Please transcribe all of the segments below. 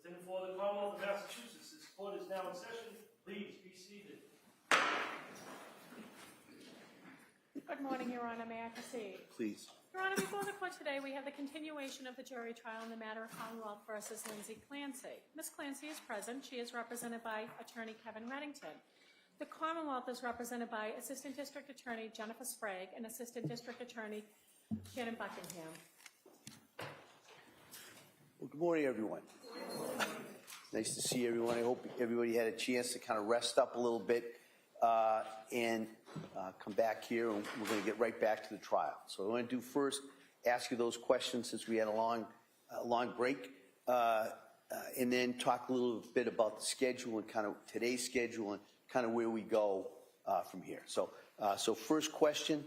And for the Commonwealth of Massachusetts, this court is now in session. Please be seated. Good morning, Your Honor. May I proceed? Please. Your Honor, before the court today, we have the continuation of the jury trial in the matter of Commonwealth versus Lindsay Clancy. Ms. Clancy is present. She is represented by Attorney Kevin Reddington. The Commonwealth is represented by Assistant District Attorney Jennifer Sprague and Assistant District Attorney Shannon Buckingham. Well, good morning, everyone. Nice to see everyone. I hope everybody had a chance to kind of rest up a little bit and come back here, and we're going to get right back to the trial. So I want to do first, ask you those questions since we had a long break, and then talk a little bit about the schedule and kind of today's schedule and kind of where we go from here. So first question,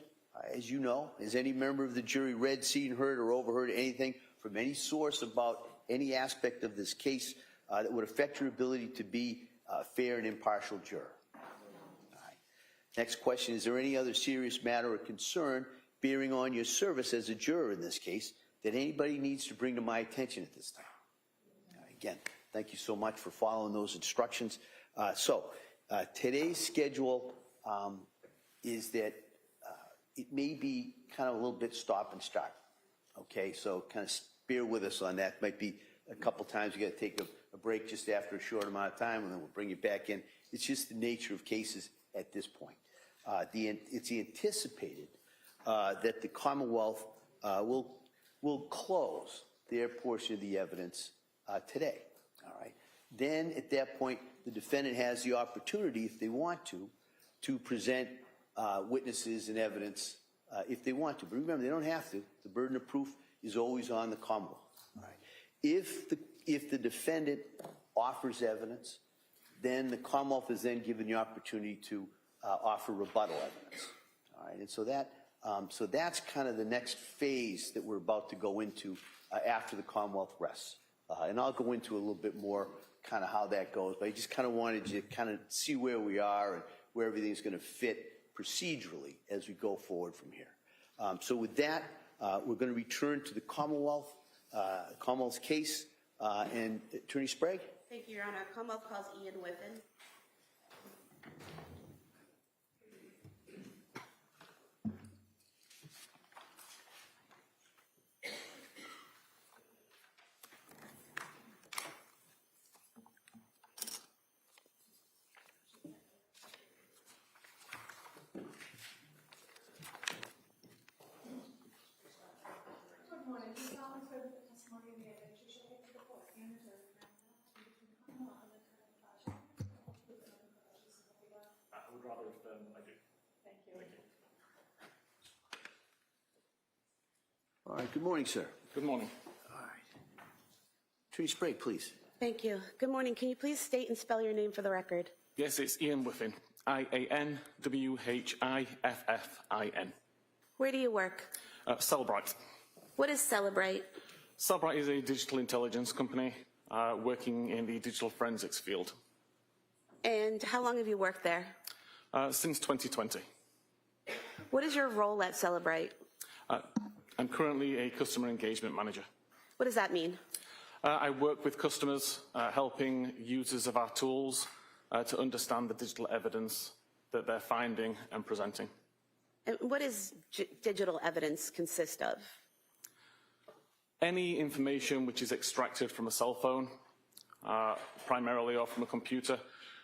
as you know, has any member of the jury read, seen, heard, or overheard anything from any source about any aspect of this case that would affect your ability to be a fair and impartial juror? Next question, is there any other serious matter or concern bearing on your service as a juror in this case that anybody needs to bring to my attention at this time? Again, thank you so much for following those instructions. Today's schedule is that it may be kind of a little bit stop and start. Okay, so kind of bear with us on that. Might be a couple times you got to take a break just after a short amount of time, and then we'll bring you back in. It's just the nature of cases at this point. It's anticipated that the Commonwealth will close their portion of the evidence today. All right. Then at that point, the defendant has the opportunity, if they want to present witnesses and evidence if they want to. But remember, they don't have to. The burden of proof is always on the Commonwealth. All right. If the defendant offers evidence, then the Commonwealth is then given the opportunity to offer rebuttal evidence. All right. And so that's kind of the next phase that we're about to go into after the Commonwealth rests. And I'll go into a little bit more kind of how that goes, but I just kind of wanted you to kind of see where we are and where everything's going to fit procedurally as we go forward from here. So with that, we're going to return to the Commonwealth's case, and Attorney Sprague. Thank you, Your Honor. Commonwealth calls Ian Whiffen. All right. Good morning, sir. Good morning. All right. Attorney Sprague, please. Thank you. Good morning. Can you please state and spell your name for the record? Yes, it's Ian Whiffen. IANWHIFFIN. Where do you work? Celebrite. What is Celebrite? Celebrite is a digital intelligence company working in the digital forensics field. And how long have you worked there? Since 2020. What is your role at Celebrite? I'm currently a customer engagement manager. What does that mean? I work with customers, helping users of our tools to understand the digital evidence that they're finding and presenting. And what does digital evidence consist of? Any information which is extracted from a cell phone, primarily, or from a computer,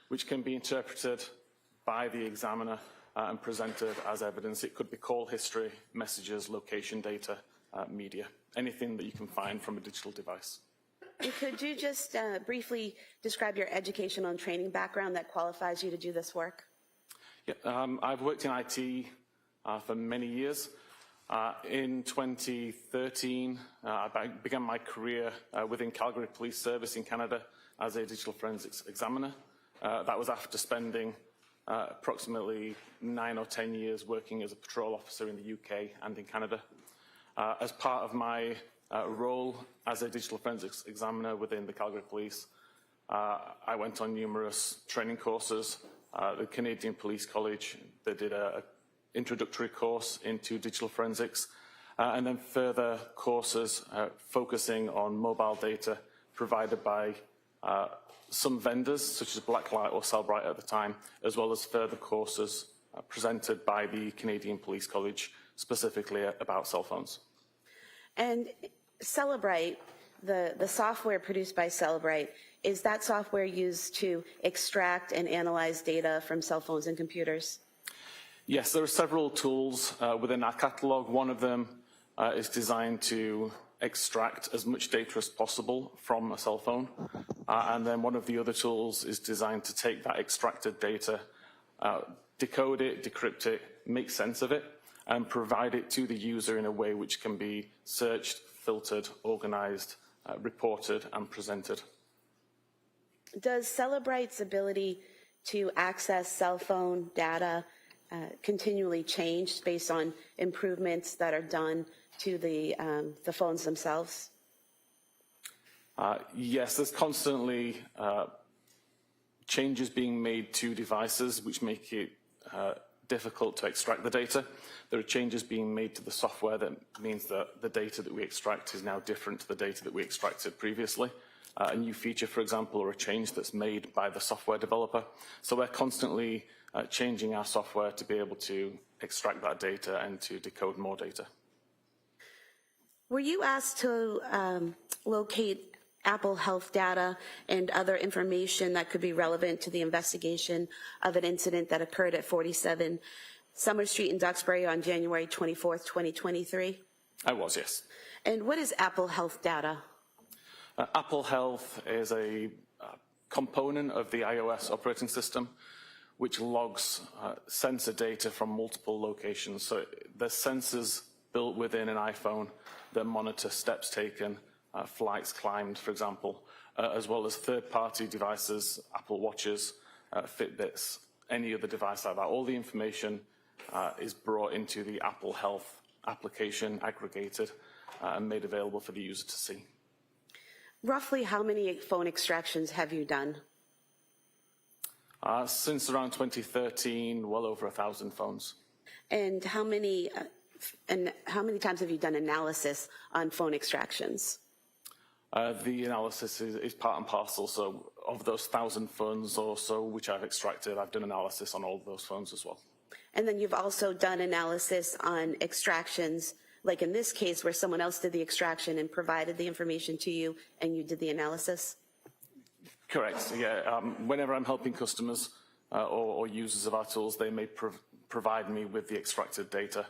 which can be interpreted by the examiner and presented as evidence. It could be call history, messages, location data, media, anything that you can find from a digital device. And could you just briefly describe your educational and training background that qualifies you to do this work? Yeah, I've worked in IT for many years. In 2013, I began my career within Calgary Police Service in Canada as a digital forensics examiner. That was after spending approximately 9 or 10 years working as a patrol officer in the UK and in Canada. As part of my role as a digital forensics examiner within the Calgary Police, I went on numerous training courses. The Canadian Police College, they did an introductory course into digital forensics, and then further courses focusing on mobile data provided by some vendors, such as Blacklight or Cellbrite at the time, as well as further courses presented by the Canadian Police College, specifically about cell phones. And Cellbrite, the software produced by Cellbrite, is that software used to extract and analyze data from cell phones and computers? Yes, there are several tools within our catalog. One of them is designed to extract as much data as possible from a cell phone. And then one of the other tools is designed to take that extracted data, decode it, decrypt it, make sense of it, and provide it to the user in a way which can be searched, filtered, organized, reported, and presented. Does Cellbrite's ability to access cell phone data continually change based on improvements that are done to the phones themselves? Yes, there's constantly changes being made to devices which make it difficult to extract the data. There are changes being made to the software that means that the data that we extract is now different to the data that we extracted previously. A new feature, for example, or a change that's made by the software developer. So we're constantly changing our software to be able to extract that data and to decode more data. Were you asked to locate Apple Health data and other information that could be relevant to the investigation of an incident that occurred at 47 Summer Street in Duxbury on January 24th, 2023? I was, yes. And what is Apple Health data? Apple Health is a component of the iOS operating system which logs sensor data from multiple locations. So there's sensors built within an iPhone that monitor steps taken, flights climbed, for example, as well as third-party devices, Apple Watches, Fitbits, any other device like that. All the information is brought into the Apple Health application, aggregated, and made available for the user to see. Roughly how many phone extractions have you done? Since around 2013, well over 1,000 phones. And how many times have you done analysis on phone extractions? The analysis is part and parcel. So of those 1,000 phones or so which I've extracted, I've done analysis on all of those phones as well. And then you've also done analysis on extractions, like in this case where someone else did the extraction and provided the information to you and you did the analysis? Correct, yeah. Whenever I'm helping customers or users of our tools, they may provide me with the extracted data.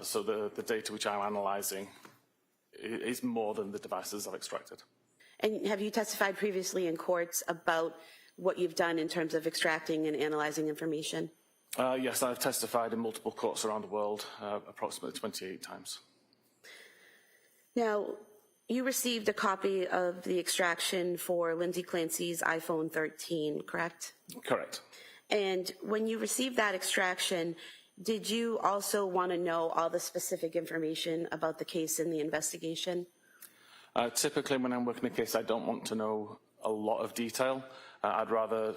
So the data which I'm analyzing is more than the devices I've extracted. And have you testified previously in courts about what you've done in terms of extracting and analyzing information? Yes, I've testified in multiple courts around the world, approximately 28 times. Now, you received a copy of the extraction for Lindsay Clancy's iPhone 13, correct? Correct. And when you received that extraction, did you also want to know all the specific information about the case and the investigation? Typically, when I'm working a case, I don't want to know a lot of detail. I'd rather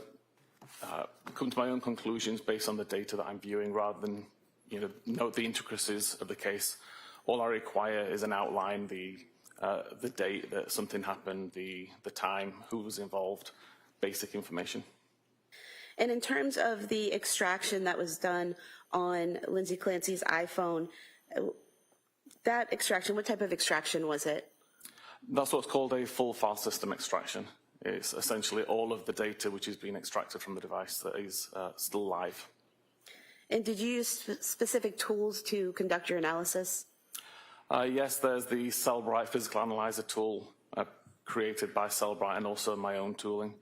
come to my own conclusions based on the data that I'm viewing rather than note the intricacies of the case. All I require is an outline, the date that something happened, the time, who was involved, basic information. And in terms of the extraction that was done on Lindsay Clancy's iPhone, that extraction, what type of extraction was it? That's what's called a full file system extraction. It's essentially all of the data which is being extracted from the device that is still live. And did you use specific tools to conduct your analysis? Yes, there's the Cellbrite physical analyzer tool created by Cellbrite and also my own tooling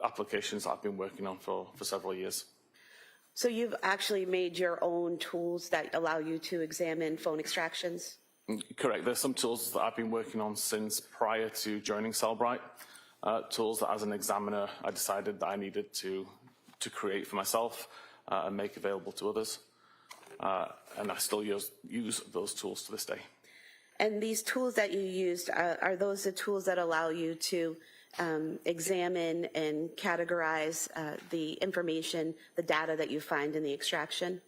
applications that I've been working on for several years. So you've actually made your own tools that allow you to examine phone extractions? Correct. There's some tools that I've been working on since prior to joining Cellbrite. Tools that as an examiner I decided that I needed to create for myself and make available to others. And I still use those tools to this day. And these tools that you used, are those the tools that allow you to examine and categorize the information, the data that you find in the extraction?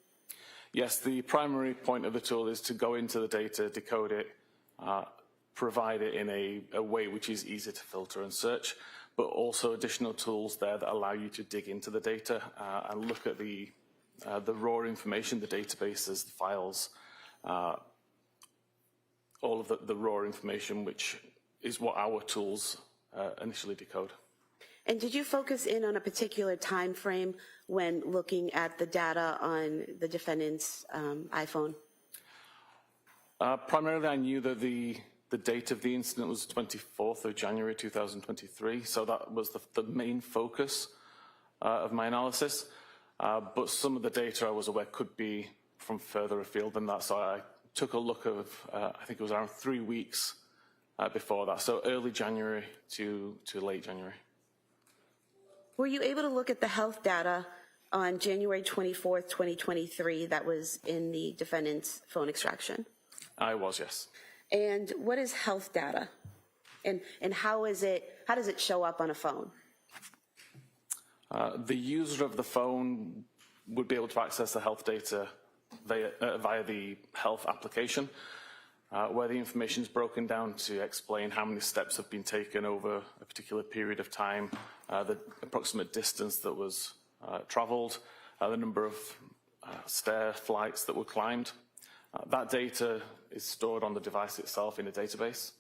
Yes, the primary point of the tool is to go into the data, decode it, provide it in a way which is easy to filter and search. but also additional tools there that allow you to dig into the data and look at the raw information, the databases, the files, all of the raw information, which is what our tools initially decode. And did you focus in on a particular time frame when looking at the data on the defendant's iPhone? Primarily, I knew that the date of the incident was 24th of January 2023, so that was the main focus of my analysis. But some of the data I was aware could be from further afield than that, so I took a look of, I think it was around 3 weeks before that, so early January to late January. Were you able to look at the health data on January 24th, 2023 that was in the defendant's phone extraction? I was, yes. And what is health data? And how does it show up on a phone? The user of the phone would be able to access the health data via the health application, where the information is broken down to explain how many steps have been taken over a particular period of time, the approximate distance that was travelled, the number of stair flights that were climbed. That data is stored on the device itself in a database.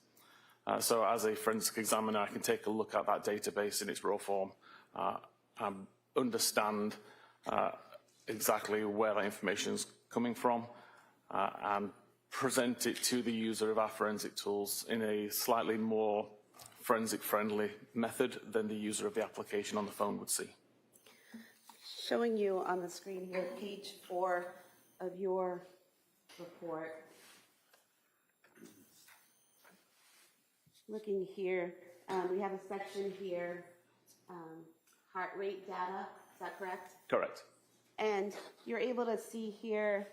So as a forensic examiner, I can take a look at that database in its raw form, and understand exactly where that information is coming from, and present it to the user of our forensic tools in a slightly more forensic-friendly method than the user of the application on the phone would see. Showing you on the screen here, page 4 of your report. Looking here, we have a section here, heart rate data, is that correct? Correct. And you're able to see here,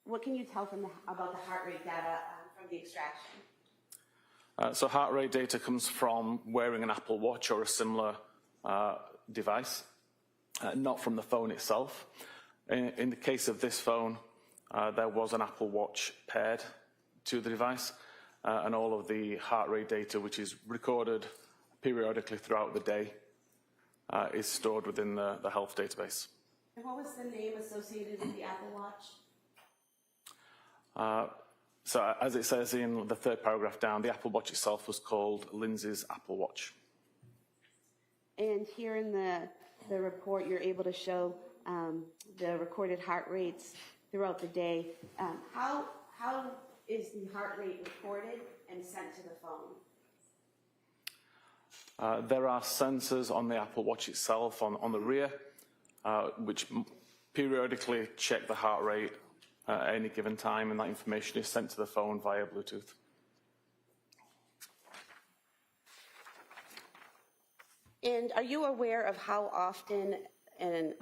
what can you tell about the heart rate data from the extraction? So heart rate data comes from wearing an Apple Watch or a similar device, not from the phone itself. In the case of this phone, there was an Apple Watch paired to the device, and all of the heart rate data, which is recorded periodically throughout the day, is stored within the health database. And what was the name associated with the Apple Watch? So as it says in the third paragraph down, the Apple Watch itself was called Lindsay's Apple Watch. And here in the report, you're able to show the recorded heart rates throughout the day. How is the heart rate recorded and sent to the phone? There are sensors on the Apple Watch itself on the rear, which periodically check the heart rate at any given time, and that information is sent to the phone via Bluetooth. And are you aware of how often an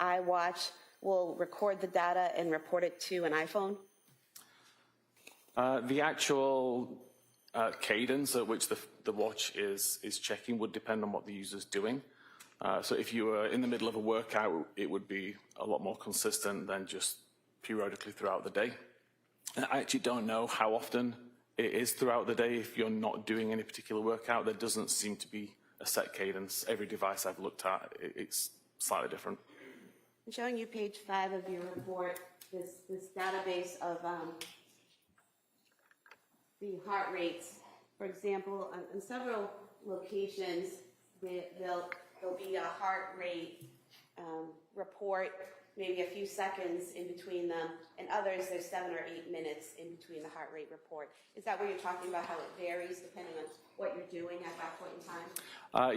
iWatch will record the data and report it to an iPhone? The actual cadence at which the watch is checking would depend on what the user's doing. So if you were in the middle of a workout, it would be a lot more consistent than just periodically throughout the day. I actually don't know how often it is throughout the day. If you're not doing any particular workout, there doesn't seem to be a set cadence. Every device I've looked at, it's slightly different. I'm showing you page 5 of your report, this database of the heart rates. For example, in several locations, there'll be a heart rate report, maybe a few seconds in between them, and others there's 7 or 8 minutes in between the heart rate report. Is that what you're talking about, how it varies depending on what you're doing at that point in time?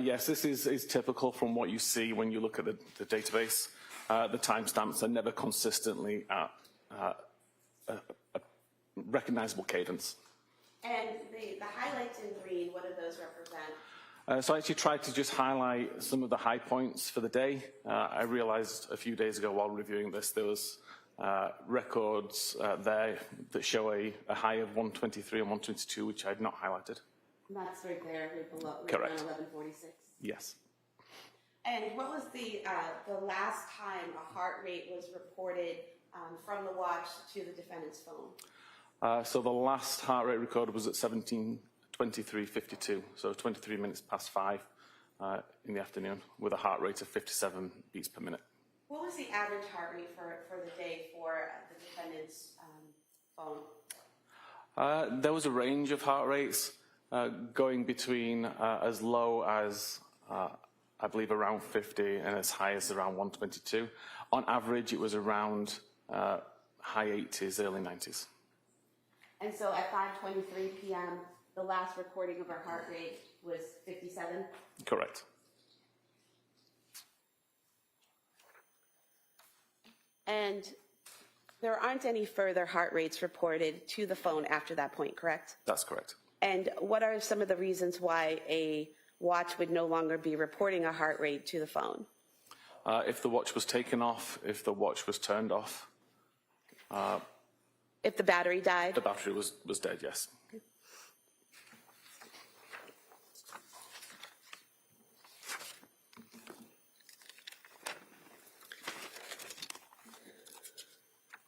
Yes, this is typical from what you see when you look at the database. The timestamps are never consistently at a recognizable cadence. And the highlights in green, what do those represent? So I actually tried to just highlight some of the high points for the day. I realized a few days ago while reviewing this, there was records there that show a high of 123 and 122, which I had not highlighted. And that's right there, right below, right Correct. around 1146. Yes. And what was the last time a heart rate was reported from the watch to the defendant's phone? So the last heart rate recorded was at 17:23:52, so 23 minutes past 5 in the afternoon, with a heart rate of 57 beats per minute. What was the average heart rate for the day for the defendant's phone? There was a range of heart rates going between as low as, I believe, around 50 and as high as around 122. On average, it was around high 80s, early 90s. And so at 5:23 p.m., the last recording of her heart rate was 57? Correct. And there aren't any further heart rates reported to the phone after that point, correct? That's correct. And what are some of the reasons why a watch would no longer be reporting a heart rate to the phone? If the watch was taken off, if the watch was turned off. If the battery died? The battery was dead, yes.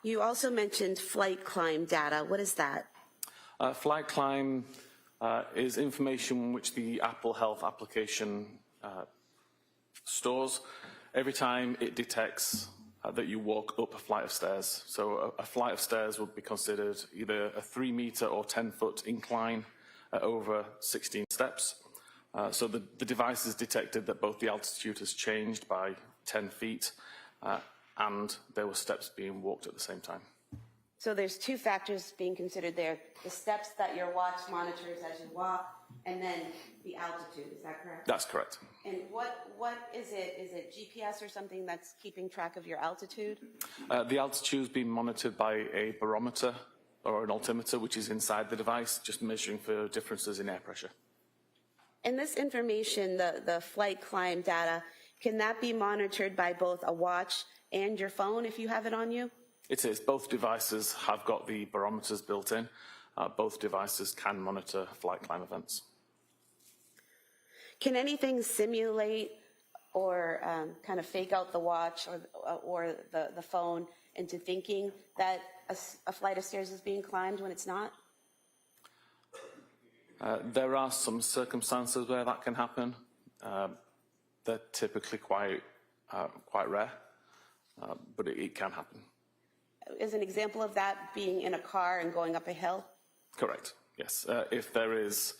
You also mentioned flight climb data. What is that? Flight climb is information which the Apple Health application stores every time it detects that you walk up a flight of stairs. So a flight of stairs would be considered either a 3-meter or 10-foot incline at over 16 steps. So the device has detected that both the altitude has changed by 10 feet and there were steps being walked at the same time. So there's two factors being considered there: the steps that your watch monitors as you walk, and then the altitude. Is that correct? That's correct. And what is it? Is it GPS or something that's keeping track of your altitude? The altitude is being monitored by a barometer or an altimeter, which is inside the device, just measuring for differences in air pressure. And this information, the flight climb data, can that be monitored by both a watch and your phone if you have it on you? It is. Both devices have got the barometers built in. Both devices can monitor flight climb events. Can anything simulate or kind of fake out the watch or the phone into thinking that a flight of stairs is being climbed when it's not? There are some circumstances where that can happen. They're typically quite rare, but it can happen. Is an example of that being in a car and going up a hill? Correct, yes. If there is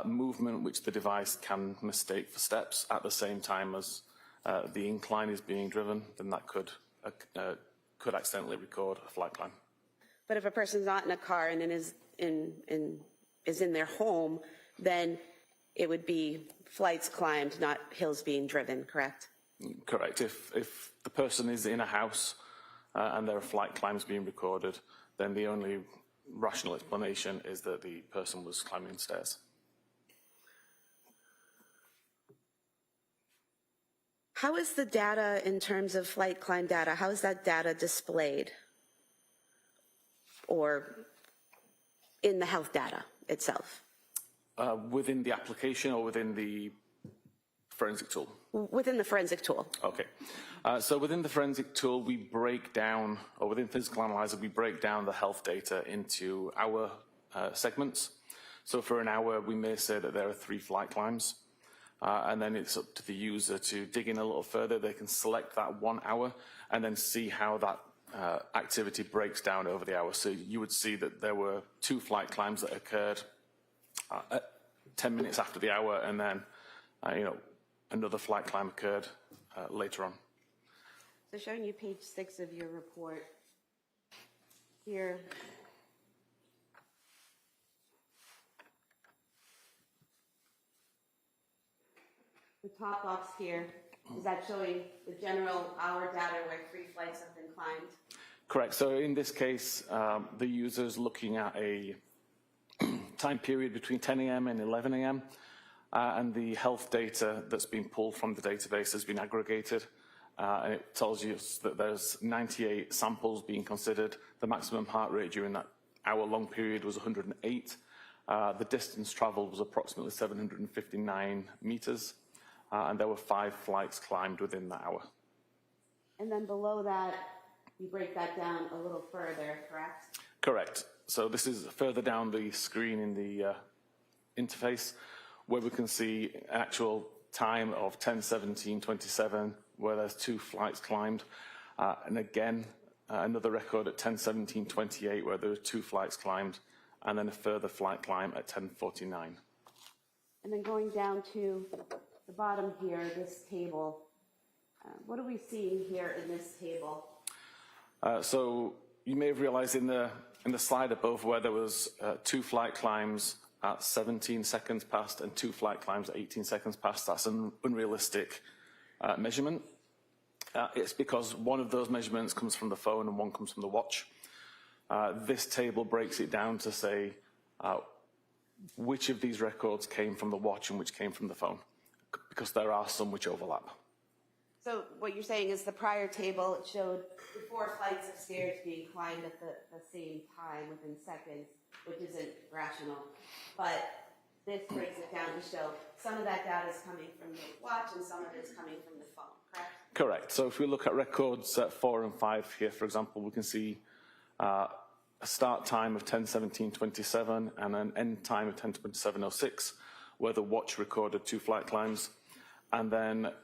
movement which the device can mistake for steps at the same time as the incline is being driven, then that could accidentally record a flight climb. But if a person's not in a car and is in their home, then it would be flights climbed, not hills being driven, correct? Correct. If the person is in a house and there are flight climbs being recorded, then the only rational explanation is that the person was climbing stairs. How is the data in terms of flight climb data, how is that data displayed? Or in the health data itself? Within the application or within the forensic tool? Within the forensic tool. Okay. So within the forensic tool, we break down, or within Physical Analyzer, we break down the health data into hour segments. So for an hour, we may say that there are 3 flight climbs. And then it's up to the user to dig in a little further. They can select that 1 hour and then see how that activity breaks down over the hour. So you would see that there were 2 flight climbs that occurred at 10 minutes after the hour, and then another flight climb occurred later on. So showing you page 6 of your report here. The top box here, is that showing the general hour data where 3 flights have been climbed? Correct. So in this case, the user is looking at a time period between 10 a.m. and 11 a.m. And the health data that's been pulled from the database has been aggregated. And it tells you that there's 98 samples being considered. The maximum heart rate during that hour-long period was 108. The distance traveled was approximately 759 meters. And there were 5 flights climbed within that hour. And then below that, you break that down a little further, correct? Correct. So this is further down the screen in the interface, where we can see actual time of 10:17:27, where there's 2 flights climbed, and again another record at 10:17:28, where there were 2 flights climbed, and then a further flight climb at 10:49. And then going down to the bottom here, this table, what are we seeing here in this table? So you may have realized in the slide above where there was 2 flight climbs at 17 seconds past and 2 flight climbs at 18 seconds past. That's an unrealistic measurement. It's because one of those measurements comes from the phone and one comes from the watch. This table breaks it down to say which of these records came from the watch and which came from the phone, because there are some which overlap. So what you're saying is the prior table, it showed the 4 flights of stairs being climbed at the same time within seconds, which isn't rational. But this breaks it down to show some of that data is coming from the watch and some of it's coming from the phone, correct? Correct. So if we look at records at 4 and 5 here, for example, we can see a start time of 10:17:27 and an end time of 10:27:06, where the watch recorded 2 flight climbs, and then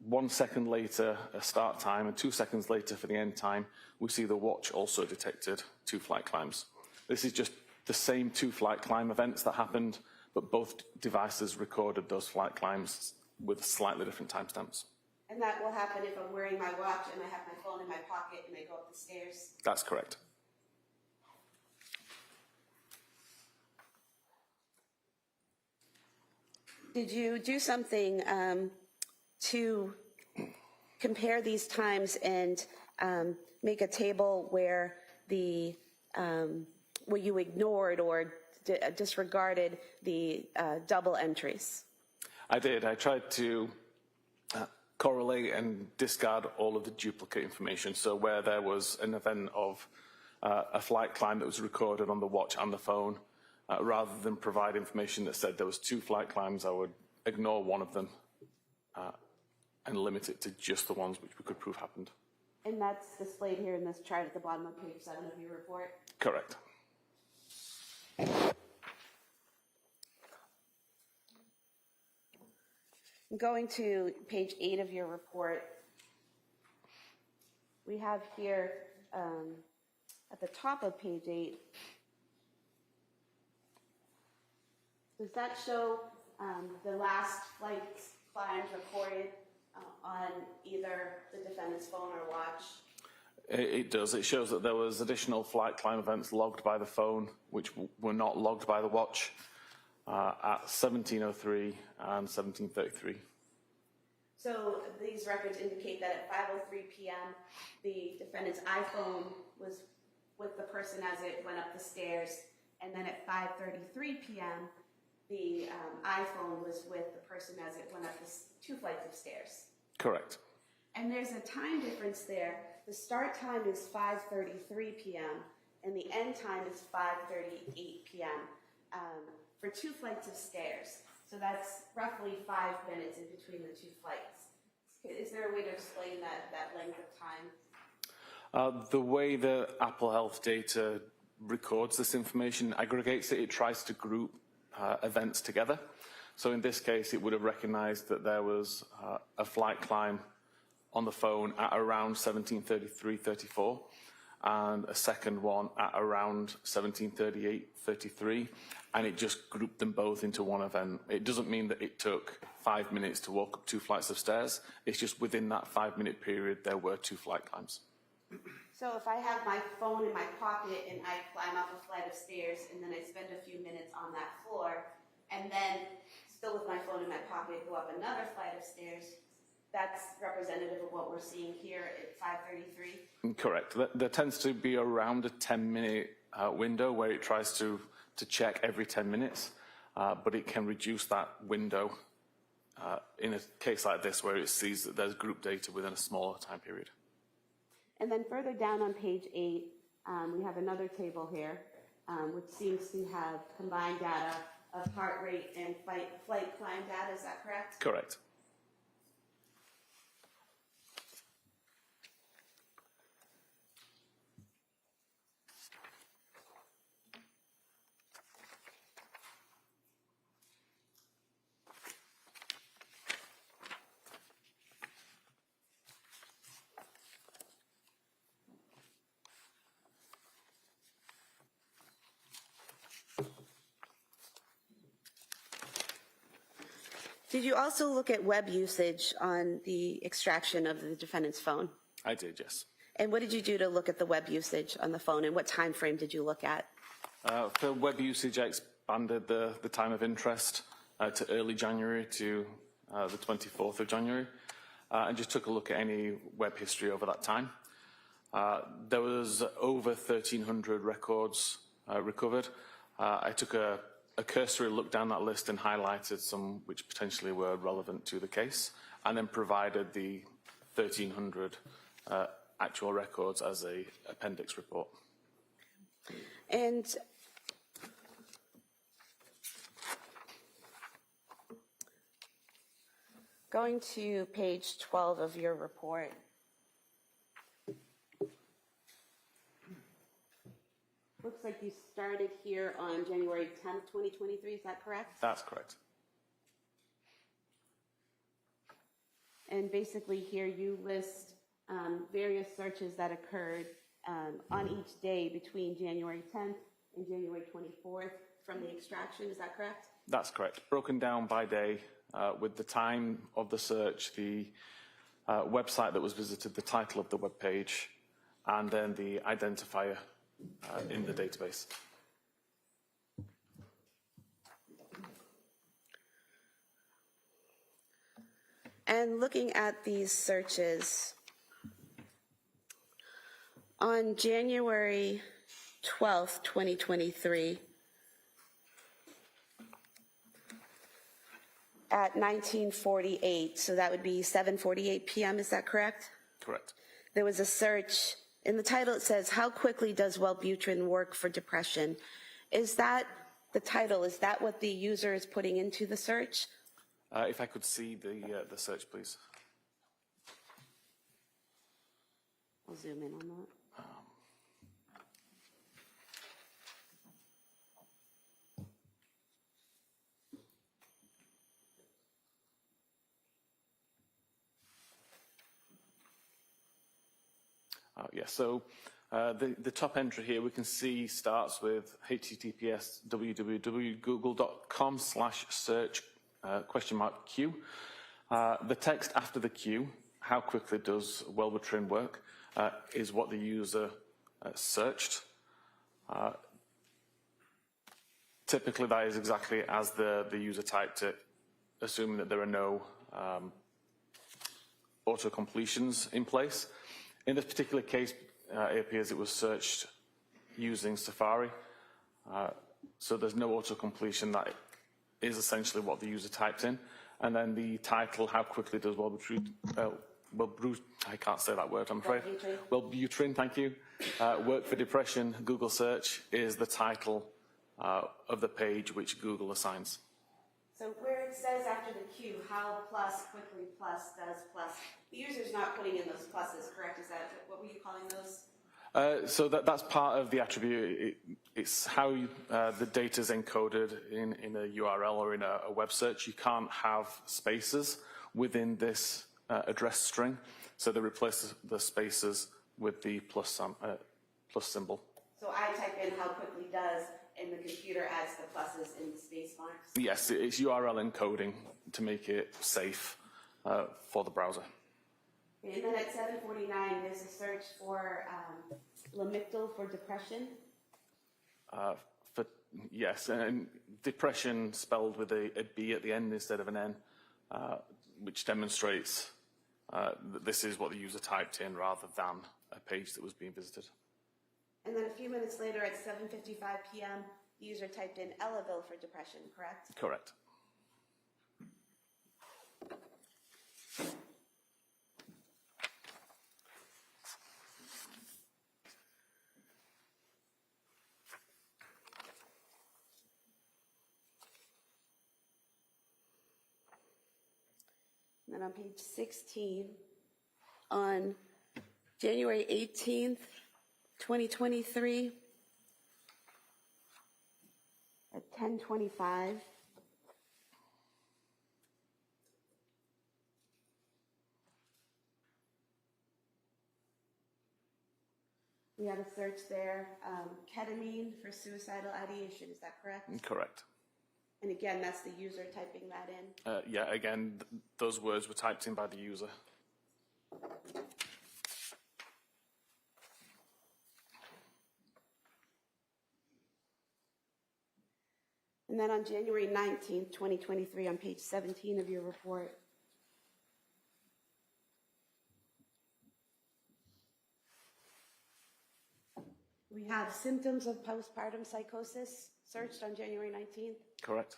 1 second later a start time, and 2 seconds later for the end time, we see the watch also detected 2 flight climbs. This is just the same 2 flight climb events that happened, but both devices recorded those flight climbs with slightly different timestamps. And that will happen if I'm wearing my watch and I have my phone in my pocket and I go up the stairs? That's correct. Did you do something to compare these times and make a table where where you ignored or disregarded the double entries? I did. I tried to correlate and discard all of the duplicate information. So where there was an event of a flight climb that was recorded on the watch and the phone, rather than provide information that said there was 2 flight climbs, I would ignore one of them and limit it to just the ones which we could prove happened. And that's displayed here in this chart at the bottom of page 7 of your report? Correct. Going to page 8 of your report, we have here at the top of page 8, does that show the last flight climbs recorded on either the defendant's phone or watch? It does. It shows that there was additional flight climb events logged by the phone, which were not logged by the watch, at 17:03 and 17:33. So these records indicate that at 5:03 p.m., the defendant's iPhone was with the person as it went up the stairs, and then at 5:33 p.m., the iPhone was with the person as it went up the 2 flights of stairs. Correct. And there's a time difference there. The start time is 5:33 p.m. and the end time is 5:38 p.m. For 2 flights of stairs. So that's roughly 5 minutes in between the 2 flights. Is there a way to explain that length of time? The way the Apple Health data records this information, aggregates it, it tries to group events together. So in this case, it would have recognized that there was a flight climb on the phone at around 17:33:34 and a second one at around 17:38:33, and it just grouped them both into one event. It doesn't mean that it took 5 minutes to walk up 2 flights of stairs. It's just within that 5-minute period, there were 2 flight climbs. So if I have my phone in my pocket and I climb up a flight of stairs and then I spend a few minutes on that floor, and then still with my phone in my pocket go up another flight of stairs, that's representative of what we're seeing here at 5:33? Correct. There tends to be around a 10-minute window where it tries to check every 10 minutes, but it can reduce that window in a case like this where it sees that there's group data within a smaller time period. And then further down on page 8, we have another table here, which seems to have combined data of heart rate and flight climb data. Is that correct? Correct. Did you also look at web usage on the extraction of the defendant's phone? I did, yes. And what did you do to look at the web usage on the phone, and what time frame did you look at? For web usage, I expanded the time of interest to early January to the 24th of January, and just took a look at any web history over that time. There was over 1,300 records recovered. I took a cursory look down that list and highlighted some which potentially were relevant to the case, and then provided the 1,300 actual records as a appendix report. And going to page 12 of your report, looks like you started here on January 10th, 2023, is that correct? That's correct. And basically here you list various searches that occurred on each day between January 10th and January 24th from the extraction, is that correct? That's correct. Broken down by day with the time of the search, the website that was visited, the title of the web page, and then the identifier in the database. And looking at these searches, on January 12th, 2023, at 19:48, so that would be 7:48 p.m., is that correct? Correct. There was a search. In the title it says, "How quickly does Wellbutrin work for depression?" Is that the title? Is that what the user is putting into the search? If I could see the search, please. I'll zoom in on that. Yes, so the top entry here we can see starts with https www.google.com/search !Q. The text after the Q, how quickly does Wellbutrin work, is what the user searched. Typically that is exactly as the user typed it, assuming that there are no auto-completions in place. In this particular case, it appears it was searched using Safari, so there's no auto-completion. That is essentially what the user typed in. And then the title, how quickly does Wellbutrin, I can't say that word, I'm afraid. Wellbutrin, thank you. Work for depression, Google search, is the title of the page which Google assigns. So where it says after the Q, how plus, quickly plus, does plus, the user's not putting in those pluses, correct? Is that, what were you calling those? So that's part of the attribute. It's how the data is encoded in a URL or in a web search. You can't have spaces within this address string, so they replace the spaces with the plus symbol. So I type in how quickly does, and the computer adds the pluses in the space marks? Yes, it's URL encoding to make it safe for the browser. And then at 7:49, there's a search for Lamictal for depression. Yes, and depression spelled with a B at the end instead of an N, which demonstrates that this is what the user typed in rather than a page that was being visited. And then a few minutes later at 7:55 p.m., the user typed in Elavil for depression, correct? Correct. And then on page 16, on January 18th, 2023, at 10:25, we have a search there, ketamine for suicidal ideation, is that correct? Correct. And again, that's the user typing that in. Yeah, again, those words were typed in by the user. And then on January 19th, 2023, on page 17 of your report, we have symptoms of postpartum psychosis searched on January 19th. Correct.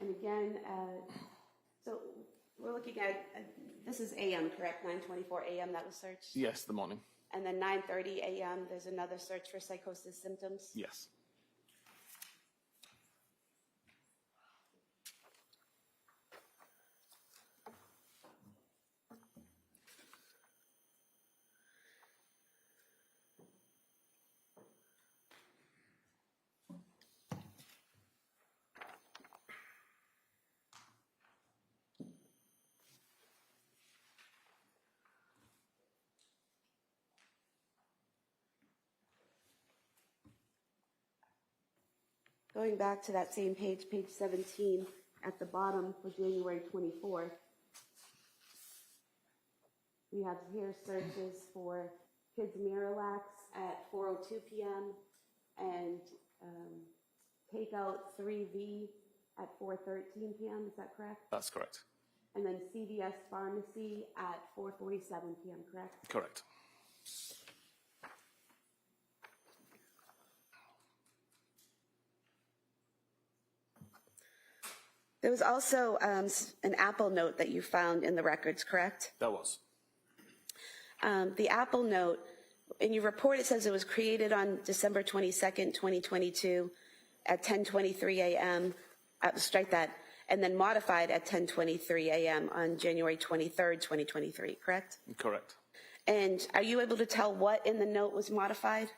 And again, so we're looking at, this is AM, correct? 9:24 AM that was searched? Yes, the morning. And then 9:30 AM, there's another search for psychosis symptoms? Yes. Going back to that same page, page 17, at the bottom for January 24th, we have here searches for Kids Miralax at 4:02 p.m. and Takeout 3V at 4:13 p.m. Is that correct? That's correct. And then CVS Pharmacy at 4:47 p.m. Correct? Correct. There was also an Apple note that you found in the records, correct? That was. The Apple note, in your report, it says it was created on December 22nd, 2022 at 10:23 a.m. Strike that, and then modified at 10:23 a.m. on January 23rd, 2023, correct? Correct. And are you able to tell what in the note was modified?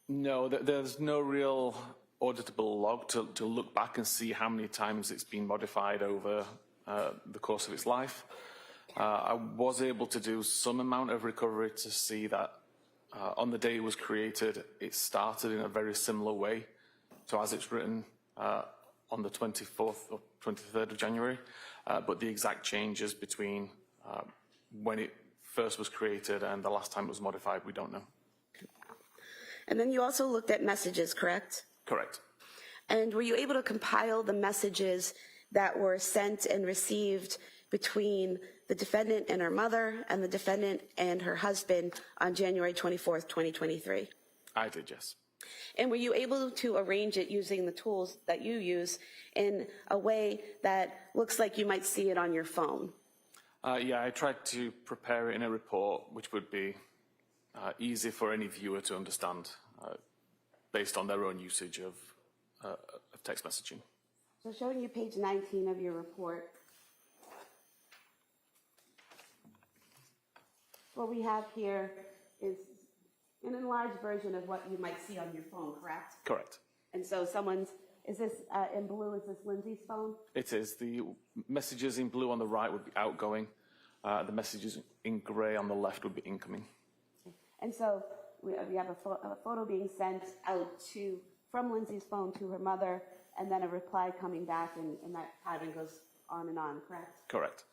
No, there's no real auditable log to look back and see how many times it's been modified over the course of its life. I was able to do some amount of recovery to see that on the day it was created, it started in a very similar way to as it's written on the 24th or 23rd of January, but the exact changes between when it first was created and the last time it was modified, we don't know. And then you also looked at messages, correct? Correct. And were you able to compile the messages that were sent and received between the defendant and her mother and the defendant and her husband on January 24th, 2023? I did, yes. And were you able to arrange it using the tools that you use in a way that looks like you might see it on your phone? Yeah, I tried to prepare it in a report which would be easy for any viewer to understand based on their own usage of text messaging. So showing you page 19 of your report, what we have here is an enlarged version of what you might see on your phone, correct? Correct. And so is this in blue, is this Lindsay's phone? It is. The messages in blue on the right would be outgoing. The messages in grey on the left would be incoming. And so we have a photo being sent out from Lindsay's phone to her mother, and then a reply coming back, and that pattern goes on and on, correct? Correct.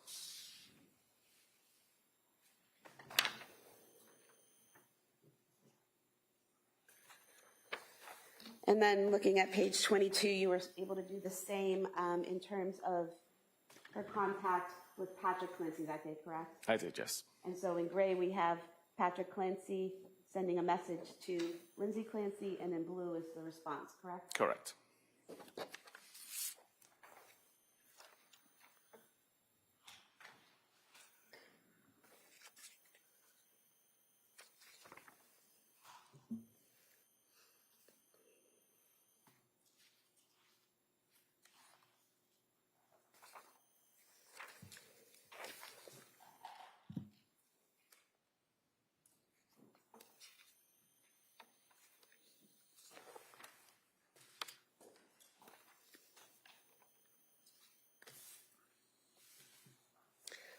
And then looking at page 22, you were able to do the same in terms of her contact with Patrick Clancy that day, correct? I did, yes. And so in gray, we have Patrick Clancy sending a message to Lindsay Clancy, and in blue is the response, correct? Correct.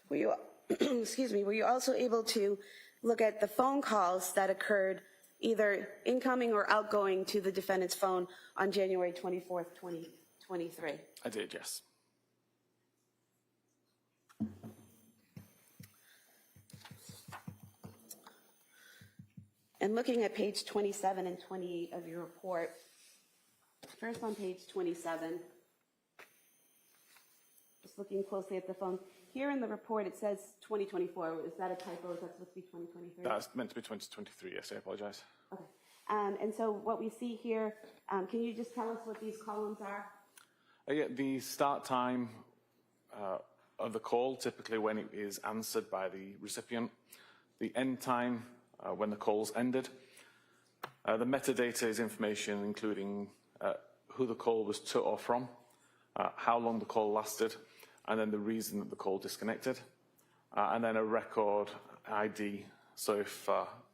Were you, excuse me, were you also able to look at the phone calls that occurred either incoming or outgoing to the defendant's phone on January 24th, 2023? I did, yes. And looking at page 27 and 28 of your report, first on page 27, just looking closely at the phone. Here in the report, it says 2024. Is that a typo? Is that supposed to be 2023? That's meant to be 2023, yes, I apologize. Okay. And so what we see here, can you just tell us what these columns are? Yeah, the start time of the call, typically when it is answered by the recipient. The end time, when the call's ended. The metadata is information including who the call was to or from, how long the call lasted, and then the reason that the call disconnected, and then a record ID. So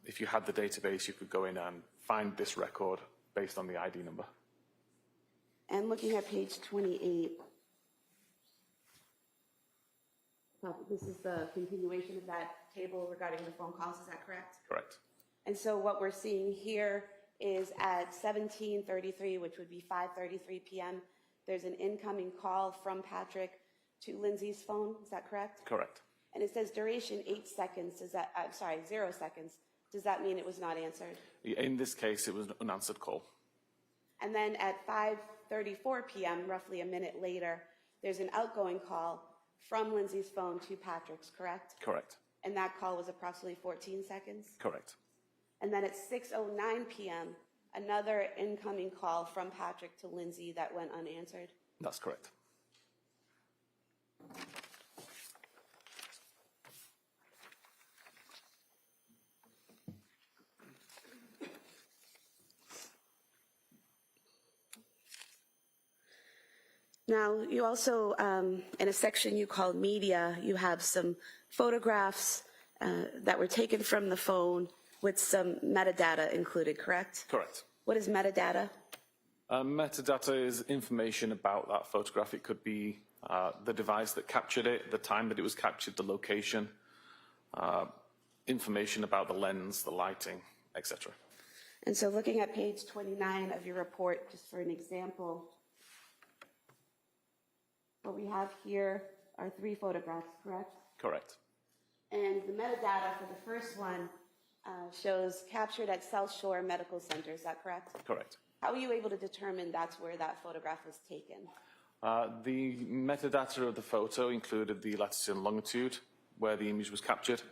if you had the database, you could go in and find this record based on the ID number. And looking at page 28, this is the continuation of that table regarding the phone calls, is that correct? Correct. And so what we're seeing here is at 17:33, which would be 5:33 p.m., there's an incoming call from Patrick to Lindsay's phone, is that correct? Correct. And it says duration 8 seconds, 0 seconds. Does that mean it was not answered? In this case, it was an unanswered call. And then at 5:34 p.m., roughly a minute later, there's an outgoing call from Lindsay's phone to Patrick's, correct? Correct. And that call was approximately 14 seconds? Correct. And then at 6:09 p.m., another incoming call from Patrick to Lindsay that went unanswered? That's correct. Now, you also, in a section you called media, you have some photographs that were taken from the phone with some metadata included, correct? Correct. What is metadata? Metadata is information about that photograph. It could be the device that captured it, the time that it was captured, the location, information about the lens, the lighting, etc. And so looking at page 29 of your report, just for an example, what we have here are 3 photographs, correct? Correct. And the metadata for the first one shows captured at South Shore Medical Center, is that correct? Correct. How were you able to determine that's where that photograph was taken? The metadata of the photo included the latitude and longitude where the image was captured.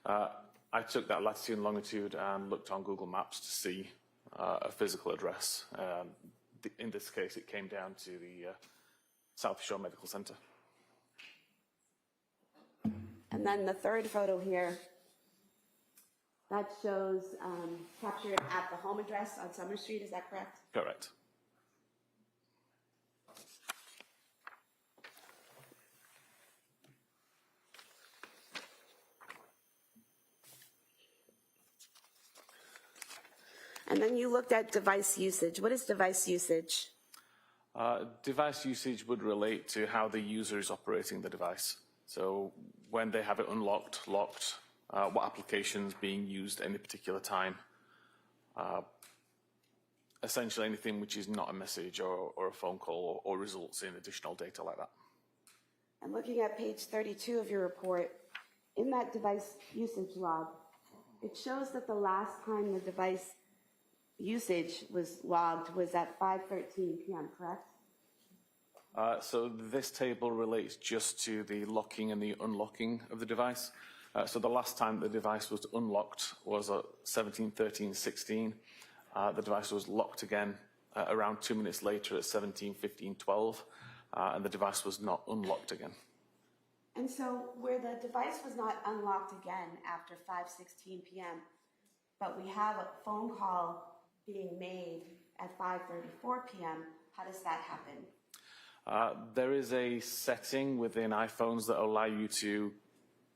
I took that latitude and longitude and looked on Google Maps to see a physical address. In this case, it came down to the South Shore Medical Center. And then the third photo here, that shows captured at the home address on Summer Street, is that correct? Correct. And then you looked at device usage. What is device usage? Device usage would relate to how the user is operating the device. So when they have it unlocked, locked, what applications being used at any particular time. Essentially anything which is not a message or a phone call or results in additional data like that. And looking at page 32 of your report, in that device usage log, it shows that the last time the device usage was logged was at 5:13 p.m., correct? So this table relates just to the locking and the unlocking of the device. So the last time the device was unlocked was at 17:13:16. The device was locked again around 2 minutes later at 17:15:12, and the device was not unlocked again. And so where the device was not unlocked again after 5:16 p.m., but we have a phone call being made at 5:34 p.m., how does that happen? There is a setting within iPhones that allow you to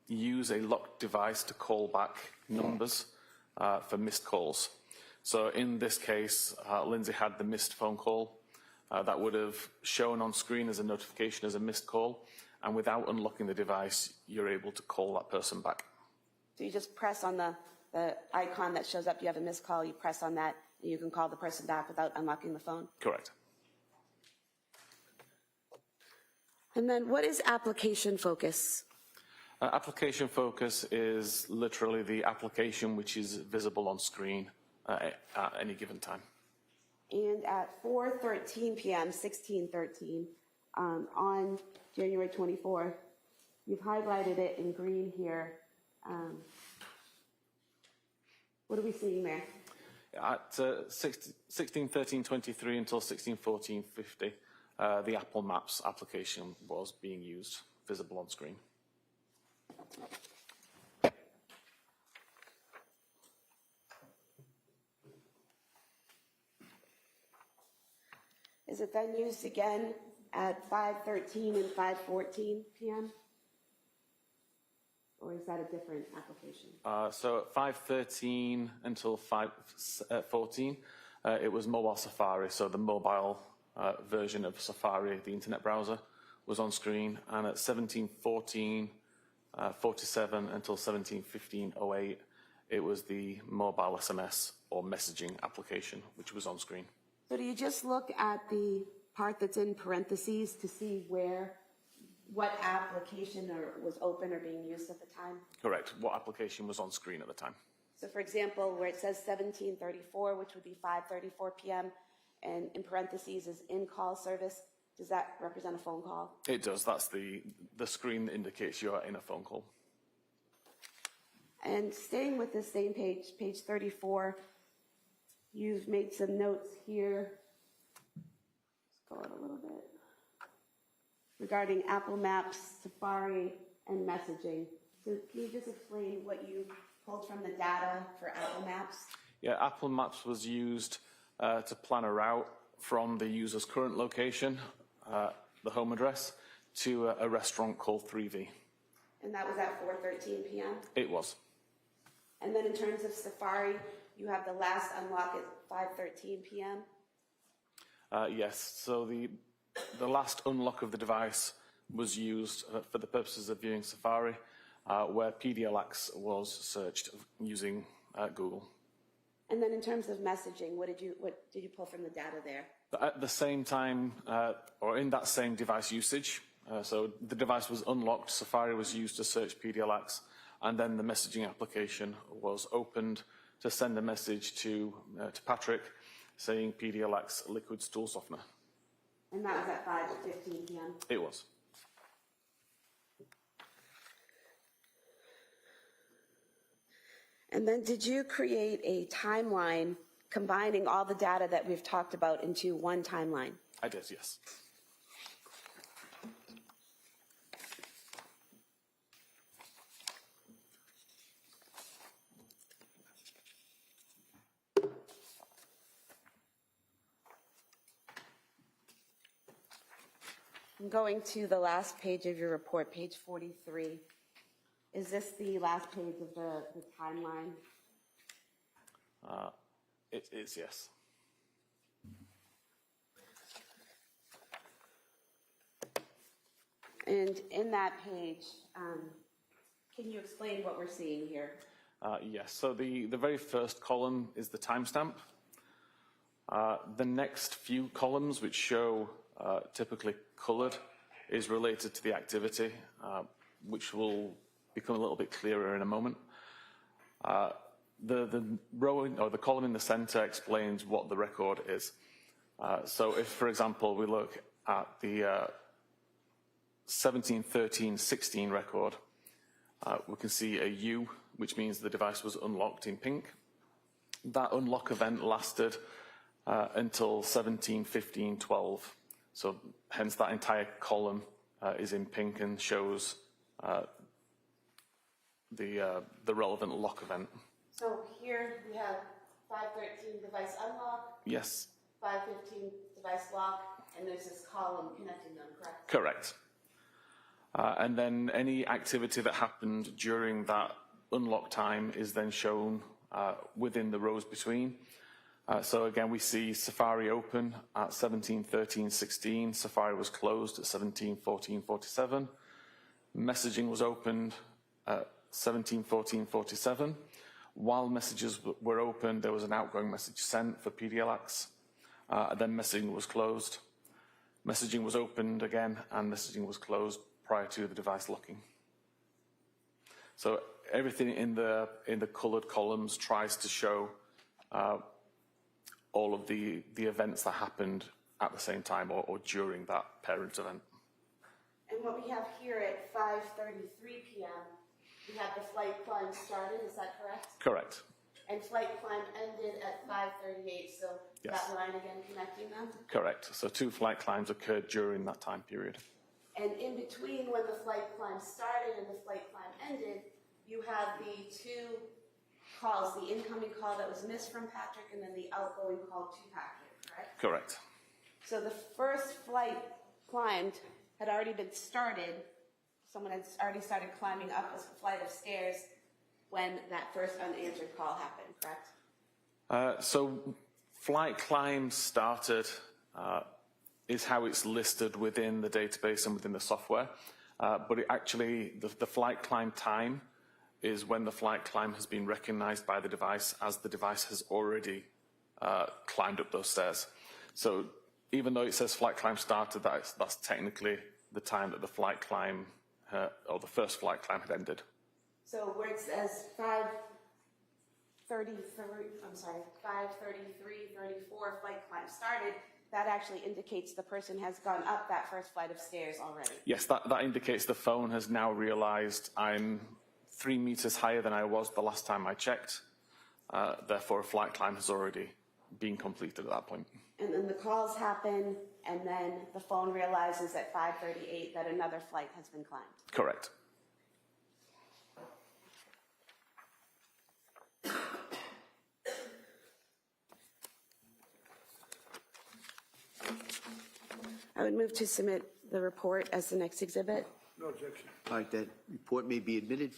use a locked device to call back numbers for missed calls. So in this case, Lindsay had the missed phone call. That would have shown on screen as a notification as a missed call, and without unlocking the device, you're able to call that person back. So you just press on the the icon that shows up, you have a missed call, you press on that, and you can call the person back without unlocking the phone? Correct. And then what is application focus? Application focus is literally the application which is visible on screen at any given time. And at 4:13 p.m., 16:13, on January 24th, you've highlighted it in green here. What are we seeing there? At 16:13:23 until 16:14:50, the Apple Maps application was being used, visible on screen. Is it then used again at 5:13 and 5:14 p.m.? Or is that a different application? So at 5:13 until 5:14, it was mobile Safari, so the mobile version of Safari, the internet browser, was on screen. And at 17:14:47 until 17:15:08, it was the mobile SMS or messaging application, which was on screen. So do you just look at the part that's in parentheses to see what application was open or being used at the time? Correct. What application was on screen at the time? So for example, where it says 17:34, which would be 5:34 p.m., and in parentheses is in-call service, does that represent a phone call? It does. That's the screen that indicates you're in a phone call. And staying with the same page, page 34, you've made some notes here. Let's go out a little bit. Regarding Apple Maps, Safari, and messaging. So can you just explain what you pulled from the data for Apple Maps? Yeah, Apple Maps was used to plan a route from the user's current location, the home address, to a restaurant called 3V. And that was at 4:13 p.m.? It was. And then in terms of Safari, you have the last unlock at 5:13 p.m.? Yes, so the last unlock of the device was used for the purposes of viewing Safari, where PDLX was searched using Google. And then in terms of messaging, what did you pull from the data there? At the same time, or in that same device usage, so the device was unlocked, Safari was used to search PDLX, and then the messaging application was opened to send a message to Patrick saying PDLX liquid stool softener. And that was at 5:15 p.m.? It was. And then did you create a timeline combining all the data that we've talked about into one timeline? I did, yes. I'm going to the last page of your report, page 43. Is this the last page of the timeline? It is, yes. And in that page, can you explain what we're seeing here? Yes, so the very first column is the timestamp. The next few columns, which show typically colored, is related to the activity, which will become a little bit clearer in a moment. The row or the column in the center explains what the record is. So if, for example, we look at the 17:13:16 record, we can see a U, which means the device was unlocked in pink. That unlock event lasted until 17:15:12. So hence that entire column is in pink and shows the relevant lock event. So here we have 5:13 device unlock. Yes. 5:15 device lock, and there's this column connecting them, correct? Correct. And then any activity that happened during that unlock time is then shown within the rows between. So again, we see Safari open at 17:13:16. Safari was closed at 17:14:47. Messaging was opened at 17:14:47, while messages were open, there was an outgoing message sent for PDLX. Then messaging was closed. Messaging was opened again, and messaging was closed prior to the device locking. So everything in the colored columns tries to show all of the events that happened at the same time or during that parent event. And what we have here at 5:33 p.m., we have the flight climb started, is that correct? Correct. And flight climb ended at 5:38, so Yes. that line again connecting them? Correct. So 2 flight climbs occurred during that time period. And in between when the flight climb started and the flight climb ended, you have the 2 calls, the incoming call that was missed from Patrick and then the outgoing call to Patrick, correct? Correct. So the first flight climbed had already been started. Someone had already started climbing up a flight of stairs when that first unanswered call happened, correct? So flight climb started is how it's listed within the database and within the software. But it actually, the flight climb time is when the flight climb has been recognized by the device as the device has already climbed up those stairs. So even though it says flight climb started, that's technically the time that the flight climb, or the first flight climb had ended. So where it says 5:33:34 flight climb started, that actually indicates the person has gone up that first flight of stairs already. Yes, that indicates the phone has now realized I'm 3 meters higher than I was the last time I checked. Therefore, a flight climb has already been completed at that point. And then the calls happen, and then the phone realizes at 5:38 that another flight has been climbed. Correct. I would move to submit the report as the next exhibit. No objection. All right, that report may be admitted.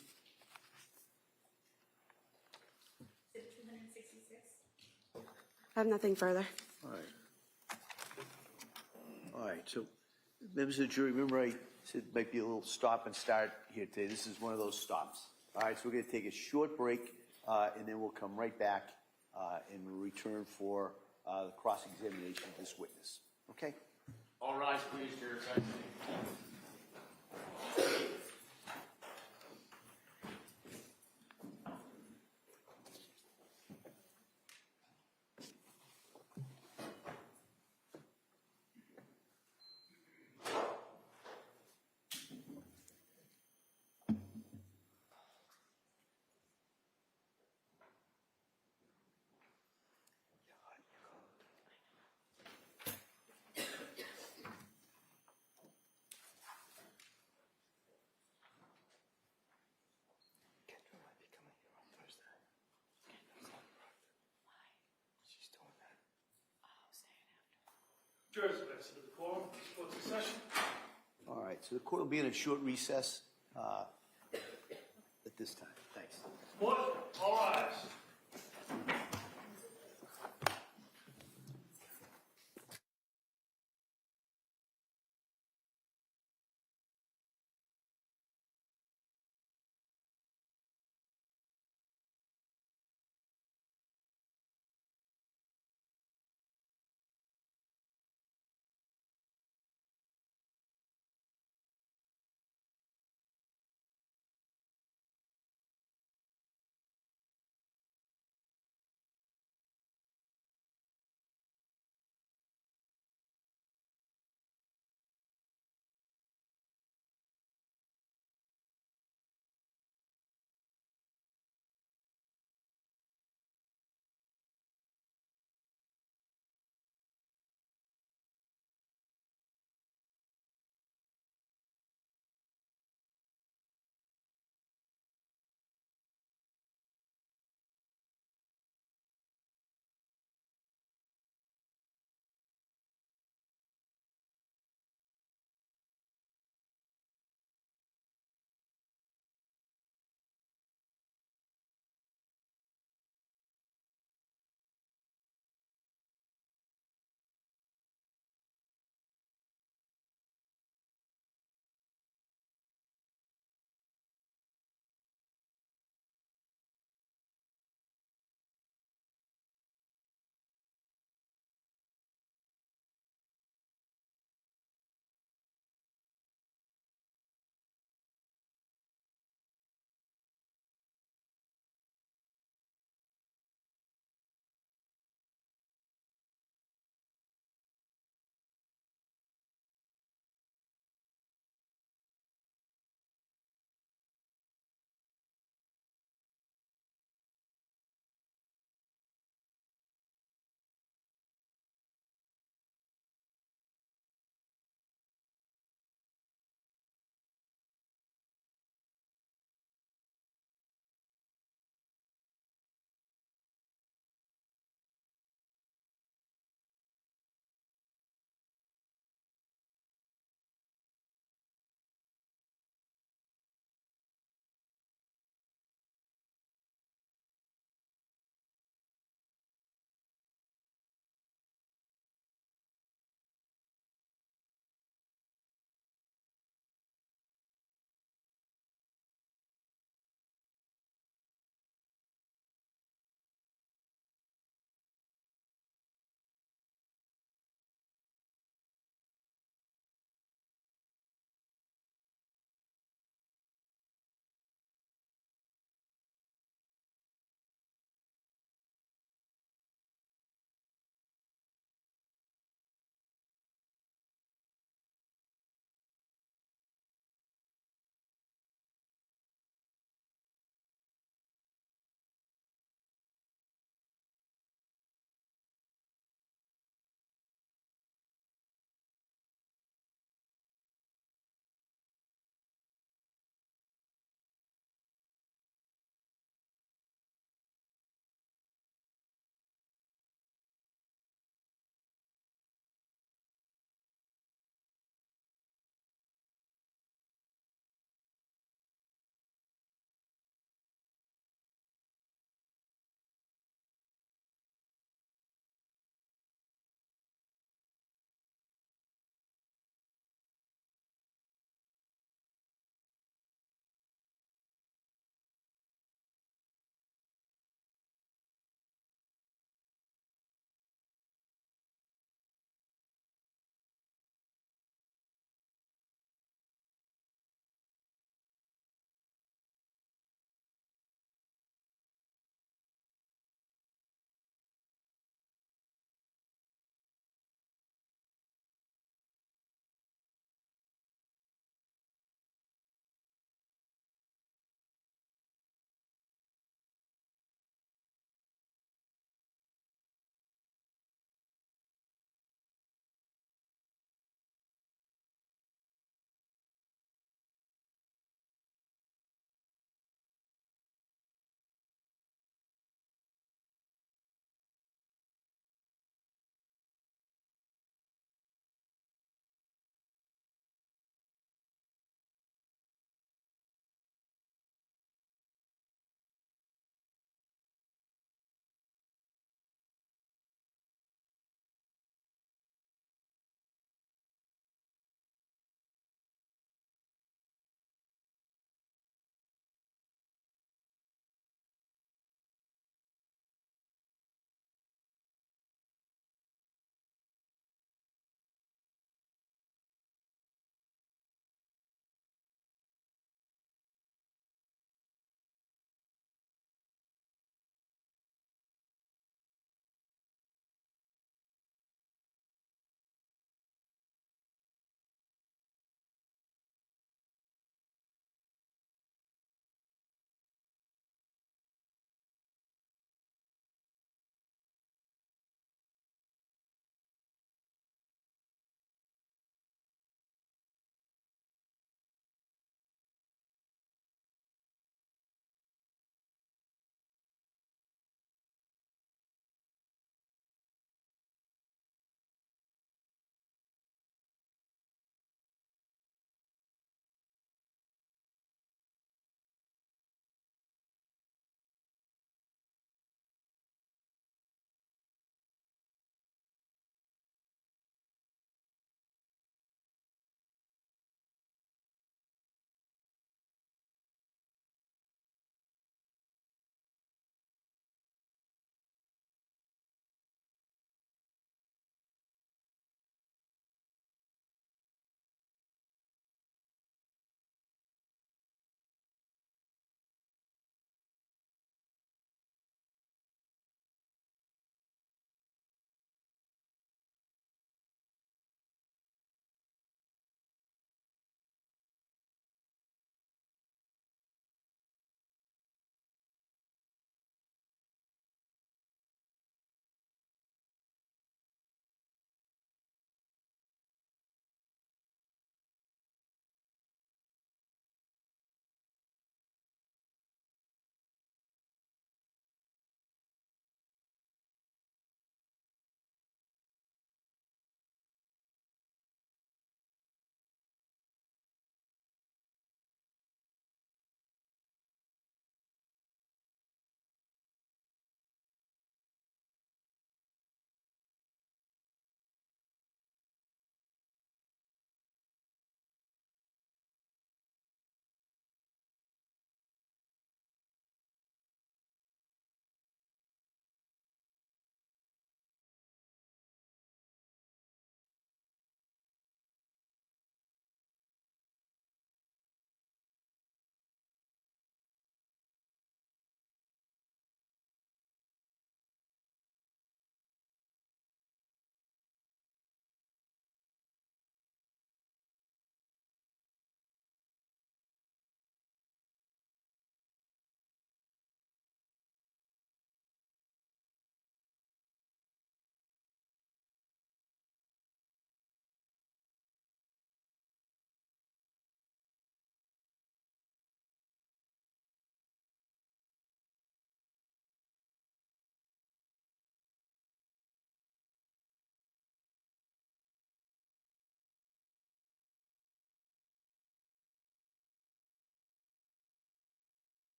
I have nothing further. All right. All right, so members of the jury, remember I said it might be a little stop and start here today. This is one of those stops. All right, so we're going to take a short break, and then we'll come right back and return for the cross-examination of this witness. Okay? All rise, please, for your attention. Jurors have exited the quorum. Court's in session. All right, so the court will be in a short recess at this time. Thanks. Court, all rise.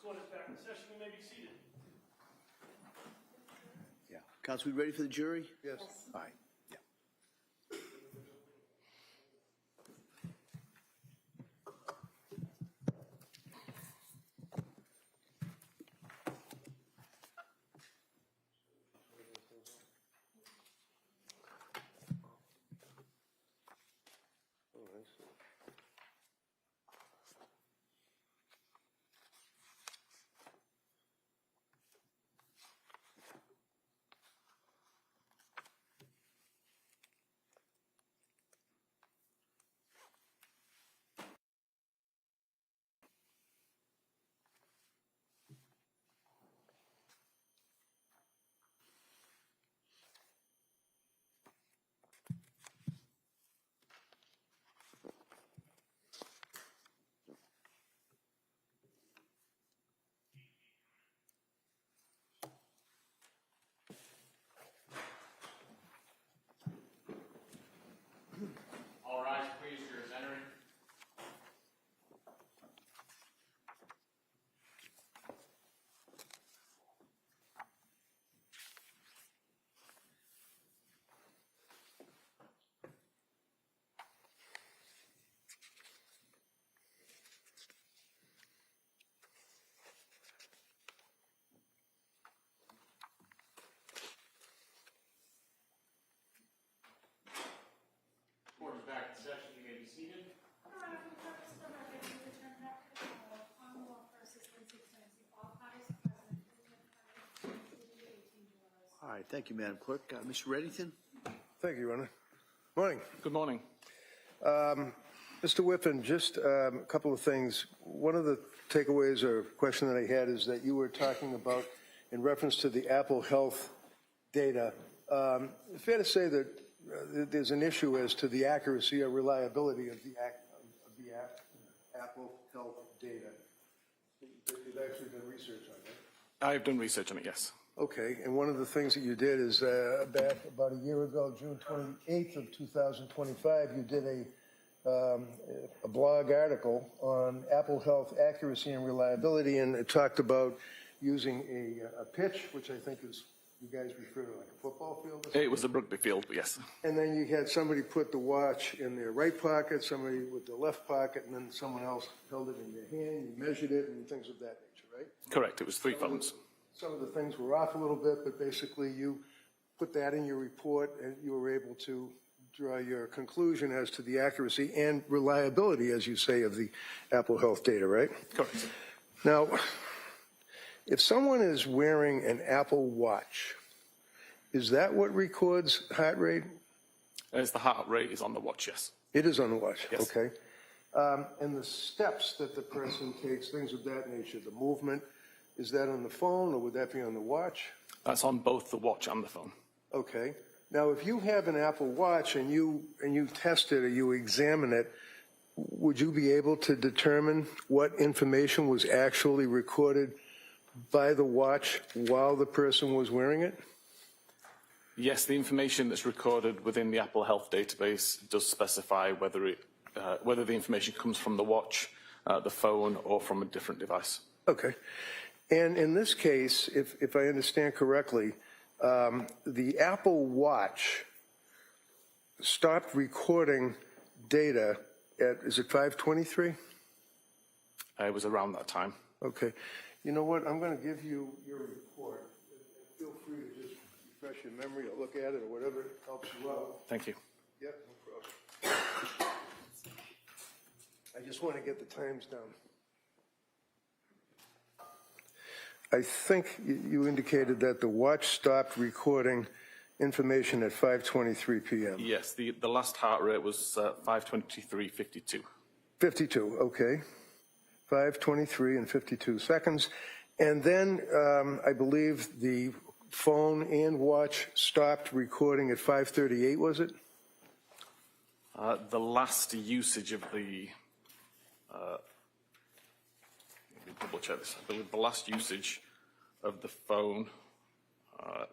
court is back in session. You may be seated. Yeah. Counsel, we ready for the jury? Yes. All right. Yeah. All rise, please. Jurors entering. Court is back in session. You may be seated. For the purpose of the record, we return back to the call of Commonwealth versus Lindsay Clancy. All parties present, including the 18 jurors. All right. Thank you, Madam Clerk. Mr. Reddington? Thank you, Your Honor. Morning. Good morning. Mr. Whiffen, just a couple of things. One of the takeaways or question that I had is that you were talking about, in reference to the Apple Health data, fair to say that there's an issue as to the accuracy or reliability of the Apple Health data. You've actually done research on that. I've done research on it, yes. Okay, and one of the things that you did is back about a year ago, June 28th of 2025, you did a blog article on Apple Health accuracy and reliability, and it talked about using a pitch, which I think is, you guys refer to like a football field or something? It was a rugby field, but yes. And then you had somebody put the watch in their right pocket, somebody with the left pocket, and then someone else held it in their hand, you measured it, and things of that nature, right? Correct, it was 3 phones. Some of the things were off a little bit, but basically you put that in your report and you were able to draw your conclusion as to the accuracy and reliability, as you say, of the Apple Health data, right? Correct. Now, if someone is wearing an Apple Watch, is that what records heart rate? As the heart rate is on the watch, yes. It is on the watch, Yes. okay. And the steps that the person takes, things of that nature, the movement, is that on the phone or would that be on the watch? That's on both the watch and the phone. Okay. Now, if you have an Apple Watch and you test it or you examine it, would you be able to determine what information was actually recorded by the watch while the person was wearing it? Yes, the information that's recorded within the Apple Health database does specify whether the information comes from the watch, the phone, or from a different device. Okay. And in this case, if I understand correctly, the Apple Watch stopped recording data at, is it 5:23? It was around that time. Okay. You know what? I'm going to give you your report. Feel free to just refresh your memory or look at it or whatever helps you out. Thank you. Yep, no problem. I just want to get the times down. I think you indicated that the watch stopped recording information at 5:23 p.m. Yes, the last heart rate was 5:23:52. 52, okay. 5:23 and 52 seconds. And then I believe the phone and watch stopped recording at 5:38, was it? The last usage of the, let me double check this. I believe the last usage of the phone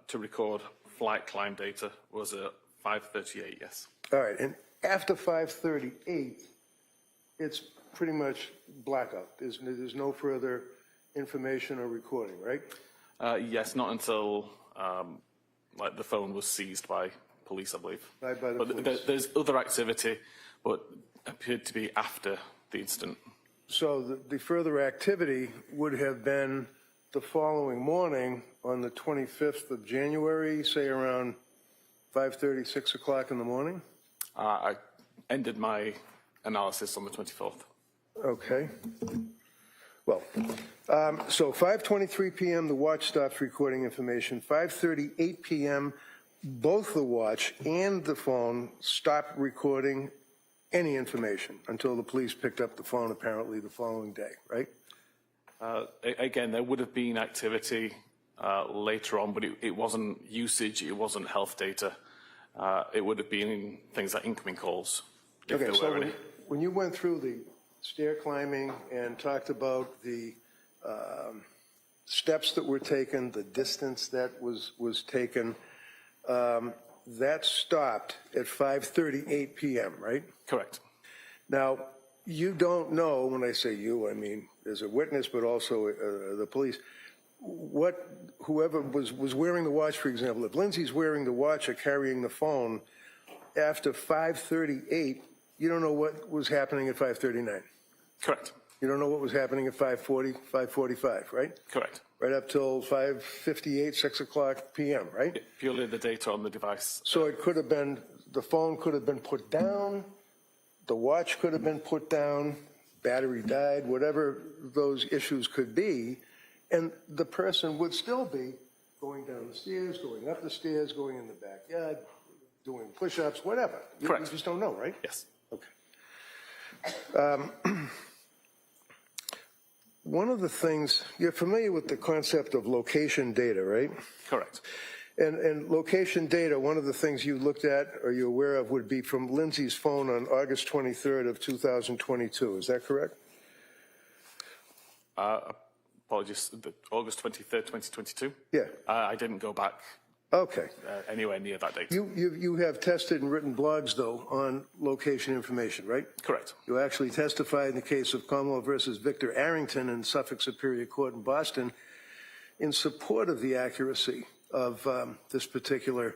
to record flight climb data was at 5:38, yes. All right, and after 5:38, it's pretty much blackout. There's no further information or recording, right? Yes, not until like the phone was seized by police, I believe. By the but police. There's other activity, but appeared to be after the incident. So the further activity would have been the following morning on the 25th of January, say around 5:30, 6 o'clock in the morning? I ended my analysis on the 24th. Okay. Well, so 5:23 p.m., the watch stops recording information. 5:38 p.m., both the watch and the phone stopped recording any information until the police picked up the phone apparently the following day, right? Again, there would have been activity later on, but it wasn't usage, it wasn't health data. It would have been things like incoming calls. If Okay, there so were any. when you went through the stair climbing and talked about the steps that were taken, the distance that was taken, that stopped at 5:38 p.m., right? Correct. Now, you don't know, when I say you, I mean as a witness, but also the police, whoever was wearing the watch, for example, if Lindsay's wearing the watch or carrying the phone, after 5:38, you don't know what was happening at 5:39. Correct. You don't know what was happening at 5:40, 5:45, right? Correct. Right up till 5:58, 6 o'clock p.m., right? Purely the data on the device. So it could have been, the phone could have been put down, the watch could have been put down, battery died, whatever those issues could be, and the person would still be going down the stairs, going up the stairs, going in the backyard, doing push-ups, whatever. Correct. You just don't know, right? Yes. Okay. One of the things, you're familiar with the concept of location data, right? Correct. And location data, one of the things you looked at or you're aware of would be from Lindsay's phone on August 23rd of 2022. Is that correct? Apologies, August 23rd, 2022? Yeah. I didn't go back Okay. anywhere near that date. You have tested and written blogs, though, on location information, right? Correct. You actually testified in the case of Commonwealth versus Victor Arrington in Suffolk Superior Court in Boston in support of the accuracy of this particular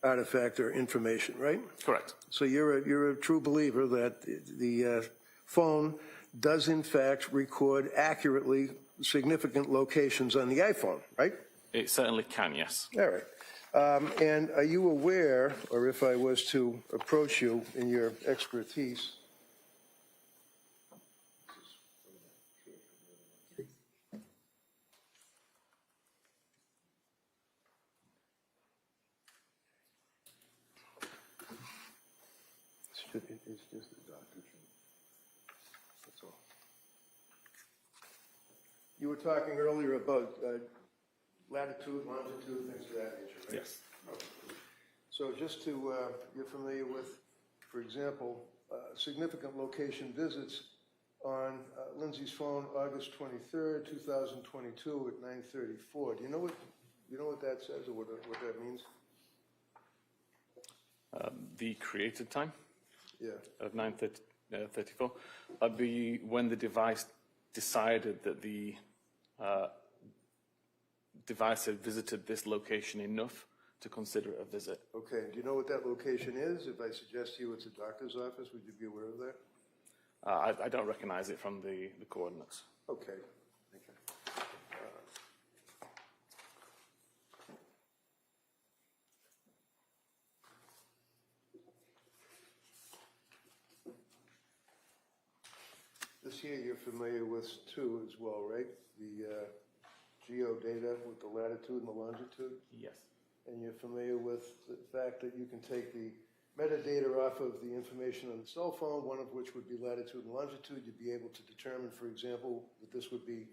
artifact or information, right? Correct. So you're a true believer that the phone does in fact record accurately significant locations on the iPhone, right? It certainly can, yes. All right. And are you aware, or if I was to approach you in your expertise, it's just a doctor. That's all. You were talking earlier about latitude, longitude, things of that nature, right? Yes. So just to, you're familiar with, for example, significant location visits on Lindsay's phone, August 23rd, 2022 at 9:34. Do you know what that says or what that means? The created time Yeah. of 9:34. That'd be when the device decided that the device had visited this location enough to consider it a visit. Okay. Do you know what that location is? If I suggest to you it's a doctor's office, would you be aware of that? I don't recognize it from the coordinates. Okay. This here you're familiar with too as well, right? The geodata with the latitude and the longitude? Yes. And you're familiar with the fact that you can take the metadata off of the information on the cell phone, one of which would be latitude and longitude. You'd be able to determine, for example, that this would be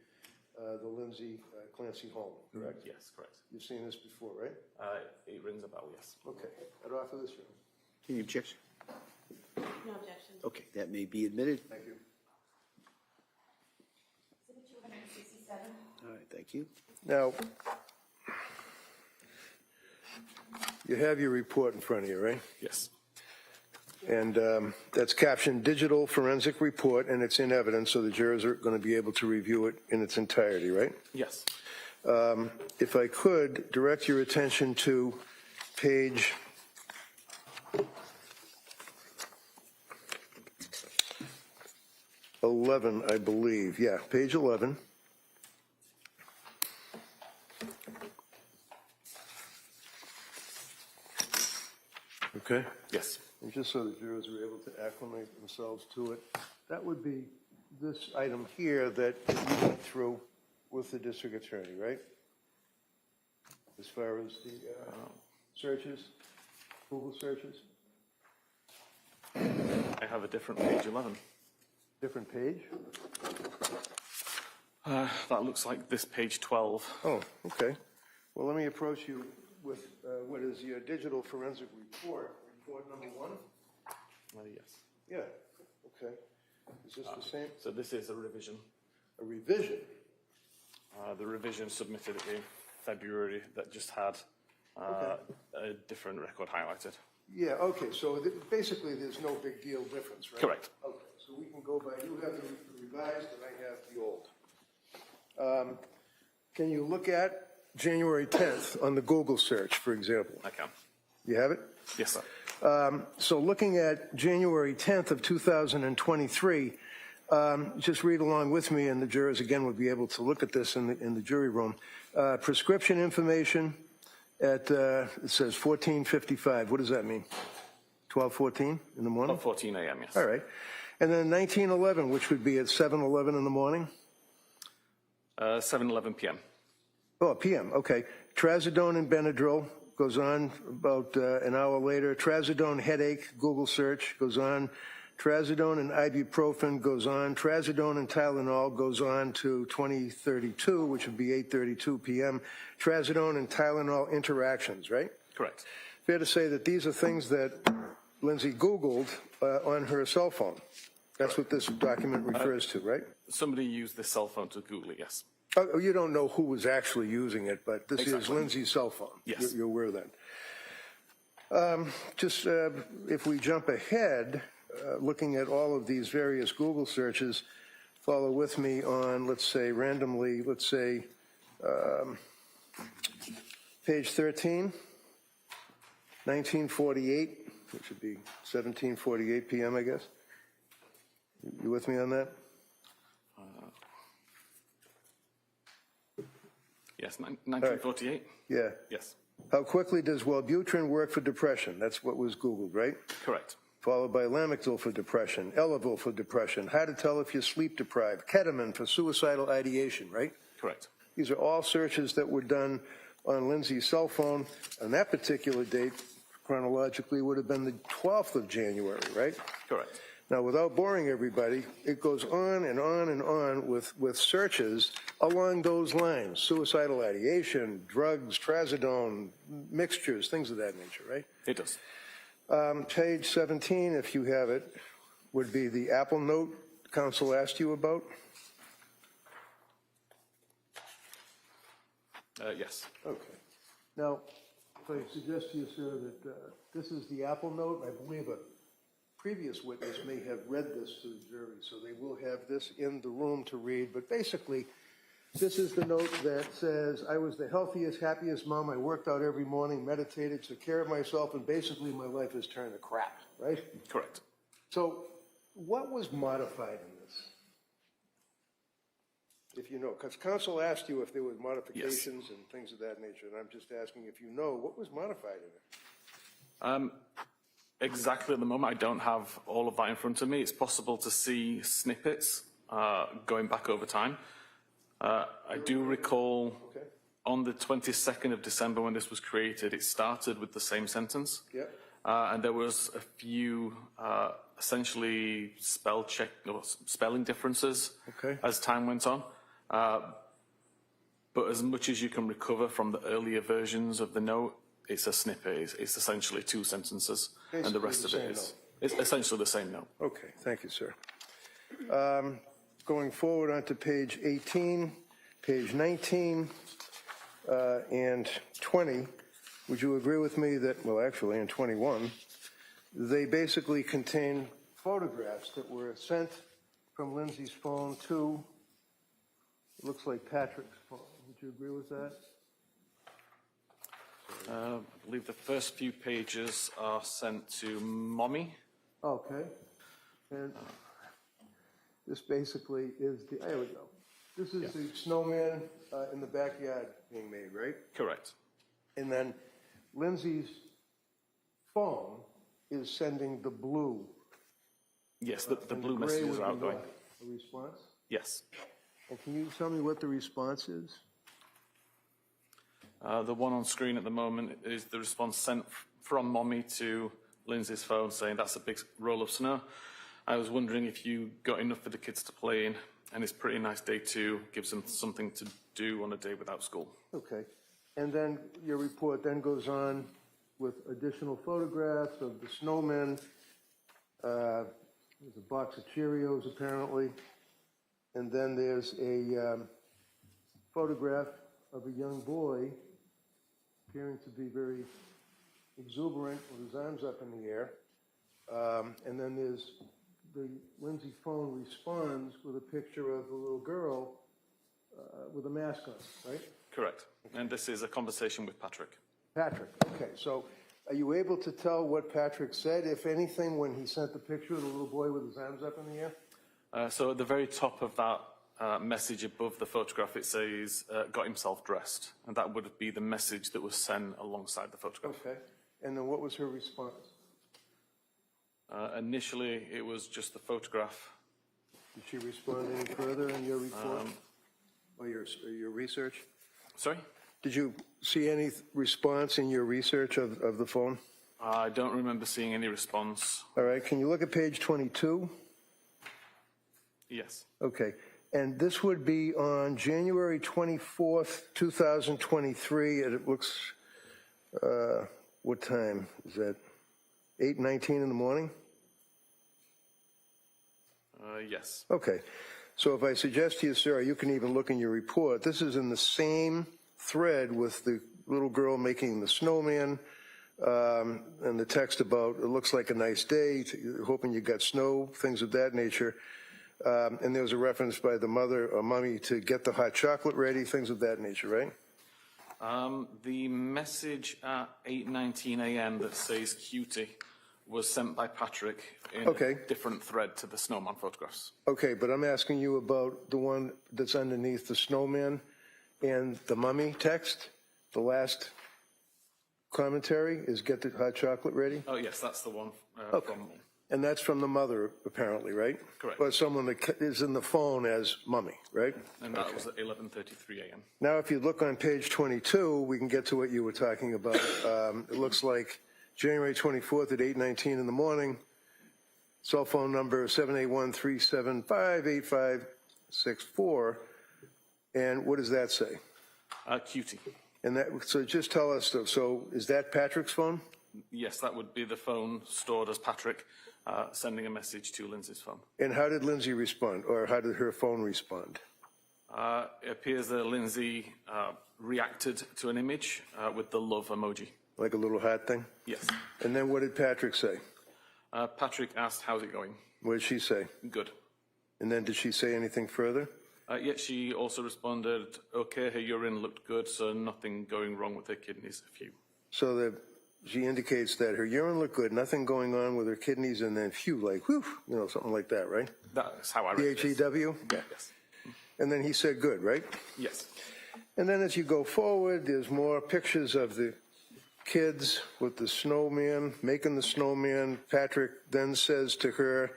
the Lindsay Clancy home, correct? Yes, correct. You've seen this before, right? It rings a bell, yes. Okay. I'd offer this, Your Honor. Any objection? No objection. Okay, that may be admitted. Thank you. All right, thank you. Now, you have your report in front of you, right? Yes. And that's captioned Digital Forensic Report, and it's in evidence, so the jurors are going to be able to review it in its entirety, right? Yes. If I could direct your attention to page 11, I believe. Yeah, page 11. Okay? Yes. And just so the jurors are able to acclimate themselves to it, that would be this item here that you went through with the district attorney, right? As far as the searches, Google searches? I have a different page 11. Different page? That looks like this page 12. Oh, okay. Well, let me approach you with what is your digital forensic report number 1? Yes. Yeah, okay. Is this the same? So this is a revision. A revision? The revision submitted in February that just had a different record highlighted. Yeah, okay, so basically there's no big deal difference, right? Correct. Okay, so we can go by, you have the revised and I have the old. Can you look at January 10th on the Google search, for example? I can. You have it? Yes, sir. So looking at January 10th of 2023, just read along with me, and the jurors again would be able to look at this in the jury room. Prescription information at, it says 14:55. What does that mean? 12:14 in the morning? About 14 a.m., yes. All right. And then 19:11, which would be at 7:11 in the morning? 7:11 p.m. Oh, PM, okay. Trazodone and Benadryl goes on about an hour later. Trazodone headache, Google search, goes on. Trazodone and ibuprofen goes on. Trazodone and Tylenol goes on to 2032, which would be 8:32 p.m. Trazodone and Tylenol interactions, right? Correct. Fair to say that these are things that Lindsay Googled on her cell phone. That's what this document refers to, right? Somebody used this cell phone to Google it, yes. Oh, you don't know who was actually using it, but this is Exactly. Lindsay's cell phone. Yes. You're aware of that. If we jump ahead, looking at all of these various Google searches, follow with me on, let's say, randomly, page 13, 1948, which would be 17:48 p.m., I guess. You with me on that? Yes, 1948? Yeah. Yes. How quickly does Wellbutrin work for depression? That's what was Googled, right? Correct. Followed by Lamictal for depression, Elavil for depression, how to tell if you're sleep deprived, ketamine for suicidal ideation, right? Correct. These are all searches that were done on Lindsay's cell phone. On that particular date, chronologically, would have been the 12th of January, right? Correct. Now, without boring everybody, it goes on and on and on with searches along those lines. Suicidal ideation, drugs, trazodone, mixtures, things of that nature, right? It does. Page 17, if you have it, would be the Apple Note counsel asked you about. Yes. Okay. Now, if I suggest to you, sir, that this is the Apple Note, I believe a previous witness may have read this to the jury, so they will have this in the room to read. But basically, this is the note that says, I was the healthiest, happiest mom. I worked out every morning, meditated, took care of myself, and basically my life has turned to crap, right? Correct. So what was modified in this? If you know, because counsel asked you if there were modifications and things of that nature, and I'm just asking if you know, what was modified in it? Exactly at the moment, I don't have all of that in front of me. It's possible to see snippets going back over time. I do recall on the 22nd of December when this was created, it started with the same sentence. Yep. And there was a few essentially spelling differences as time went on. But as much as you can recover from the earlier versions of the note, it's a snippet. It's essentially two sentences, Basically and the rest of it is it's essentially the same note. Okay, thank you, sir. Going forward onto page 18, page 19, and 20, would you agree with me that, well, actually, in 21, They basically contain photographs that were sent from Lindsay's phone to, it looks like Patrick's phone. Would you agree with that? I believe the first few pages are sent to Mommy. Okay. And this basically is the, there we go. This is the snowman in the backyard being made, right? Correct. And then Lindsay's phone is sending the blue. Yes, the and blue gray messages would are be outgoing. what? A response? Yes. And can you tell me what the response is? The one on screen at the moment is the response sent from Mommy to Lindsay's phone saying that's a big roll of snow. I was wondering if you got enough for the kids to play in, and it's a pretty nice day too. Gives them something to do on a day without school. Okay. And then your report then goes on with additional photographs of the snowmen. There's a box of Cheerios apparently. And then there's a photograph of a young boy appearing to be very exuberant with his arms up in the air. And then there's the Lindsay phone responds with a picture of a little girl with a mask on, right? Correct. And this is a conversation with Patrick. Patrick, okay. So are you able to tell what Patrick said, if anything, when he sent the picture of the little boy with his arms up in the air? So at the very top of that message above the photograph, it says, got himself dressed. And that would be the message that was sent alongside the photograph. Okay. And then what was her response? Initially, it was just the photograph. Did she respond any further in your report or your research? Sorry? Did you see any response in your research of the phone? I don't remember seeing any response. All right. Can you look at page 22? Yes. Okay. And this would be on January 24th, 2023, and it looks, what time is that? 8:19 in the morning? Yes. Okay. So if I suggest to you, sir, you can even look in your report. This is in the same thread with the little girl making the snowman and the text about, it looks like a nice day, hoping you got snow, things of that nature. And there was a reference by the mother or mommy to get the hot chocolate ready, things of that nature, right? The message at 8:19 a.m. that says cutie was sent by Patrick in a different thread to the snowman photographs. Okay, but I'm asking you about the one that's underneath the snowman and the mummy text. The last commentary is get the hot chocolate ready. Oh, yes, that's the one from... And that's from the mother, apparently, right? Correct. Or someone that is in the phone as mummy, right? And that was at 11:33 a.m. Now, if you look on page 22, we can get to what you were talking about. It looks like January 24th at 8:19 in the morning, cell phone number 781-375-8564. And what does that say? Cutie. And that, so just tell us, so is that Patrick's phone? Yes, that would be the phone stored as Patrick sending a message to Lindsay's phone. And how did Lindsay respond, or how did her phone respond? It appears that Lindsay reacted to an image with the love emoji. Like a little hat thing? Yes. And then what did Patrick say? Patrick asked, how's it going? What did she say? Good. And then did she say anything further? Yet she also responded, okay, her urine looked good, so nothing going wrong with her kidneys, a few. So that she indicates that her urine looked good, nothing going on with her kidneys, and then phew, like whew, you know, something like that, right? That's how I read it. P-H-E-W? Yeah. Yes. And then he said good, right? Yes. And then as you go forward, there's more pictures of the kids with the snowman, making the snowman. Patrick then says to her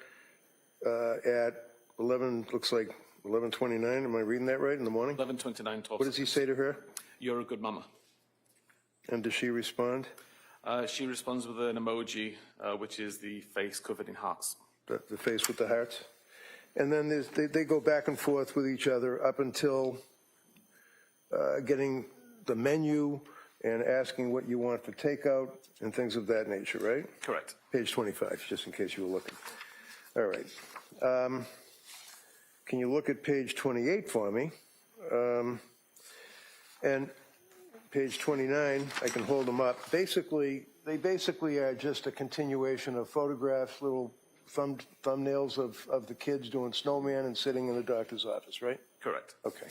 at 11, looks like 11:29, am I reading that right, in the morning? 11:29. What does he say to her? You're a good mama. And does she respond? She responds with an emoji, which is the face covered in hearts. The face with the hearts? And then they go back and forth with each other up until getting the menu and asking what you want for takeout and things of that nature, right? Correct. Page 25, just in case you were looking. All right. Can you look at page 28 for me? And page 29, I can hold them up. Basically, they basically are just a continuation of photographs, little thumbnails of the kids doing snowman and sitting in the doctor's office, right? Correct. Okay.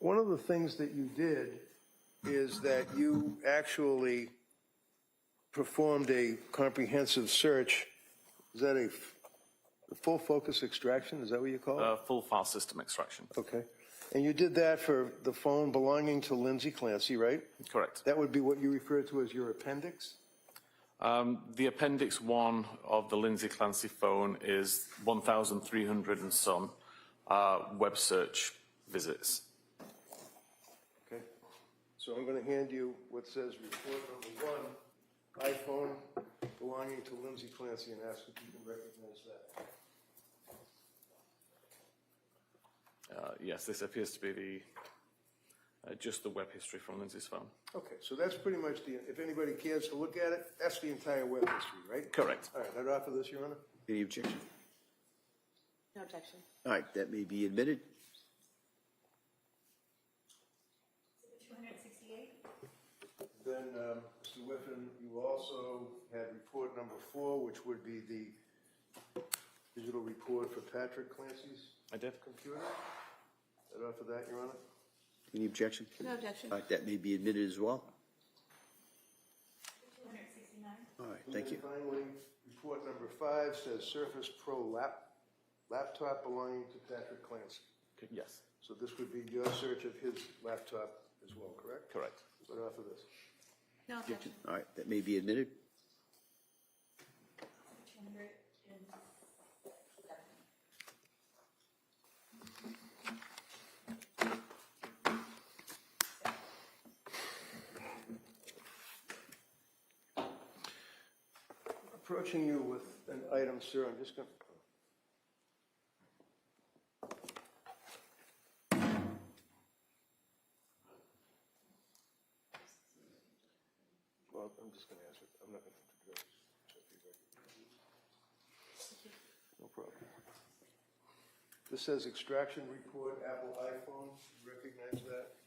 One of the things that you did is that you actually performed a comprehensive search. Is that a full focus extraction? Is that what you call it? Full file system extraction. Okay. And you did that for the phone belonging to Lindsay Clancy, right? Correct. That would be what you refer to as your appendix? The appendix 1 of the Lindsay Clancy phone is 1,300 and some web search visits. Okay. So I'm going to hand you what says report number 1, iPhone belonging to Lindsay Clancy, and ask if you can recognize that. Yes, this appears to be the just the web history from Lindsay's phone. Okay, so that's pretty much if anybody cares to look at it, that's the entire web history, right? Correct. All right, I'd offer this, Your Honor. Any objection? No objection. All right, that may be admitted. 268? Then, Mr. Whiffen, you also had report number 4, which would be the digital report for Patrick Clancy's I did. computer. I'd offer that, Your Honor. Any objection? No objection. All right, that may be admitted as well. 269? All right, thank you. And finally, report number 5 says Surface Pro laptop belonging to Patrick Clancy. Yes. So this would be your search of his laptop as well, correct? Correct. I'd offer this. No objection. All right, that may be admitted. 200. Approaching you with an item, sir, I'm just going to... Well, I'm just going to answer it. I'm not going to... No problem. This says extraction report, Apple iPhone. Recognize that?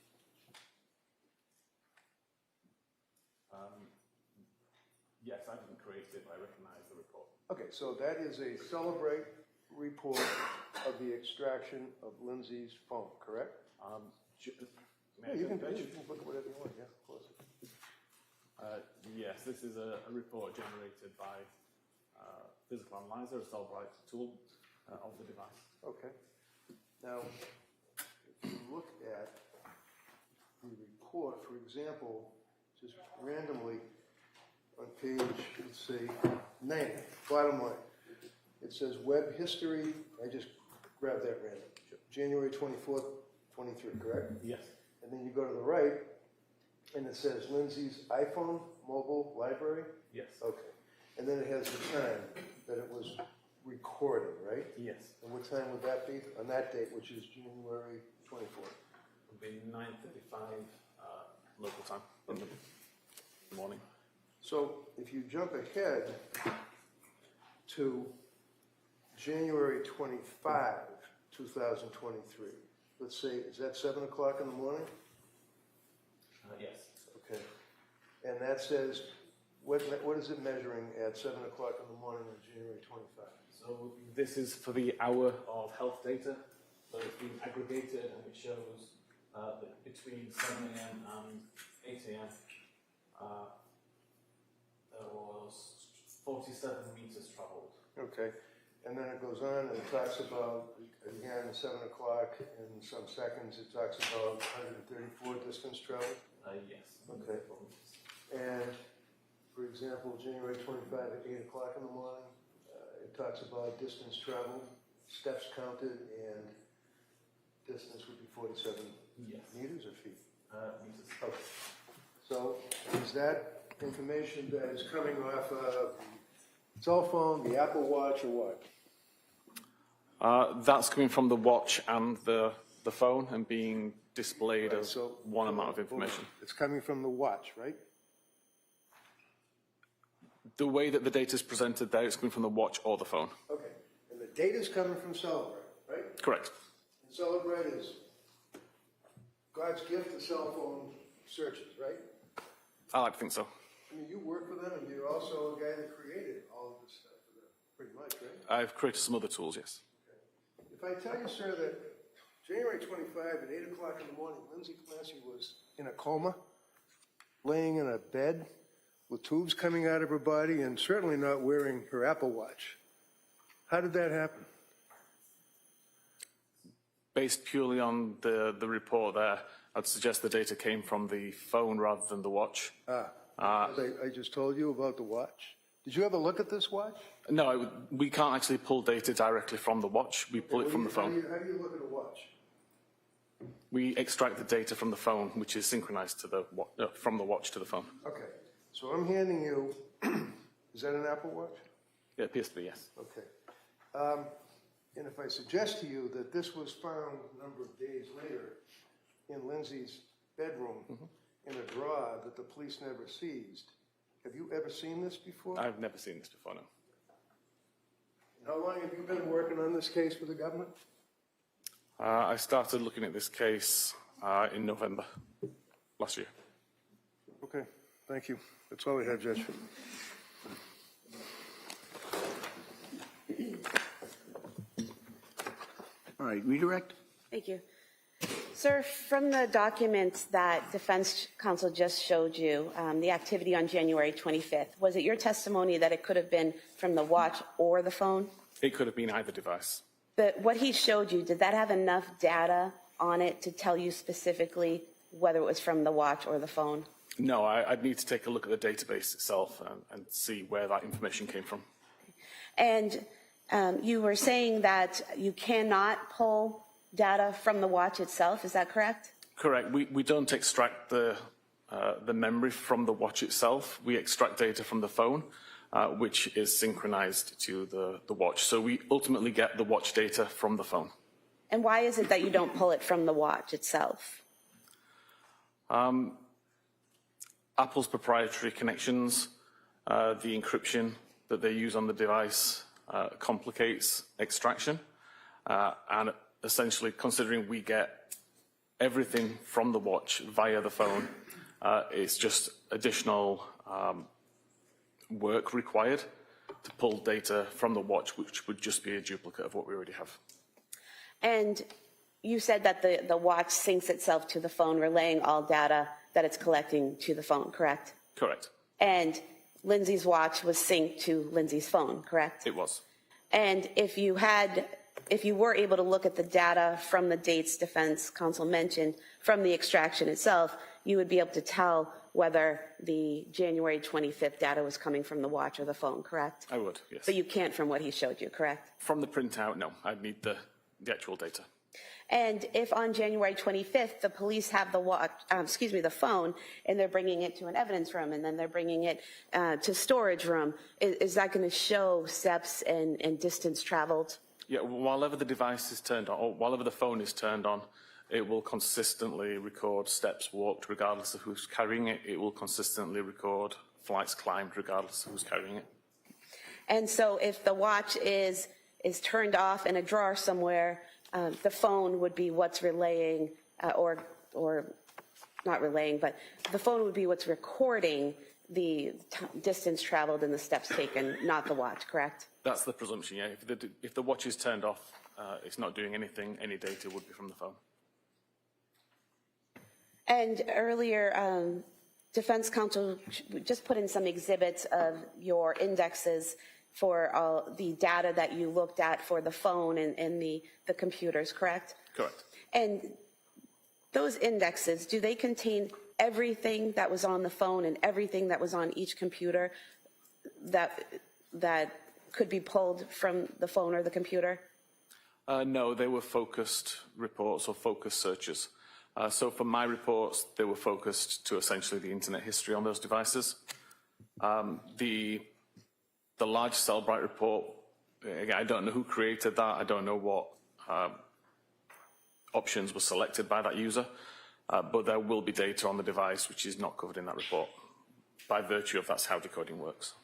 Yes, I didn't create it, but I recognize the report. Okay, so that is a Celebrate report of the extraction of Lindsay's phone, correct? Yeah, you can look at whatever you want, yeah, of course. Yes, this is a report generated by Physical Analyzer, a Celebrate tool of the device. Okay. Now, if you look at the report, for example, just randomly on page, let's say, 9, bottom line, it says web history. I just grabbed that random. January 24th, 23, correct? Yes. And then you go to the right, and it says Lindsay's iPhone mobile library? Yes. Okay. And then it has the time that it was recorded, right? Yes. And what time would that be on that date, which is January 24th? It would be 9:35 local time in the morning. So if you jump ahead to January 25, 2023, let's say, is that 7 o'clock in the morning? Yes. Okay. And that says, what is it measuring at 7 o'clock in the morning on January 25? So this is for the hour of health data. So it's been aggregated and it shows that between 7 a.m. and 8 a.m. There was 47 meters traveled. Okay. And then it goes on and it talks about, again, 7 o'clock in some seconds, it talks about 134 distance traveled. Yes. Okay. And, for example, January 25 at 8 o'clock in the morning, it talks about distance traveled, steps counted, and distance would be 47 meters or feet? Meters. Okay. So is that information that is coming off of the cell phone, the Apple Watch, or what? That's coming from the watch and the phone and being displayed Right, as so- one amount of information. It's coming from the watch, right? The way that the data is presented there, it's coming from the watch or the phone. Okay, and the data's coming from Celebrate, right? Correct. And Celebrate is God's gift to cell phone searches, right? I like to think so. I mean, you work for them, and you're also a guy that created all of this stuff for them, pretty much, right? I've created some other tools, yes. If I tell you, sir, that January 25 at 8 o'clock in the morning, Lindsay Clancy was in a coma, laying in a bed with tubes coming out of her body and certainly not wearing her Apple Watch. How did that happen? Based purely on the report there, I'd suggest the data came from the phone rather than the watch. As I just told you about the watch. Did you ever look at this watch? No, we can't actually pull data directly from the watch. We pull it from the phone. How do you look at a watch? We extract the data from the phone, which is synchronized to the from the watch to the phone. Okay, so I'm handing you, is that an Apple Watch? It appears to be, yes. Okay. And if I suggest to you that this was found a number of days later in Lindsay's bedroom in a drawer that the police never seized, have you ever seen this before? I've never seen this before, no. How long have you been working on this case with the government? I started looking at this case in November last year. Okay, thank you. That's all we have, Judge. All right, redirect. Thank you. Sir, from the documents that defense counsel just showed you, the activity on January 25th, was it your testimony that it could have been from the watch or the phone? It could have been either device. But what he showed you, did that have enough data on it to tell you specifically whether it was from the watch or the phone? No, I'd need to take a look at the database itself and see where that information came from. And you were saying that you cannot pull data from the watch itself, is that correct? Correct. We don't extract the memory from the watch itself. We extract data from the phone, which is synchronized to the watch. So we ultimately get the watch data from the phone. And why is it that you don't pull it from the watch itself? Apple's proprietary connections, the encryption that they use on the device complicates extraction. And essentially, considering we get everything from the watch via the phone, it's just additional work required to pull data from the watch, which would just be a duplicate of what we already have. And you said that the watch syncs itself to the phone, relaying all data that it's collecting to the phone, correct? Correct. And Lindsay's watch was synced to Lindsay's phone, correct? It was. And if you were able to look at the data from the dates defense counsel mentioned from the extraction itself, you would be able to tell whether the January 25th data was coming from the watch or the phone, correct? I would, yes. But you can't from what he showed you, correct? From the printout, no. I'd need the actual data. And if on January 25th, the police have the phone, and they're bringing it to an evidence room, and then they're bringing it to storage room, is that going to show steps and distance traveled? Yeah, whilever the device is turned on, or whilever the phone is turned on, it will consistently record steps walked regardless of who's carrying it. It will consistently record flights climbed regardless of who's carrying it. And so if the watch is turned off in a drawer somewhere, the phone would be what's relaying, or not relaying, but the phone would be what's recording the distance traveled and the steps taken, not the watch, correct? That's the presumption, yeah. If the watch is turned off, it's not doing anything, any data would be from the phone. And earlier, defense counsel just put in some exhibits of your indexes for all the data that you looked at for the phone and the computers, correct? Correct. And those indexes, do they contain everything that was on the phone and everything that was on each computer that could be pulled from the phone or the computer? No, they were focused reports or focused searches. So for my reports, they were focused to essentially the internet history on those devices. The large Cellbrite report, again, I don't know who created that. I don't know what options were selected by that user, but there will be data on the device which is not covered in that report by virtue of that's how decoding works.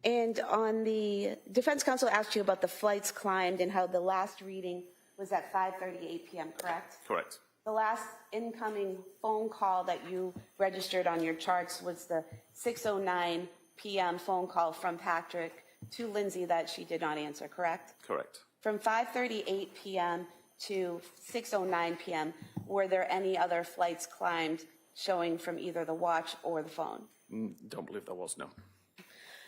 And on the, defense counsel asked you about the flights climbed and how the last reading was at 5:38 p.m., correct? Correct. The last incoming phone call that you registered on your charts was the 6:09 p.m. phone call from Patrick to Lindsay that she did not answer, correct? Correct. From 5:38 p.m. to 6:09 p.m., were there any other flights climbed showing from either the watch or the phone? Don't believe there was, no.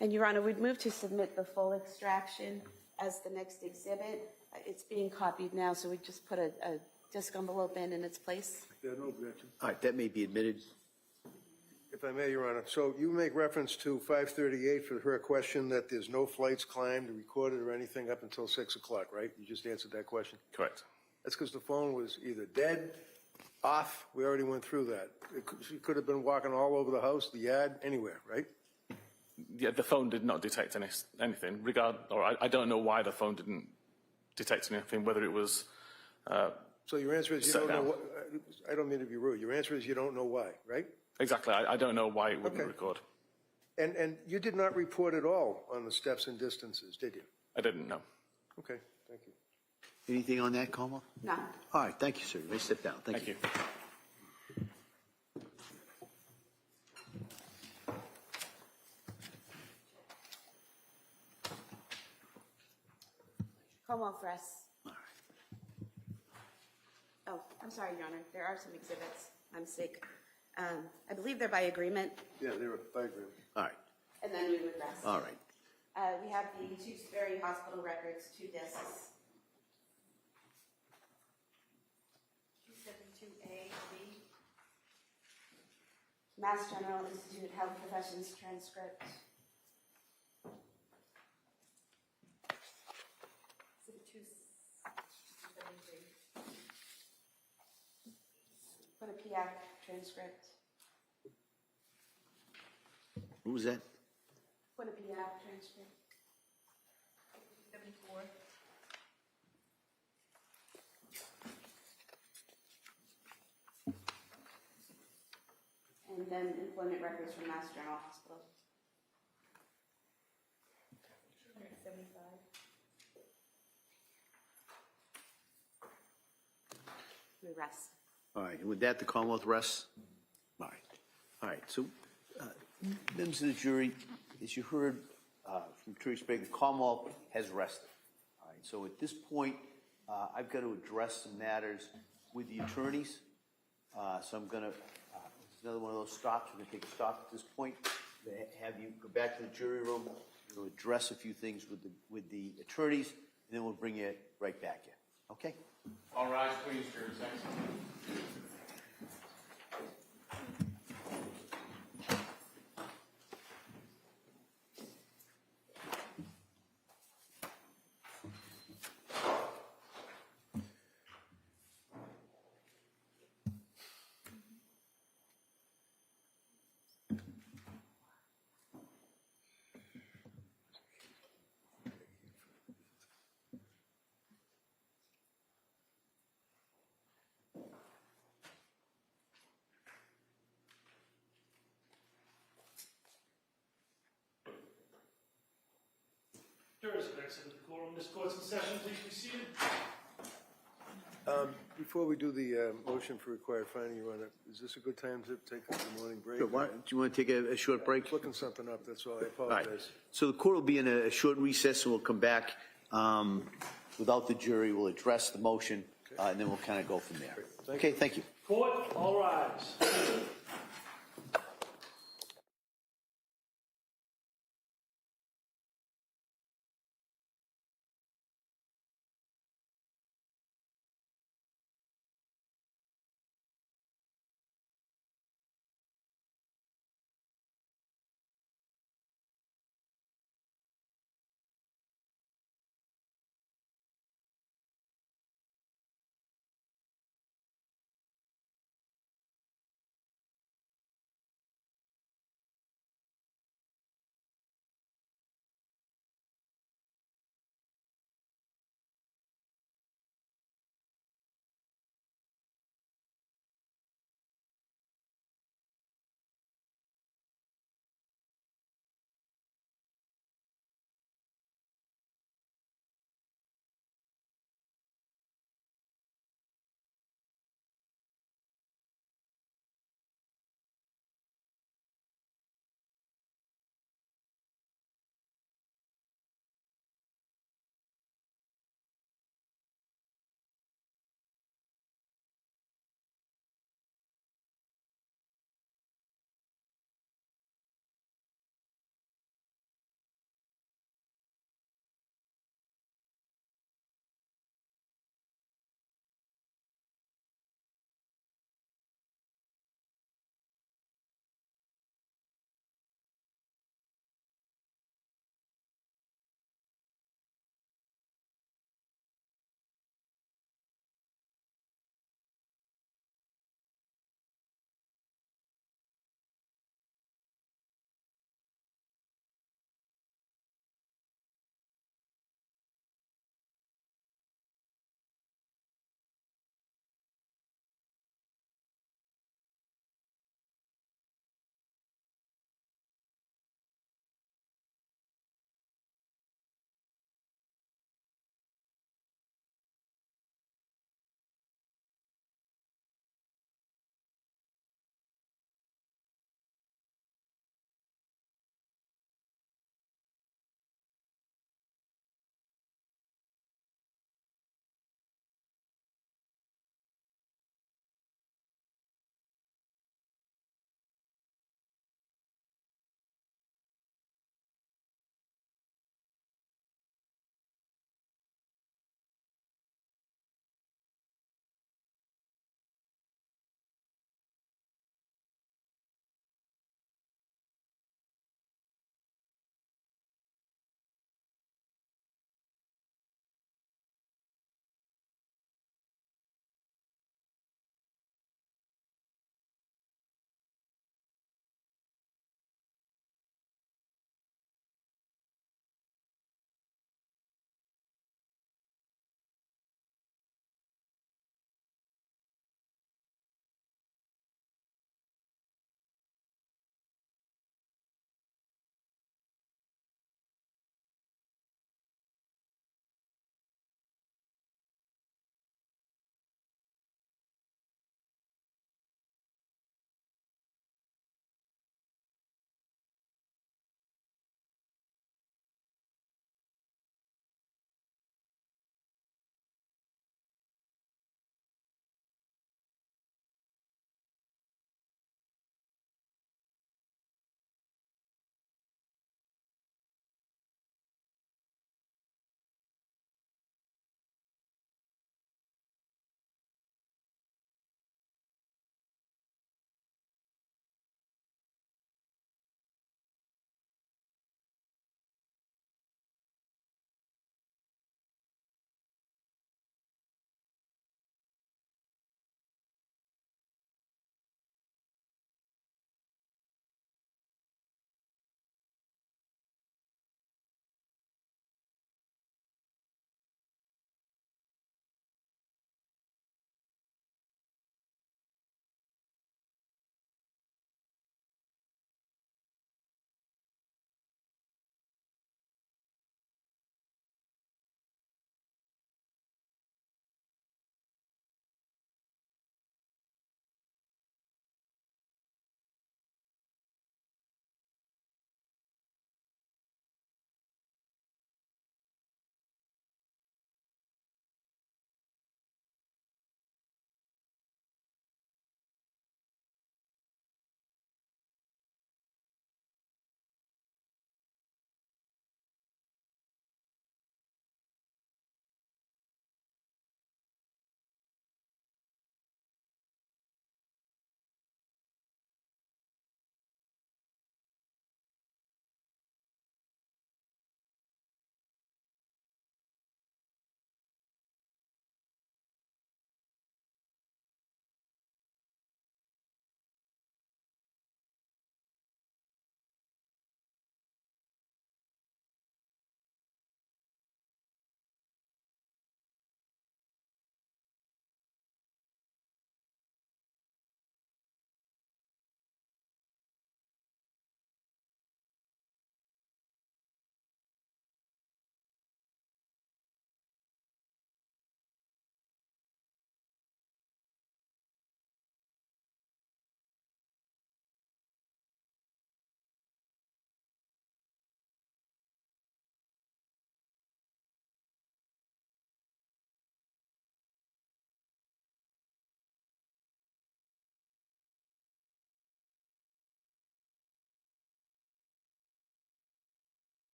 And Your Honor, we'd move to submit the full extraction as the next exhibit. It's being copied now, so we just put a disc envelope in its place. Yeah, no objection. All right, that may be admitted. If I may, Your Honor, so you make reference to 5:38 for her question that there's no flights climbed, recorded, or anything up until 6 o'clock, right? You just answered that question? Correct. That's because the phone was either dead, off, we already went through that. She could have been walking all over the house, the yard, anywhere, right? Yeah, the phone did not detect anything. I don't know why the phone didn't detect anything, whether it was... So your answer is you Set don't know down. what, I don't mean to be rude, your answer is you don't know why, right? Exactly. I don't know why it wouldn't Okay. record. And you did not report at all on the steps and distances, did you? I didn't know. Okay, thank you. Anything on that, Como? No. All right, thank you, sir. You may sit down. Thank Thank you. you. Come on, Fress. Oh, I'm sorry, Your Honor. There are some exhibits. I'm sick. I believe they're by agreement, Yeah, they were, I agree. All right, and then we would rest. all right. We have the 2 Sperry Hospital records, 2 discs. 272A, B. Mass General Institute Health Professions transcript. Put a PIAC transcript. What was that? Put a PIAC transcript. 74. And then employment records from Mass General Hospital. 75. We rest. All right, and with that, the Commonwealth rests? All right, all right. So, members of the jury, as you heard from Attorney Sprague, the Commonwealth has rested. All right, so at this point, I've got to address some matters with the attorneys. So I'm going to, it's another one of those stops. We're going to take a stop at this point. Have you go back to the jury room. We'll address a few things with the attorneys, and then we'll bring you right back in. Okay? All rise, please, jury. Thanks. Jurors have exited the courtroom. This court's in session. Please be seated. Before we do the motion for required finding, Your Honor, is this a good time to take a morning break? Sure, do you want to take a short break? Looking something up, that's all, I All right. apologize. So the court will be in a short recess, and we'll come back without the jury. We'll address the motion, and then we'll kind of go from there. Okay, thank you. Court, all rise.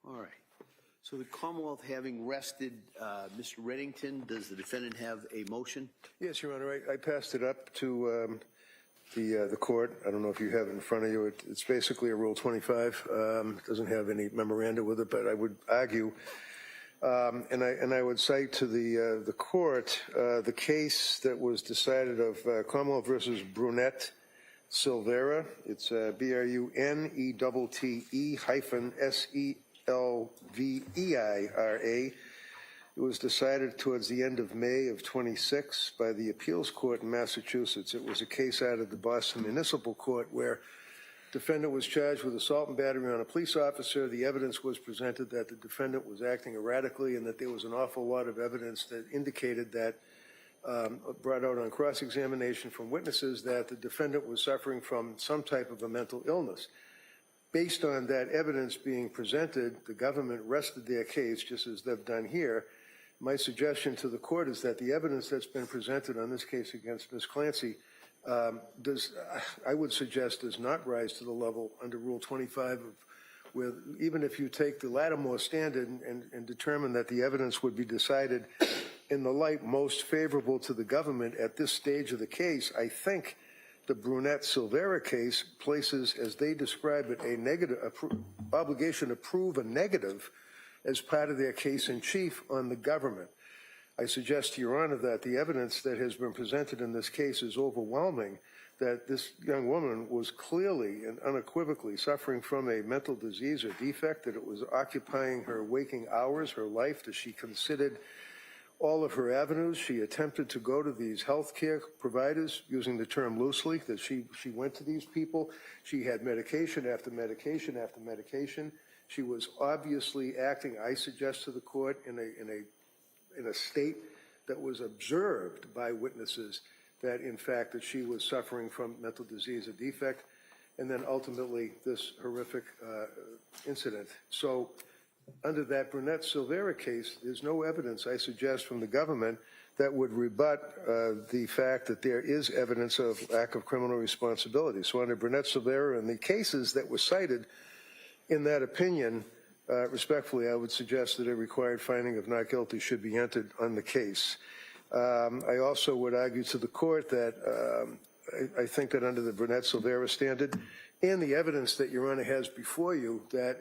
All right. So the Commonwealth having rested Mr. Reddington, does the defendant have a motion? Yes, Your Honor, I passed it up to the court. I don't know if you have it in front of you. It's basically a Rule 25. It doesn't have any memoranda with it, but I would argue, and I would cite to the court the case that was decided of Commonwealth versus Brunette Silvera. It's BRUNETTE-SELVEIRA. It was decided towards the end of May of 26 by the appeals court in Massachusetts. It was a case out of the Boston Municipal Court where defendant was charged with assault and battery on a police officer. The evidence was presented that the defendant was acting erratically and that there was an awful lot of evidence that indicated that, brought out on cross-examination from witnesses, that the defendant was suffering from some type of a mental illness. Based on that evidence being presented, the government rested their case, just as they've done here. My suggestion to the court is that the evidence that's been presented on this case against Ms. Clancy I would suggest does not rise to the level under Rule 25 where even if you take the Lattimore standard and determine that the evidence would be decided in the light most favorable to the government at this stage of the case, I think the Brunette-Silvera case places, as they describe it, a negative obligation to prove a negative as part of their case in chief on the government. I suggest to Your Honor that the evidence that has been presented in this case is overwhelming, that this young woman was clearly and unequivocally suffering from a mental disease or defect, that it was occupying her waking hours, her life, that she considered all of her avenues. She attempted to go to these health care providers, using the term loosely, that she went to these people. She had medication after medication after medication. She was obviously acting, I suggest to the court, in a state that was observed by witnesses that, in fact, that she was suffering from mental disease or defect, and then ultimately this horrific incident. So under that Brunette-Silvera case, there's no evidence, I suggest, from the government that would rebut the fact that there is evidence of lack of criminal responsibility. So under Brunette-Silvera and the cases that were cited in that opinion, respectfully, I would suggest that a required finding of not guilty should be entered on the case. I also would argue to the court that I think that under the Brunette-Silvera standard and the evidence that Your Honor has before you, that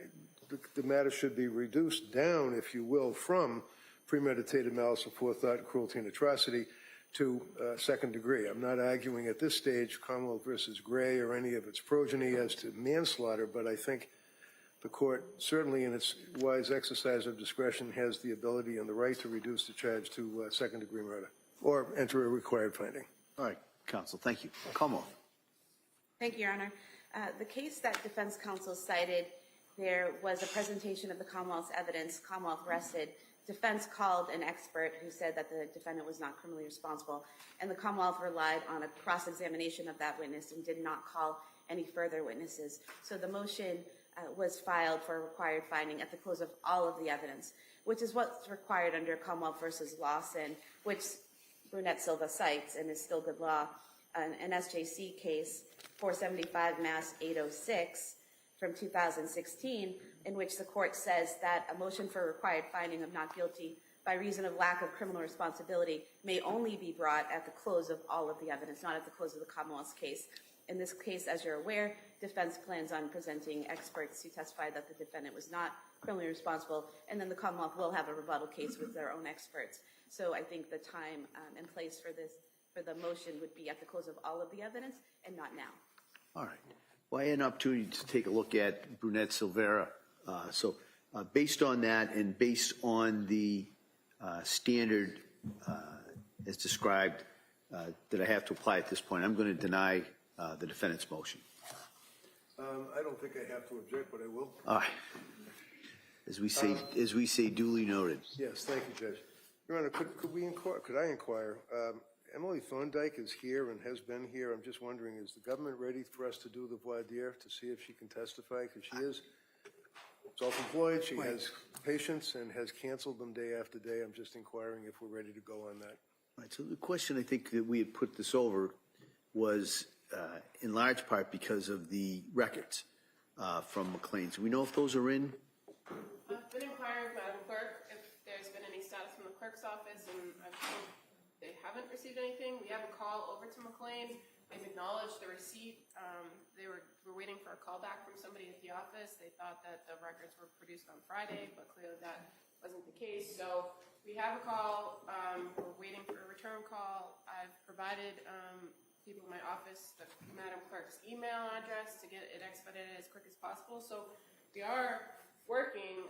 the matter should be reduced down, if you will, from premeditated malice of forethought, cruelty, and atrocity to second degree. I'm not arguing at this stage Commonwealth versus Gray or any of its progeny as to manslaughter, but I think the court, certainly in its wise exercise of discretion, has the ability and the right to reduce the charge to second-degree murder or enter a required finding. All right, counsel, thank you. Commonwealth. Thank you, Your Honor. The case that defense counsel cited, there was a presentation of the Commonwealth's evidence. Commonwealth rested. Defense called an expert who said that the defendant was not criminally responsible, and the Commonwealth relied on a cross-examination of that witness and did not call any further witnesses. So the motion was filed for a required finding at the close of all of the evidence, which is what's required under Commonwealth versus Lawson, which Brunette-Silva cites and is still good law. An SJC case, 475 Mass 806 from 2016, in which the court says that a motion for a required finding of not guilty by reason of lack of criminal responsibility may only be brought at the close of all of the evidence, not at the close of the Commonwealth's case. In this case, as you're aware, defense plans on presenting experts who testify that the defendant was not criminally responsible, and then the Commonwealth will have a rebuttal case with their own experts. So I think the time and place for the motion would be at the close of all of the evidence and not now. All right. Well, I had an opportunity to take a look at Brunette-Silvera. So based on that and based on the standard as described that I have to apply at this point, I'm going to deny the defendant's motion. I don't think I have to object, but I will. All right. As we say, duly noted. Yes, thank you, Judge. Your Honor, could I inquire? Emily Thorndike is here and has been here. I'm just wondering, is the government ready for us to do the voir dire to see if she can testify? Because she is self-employed, she has patients and has canceled them day after day. I'm just inquiring if we're ready to go on that. All right, so the question I think that we had put this over was in large part because of the records from McLean's. Do we know if those are in? been inquiring with Madam Clerk if there's been any status from the clerk's office, and I've told they haven't received anything. We have a call over to McLean. They've acknowledged the receipt. They were waiting for a call back from somebody at the office. They thought that the records were produced on Friday, but clearly that wasn't the case. So we have a call. We're waiting for a return call. I've provided people in my office the Madam Clerk's email address to get it expedited as quick as possible. So we are working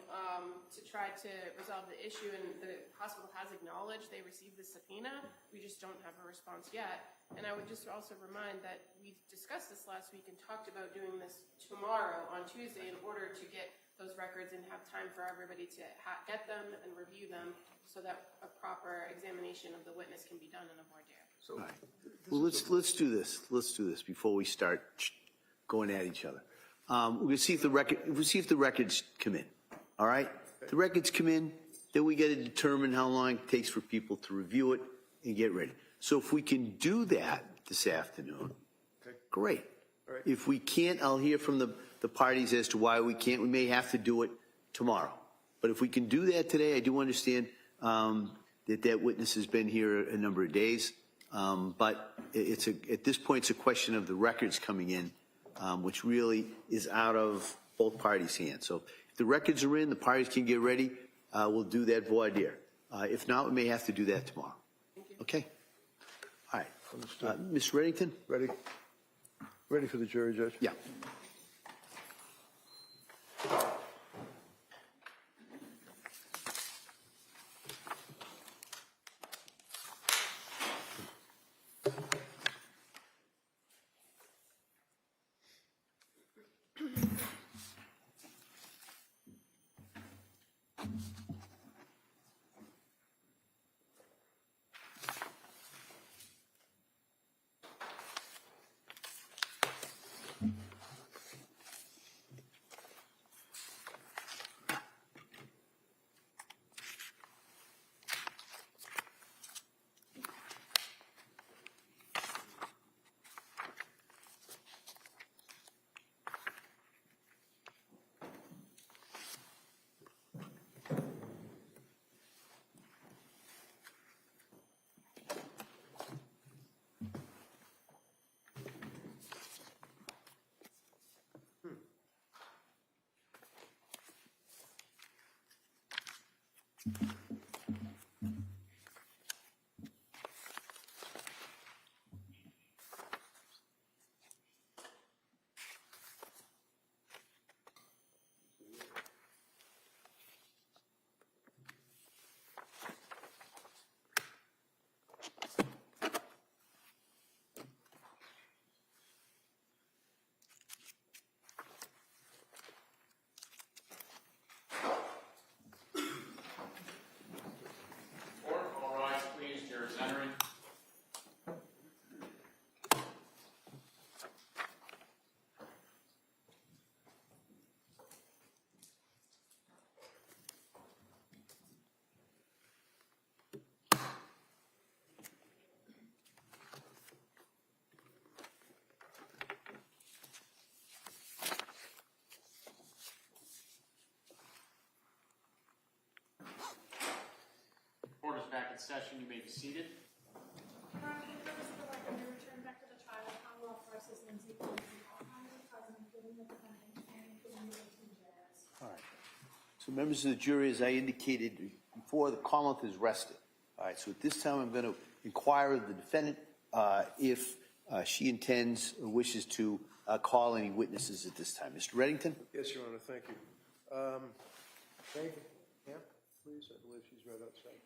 to try to resolve the issue, and the hospital has acknowledged they received the subpoena. We just don't have a response yet. And I would just also remind that we discussed this last week and talked about doing this tomorrow on Tuesday in order to get those records and have time for everybody to get them and review them so that a proper examination of the witness can be done in a voir dire. So, All right. Well, let's do this. Let's do this before we start going at each other. We're gonna see if the records come in. All right. The records come in, then we got to determine how long it takes for people to review it and get ready. So if we can do that this afternoon, great. All right. If we can't, I'll hear from the parties as to why we can't. We may have to do it tomorrow. But if we can do that today, I do understand that witness has been here a number of days. But at this point, it's a question of the records coming in, which really is out of both parties' hands. So if the records are in, the parties can get ready. We'll do that voir dire. If not, we may have to do that tomorrow. Okay? All right. Understood. Ms. Reddington? Ready? Ready for the jury, Judge? Yeah. All rise, please. Jurors entering. Court is back in session. You may be seated. For the purpose of the record, we return back to the trial of Commonwealth versus Lindsay Clancy. All parties present, including the defendant and including the 18 jurors. All right. So members of the jury, as I indicated before, the Commonwealth is rested. All right. So at this time, I'm going to inquire of the defendant if she intends or wishes to call any witnesses at this time. Mr. Reddington? Yes, Your Honor, thank you. Thank you. Camp, please, I believe she's right outside.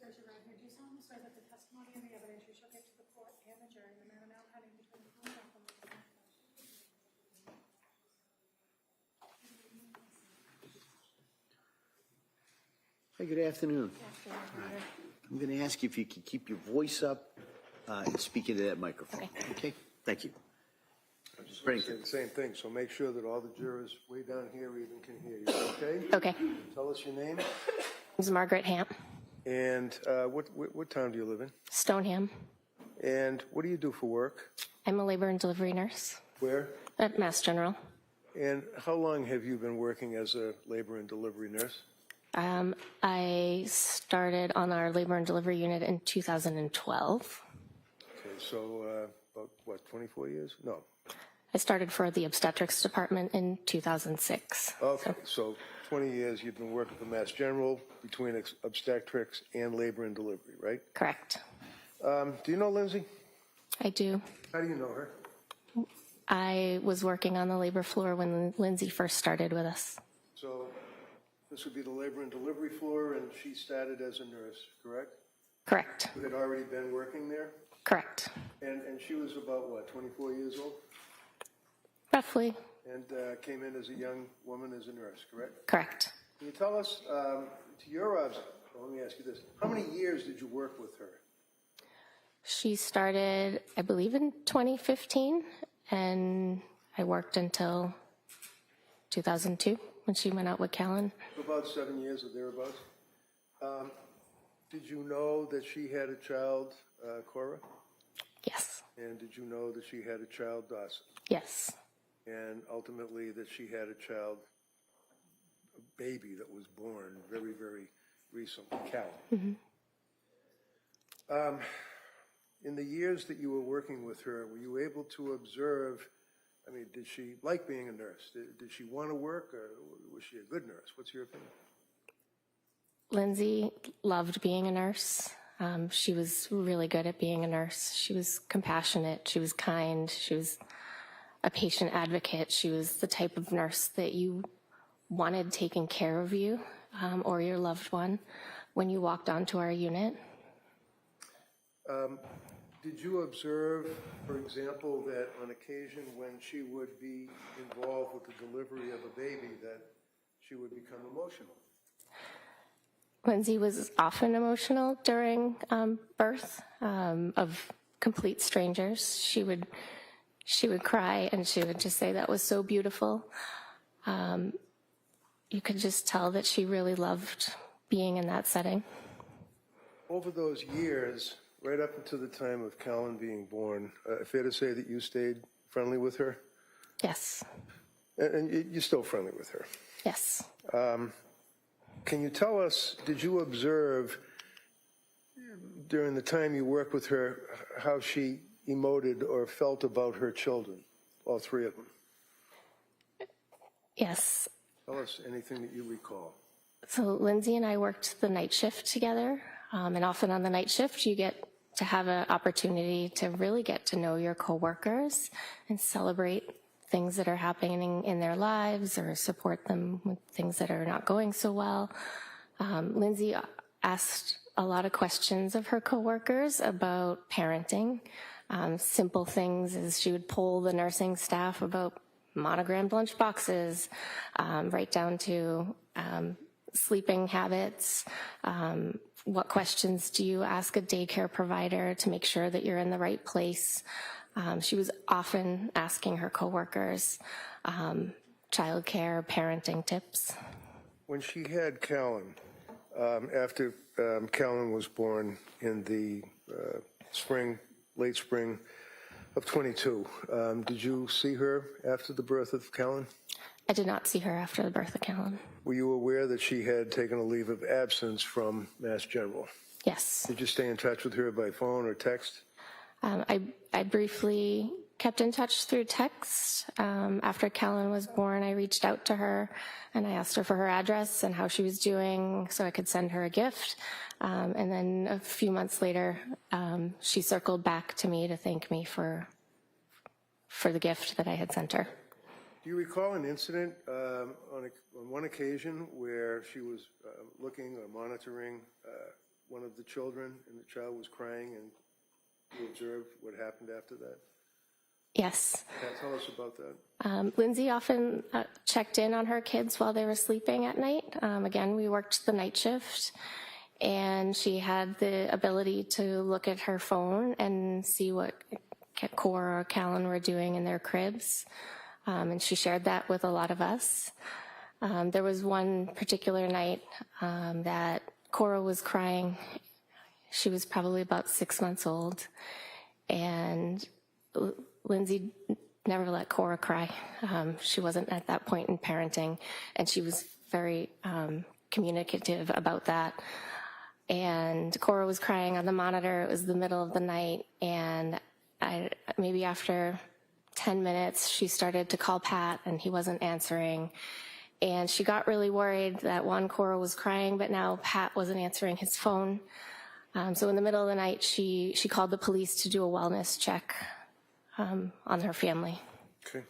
raise your right hand. Do you solemnly swear that the testimony and the evidence you shall give to the court and the jury in the matter now pending between the Commonwealth and the Hi, good afternoon. I'm going to ask you if you could keep your voice up and speak into that microphone. Okay? Thank you. I'm just going to say the same thing, so make sure that all the jurors way down here even can hear you, okay? Okay. Tell us your name, This is Margaret Hamp, and what town do you live in? Stoneham. And what do you do for work? I'm a labor and delivery nurse Where? at Mass General. And how long have you been working as a labor and delivery nurse? I started on our labor and delivery unit in 2012. Okay, so about, what, 24 years? No. I started for the obstetrics department in 2006. Okay, so 20 years you've been working for Mass General between obstetrics and labor and delivery, right? Correct. Do you know Lindsay? I do. How do you know her? I was working on the labor floor when Lindsay first started with us. So this would be the labor and delivery floor, and she started as a nurse, correct? Correct. You had already been working there? Correct. And she was about, what, 24 years old? Roughly. And came in as a young woman as a nurse, correct? Correct. Can you tell us, to your let me ask you this, how many years did you work with her? She started, I believe, in 2015, and I worked until 2002 when she went out with Callan. About 7 years or thereabouts. Did you know that she had a child, Cora? Yes. And did you know that she had a child, Dawson? Yes. And ultimately that she had a child, a baby that was born very, very recently, Callan. In the years that you were working with her, were you able to observe, I mean, did she like being a nurse? Did she want to work, or was she a good nurse? What's your opinion? Lindsay loved being a nurse. She was really good at being a nurse. She was compassionate. She was kind. She was a patient advocate. She was the type of nurse that you wanted taking care of you or your loved one when you walked onto our unit. Did you observe, for example, that on occasion when she would be involved with the delivery of a baby that she would become emotional? Lindsay was often emotional during birth of complete strangers. She would cry and she would just say that was so beautiful. You could just tell that she really loved being in that setting. Over those years, right up until the time of Callan being born, fair to say that you stayed friendly with her? Yes. And you're still friendly with her? Yes. Can you tell us, did you observe during the time you worked with her how she emoted or felt about her children, all three of them? Yes. Tell us anything that you recall. So Lindsay and I worked the night shift together, and often on the night shift you get to have an opportunity to really get to know your coworkers and celebrate things that are happening in their lives or support them with things that are not going so well. Lindsay asked a lot of questions of her coworkers about parenting. Simple things as she would poll the nursing staff about monogrammed lunch boxes, right down to sleeping habits. What questions do you ask a daycare provider to make sure that you're in the right place? She was often asking her coworkers childcare, parenting tips. When she had Callan, after Callan was born in the late spring of 22, did you see her after the birth of Callan? I did not see her after the birth of Callan. Were you aware that she had taken a leave of absence from Mass General? Yes. Did you stay in touch with her by phone or text? I briefly kept in touch through text. After Callan was born, I reached out to her and I asked her for her address and how she was doing so I could send her a gift. And then a few months later, she circled back to me to thank me for the gift that I had sent her. Do you recall an incident on one occasion where she was looking or monitoring one of the children and the child was crying and you observed what happened after that? Yes. Tell us about that. Lindsay often checked in on her kids while they were sleeping at night. Again, we worked the night shift, and she had the ability to look at her phone and see what Cora or Callan were doing in their cribs, and she shared that with a lot of us. There was one particular night that Cora was crying. She was probably about 6 months old, and Lindsay never let Cora cry. She wasn't at that point in parenting, and she was very communicative about that. And Cora was crying on the monitor. It was the middle of the night, and maybe after 10 minutes, she started to call Pat, and he wasn't answering. And she got really worried that Cora was crying, but now Pat wasn't answering his phone. So in the middle of the night, she called the police to do a wellness check on her family. Okay.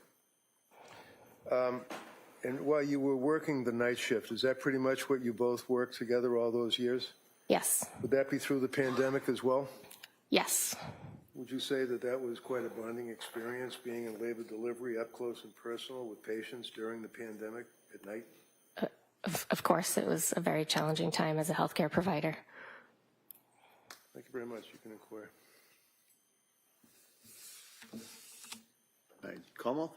And while you were working the night shift, is that pretty much what you both worked together all those years? Yes. Would that be through the pandemic as well? Yes. Would you say that that was quite a bonding experience, being in labor delivery up close and personal with patients during the pandemic at night? Of course, it was a very challenging time as a healthcare provider. Thank you very much. You can inquire. All right, Como?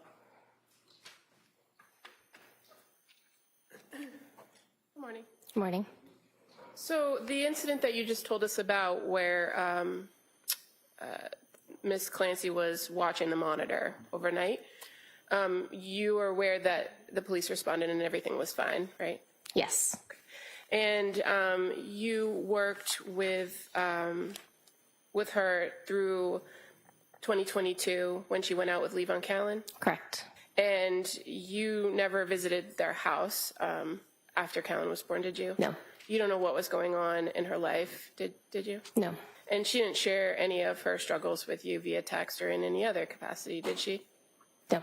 Good morning. Good morning. So the incident that you just told us about where Ms. Clancy was watching the monitor overnight, you were aware that the police responded and everything was fine, right? Yes. And you worked with her through 2022 when she went out with Levon Callan? Correct. And you never visited their house after Callan was born, did you? No. You don't know what was going on in her life, did you? No. And she didn't share any of her struggles with you via text or in any other capacity, did she? No.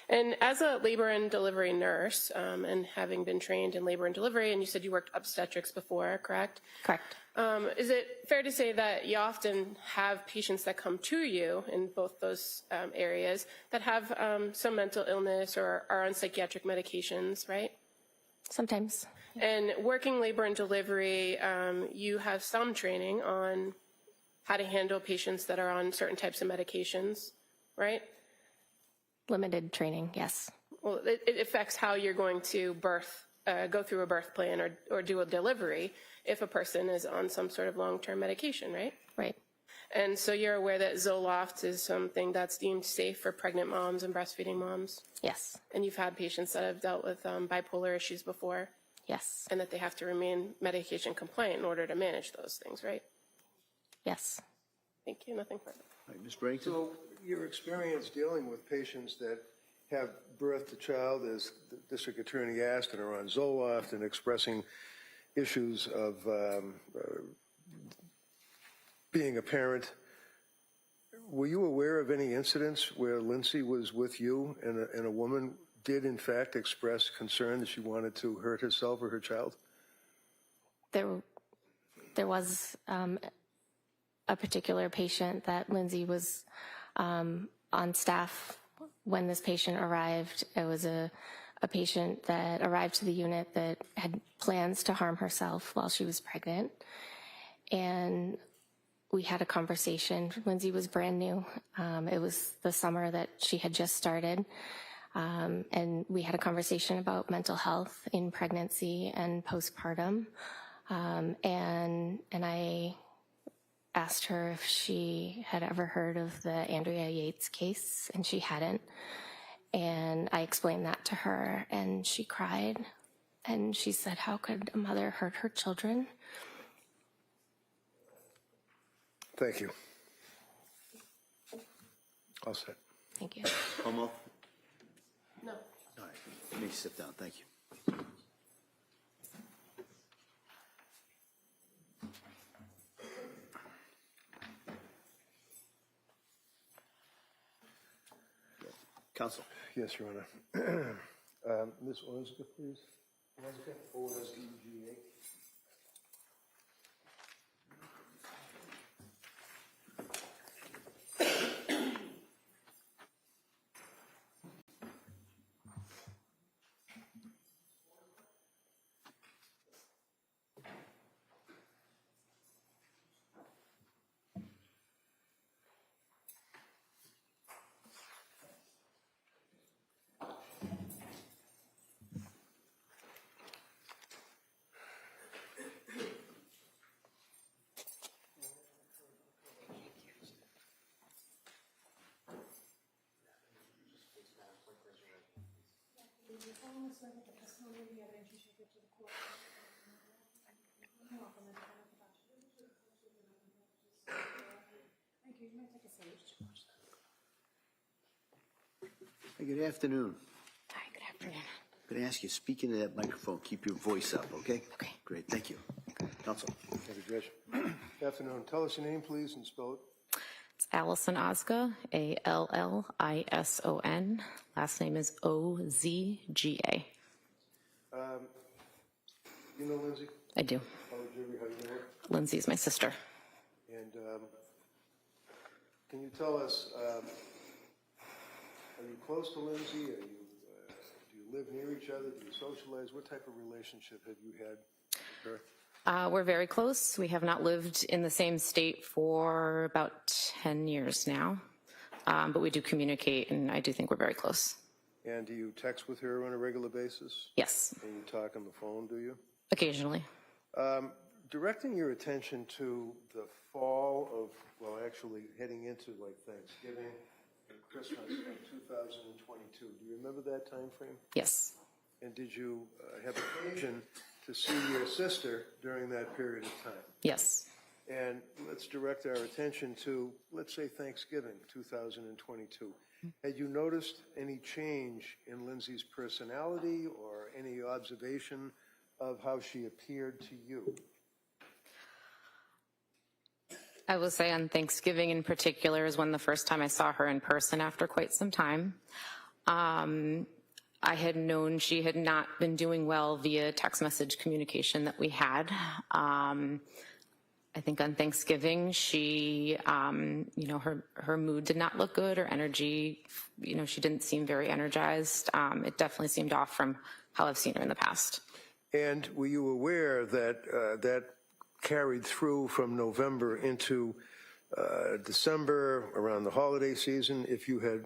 And as a labor and delivery nurse, and having been trained in labor and delivery, and you said you worked obstetrics before, correct? Correct. Is it fair to say that you often have patients that come to you in both those areas that have some mental illness or are on psychiatric medications, right? Sometimes. And working labor and delivery, you have some training on how to handle patients that are on certain types of medications, right? Limited training, yes. Well, it affects how you're going to go through a birth plan or do a delivery if a person is on some sort of long-term medication, right? Right. And so you're aware that Zoloft is something that's deemed safe for pregnant moms and breastfeeding moms? Yes. And you've had patients that have dealt with bipolar issues before? Yes. And that they have to remain medication compliant in order to manage those things, right? Yes. Thank you. Nothing further. All right, Ms. Brennington? So your experience dealing with patients that have birthed a child, as the district attorney asked, and are on Zoloft and expressing issues of being a parent, were you aware of any incidents where Lindsay was with you and a woman did in fact express concern that she wanted to hurt herself or her child? There was a particular patient that Lindsay was on staff when this patient arrived. It was a patient that arrived to the unit that had plans to harm herself while she was pregnant. And we had a conversation. Lindsay was brand new. It was the summer that she had just started. And we had a conversation about mental health in pregnancy and postpartum. And I asked her if she had ever heard of the Andrea Yates case, and she hadn't. And I explained that to her, and she cried. And she said, how could a mother hurt her children? Thank you. All set. Thank you. Como? No. All right, let me sit down, thank you. Counsel. Yes, Your Honor. Ms. Orska, please. Orska, O-S-E-G-A. solemnly swear that the testimony of the evidence you shall give to the court. Thank you. You may take a seat. Hey, good afternoon. Hi, good afternoon. I'm going to ask you, speak into that microphone, keep your voice up, okay? Okay. Great, thank you. Counsel. Thank you, Judge. Good afternoon. Tell us your name, please, and spell it. It's Allison Ozga, Allison. Last name is Ozga. You know Lindsay? I do. How you know her? Lindsay is my sister. And can you tell us, are you close to Lindsay? Do you live near each other? Do you socialize? What type of relationship have you had with her? We're very close. We have not lived in the same state for about 10 years now, but we do communicate, and I do think we're very close. And do you text with her on a regular basis? Yes, And you talk on the phone, do you? occasionally. Directing your attention to the fall of, well, actually heading into like Thanksgiving and Christmas of 2022. Do you remember that time frame? Yes. And did you have occasion to see your sister during that period of time? Yes. And let's direct our attention to, let's say, Thanksgiving 2022. Had you noticed any change in Lindsay's personality or any observation of how she appeared to you? I will say on Thanksgiving in particular is when the first time I saw her in person after quite some time. I had known she had not been doing well via text message communication that we had. I think on Thanksgiving, she, her mood did not look good, her energy, she didn't seem very energized. It definitely seemed off from how I've seen her in the past. And were you aware that that carried through from November into December around the holiday season if you had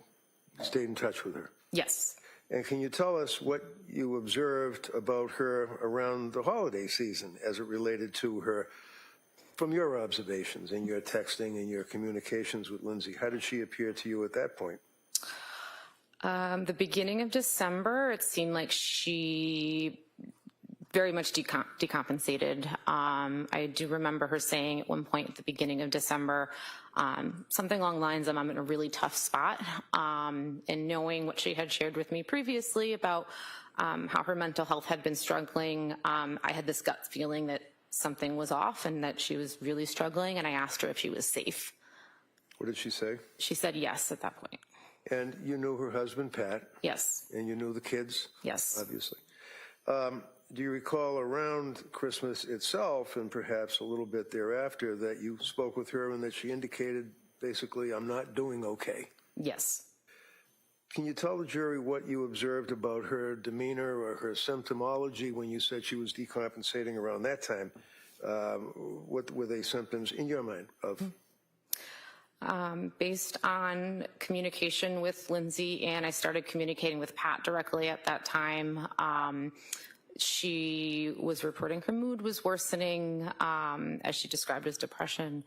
stayed in touch with her? Yes. And can you tell us what you observed about her around the holiday season as it related to her, from your observations and your texting and your communications with Lindsay? How did she appear to you at that point? The beginning of December, it seemed like she very much decompensated. I do remember her saying at one point at the beginning of December, something along the lines of, I'm in a really tough spot. And knowing what she had shared with me previously about how her mental health had been struggling, I had this gut feeling that something was off and that she was really struggling, and I asked her if she was safe. What did she say? She said yes at that point. And you knew her husband, Pat? Yes. And you knew the kids? Yes. Obviously. Do you recall around Christmas itself, and perhaps a little bit thereafter, that you spoke with her and that she indicated, basically, I'm not doing okay? Yes. Can you tell the jury what you observed about her demeanor or her symptomology when you said she was decompensating around that time? What were they symptoms in your mind of? Based on communication with Lindsay, and I started communicating with Pat directly at that time, she was reporting her mood was worsening, as she described as depression.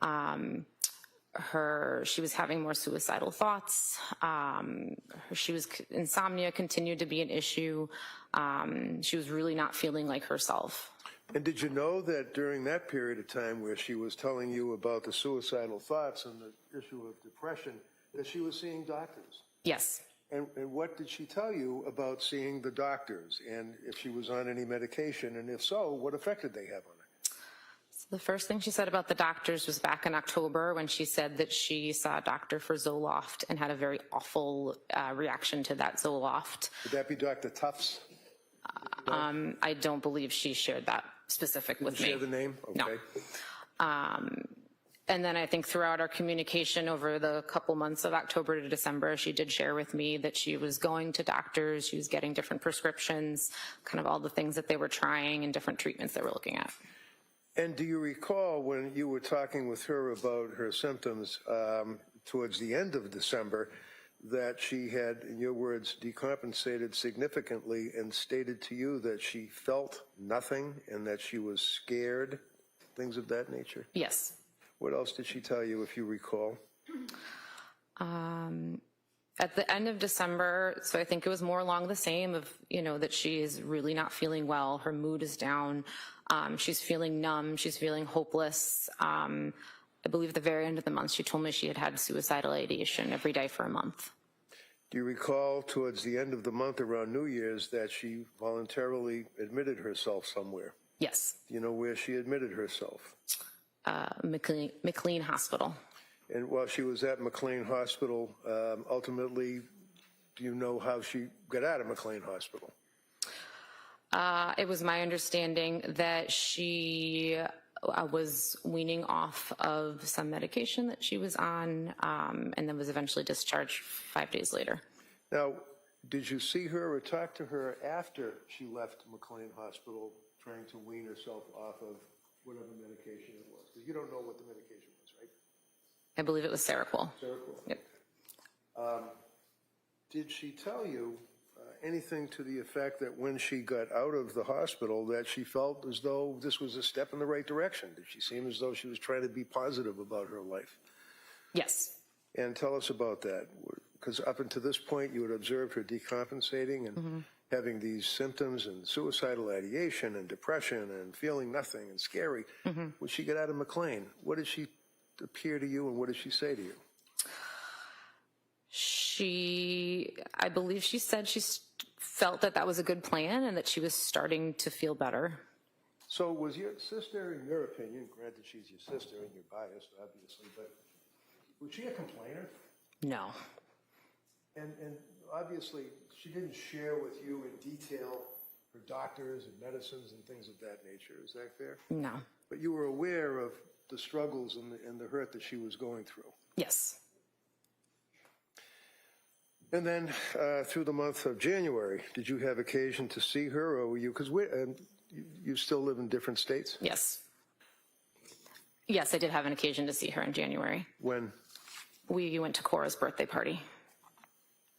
She was having more suicidal thoughts. Insomnia continued to be an issue. She was really not feeling like herself. And did you know that during that period of time where she was telling you about the suicidal thoughts and the issue of depression, that she was seeing doctors? Yes. And what did she tell you about seeing the doctors, and if she was on any medication, and if so, what effect did they have on her? So the first thing she said about the doctors was back in October when she said that she saw a doctor for Zoloft and had a very awful reaction to that Zoloft. Would that be Dr. Tufts? I don't believe she shared that specific with me. Share the name? Okay. No. And then I think throughout our communication over the couple months of October to December, she did share with me that she was going to doctors, she was getting different prescriptions, kind of all the things that they were trying and different treatments they were looking at. And do you recall when you were talking with her about her symptoms towards the end of December that she had, in your words, decompensated significantly and stated to you that she felt nothing and that she was scared, things of that nature? Yes. What else did she tell you, if you recall? At the end of December, so I think it was more along the same of, that she is really not feeling well. Her mood is down. She's feeling numb. She's feeling hopeless. I believe at the very end of the month, she told me she had had suicidal ideation every day for a month. Do you recall towards the end of the month around New Year's that she voluntarily admitted herself somewhere? Yes. Do you know where she admitted herself? McLean Hospital. And while she was at McLean Hospital, ultimately, do you know how she got out of McLean Hospital? It was my understanding that she was weaning off of some medication that she was on, and then was eventually discharged 5 days later. Now, did you see her or talk to her after she left McLean Hospital trying to wean herself off of whatever medication it was? Because you don't know what the medication was, right? I believe it was Seroquel. Seroquel. Yep. Did she tell you anything to the effect that when she got out of the hospital that she felt as though this was a step in the right direction? Did she seem as though she was trying to be positive about her life? Yes. And tell us about that, because up until this point you had observed her decompensating and having these symptoms and suicidal ideation and depression and feeling nothing and scary. When she got out of McLean, what did she appear to you and what did she say to you? I believe she said she felt that that was a good plan and that she was starting to feel better. So was your sister, in your opinion, granted she's your sister and you're biased, obviously, but was she a complainer? No. And obviously she didn't share with you in detail her doctors and medicines and things of that nature. Is that fair? No. But you were aware of the struggles and the hurt that she was going through. Yes. And then through the month of January, did you have occasion to see her, or were you, because you still live in different states? Yes. Yes, I did have an occasion to see her in January. When? We went to Cora's birthday party.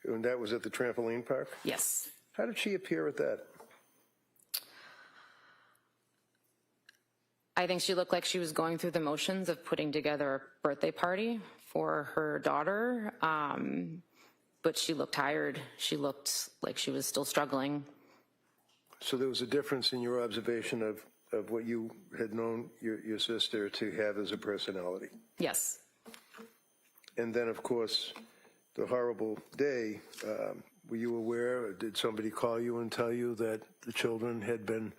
And that was at the trampoline park? Yes. How did she appear at that? I think she looked like she was going through the motions of putting together a birthday party for her daughter, but she looked tired. She looked like she was still struggling. So there was a difference in your observation of what you had known your sister to have as a personality? Yes. And then, of course, the horrible day, were you aware, or did somebody call you and tell you that the children had been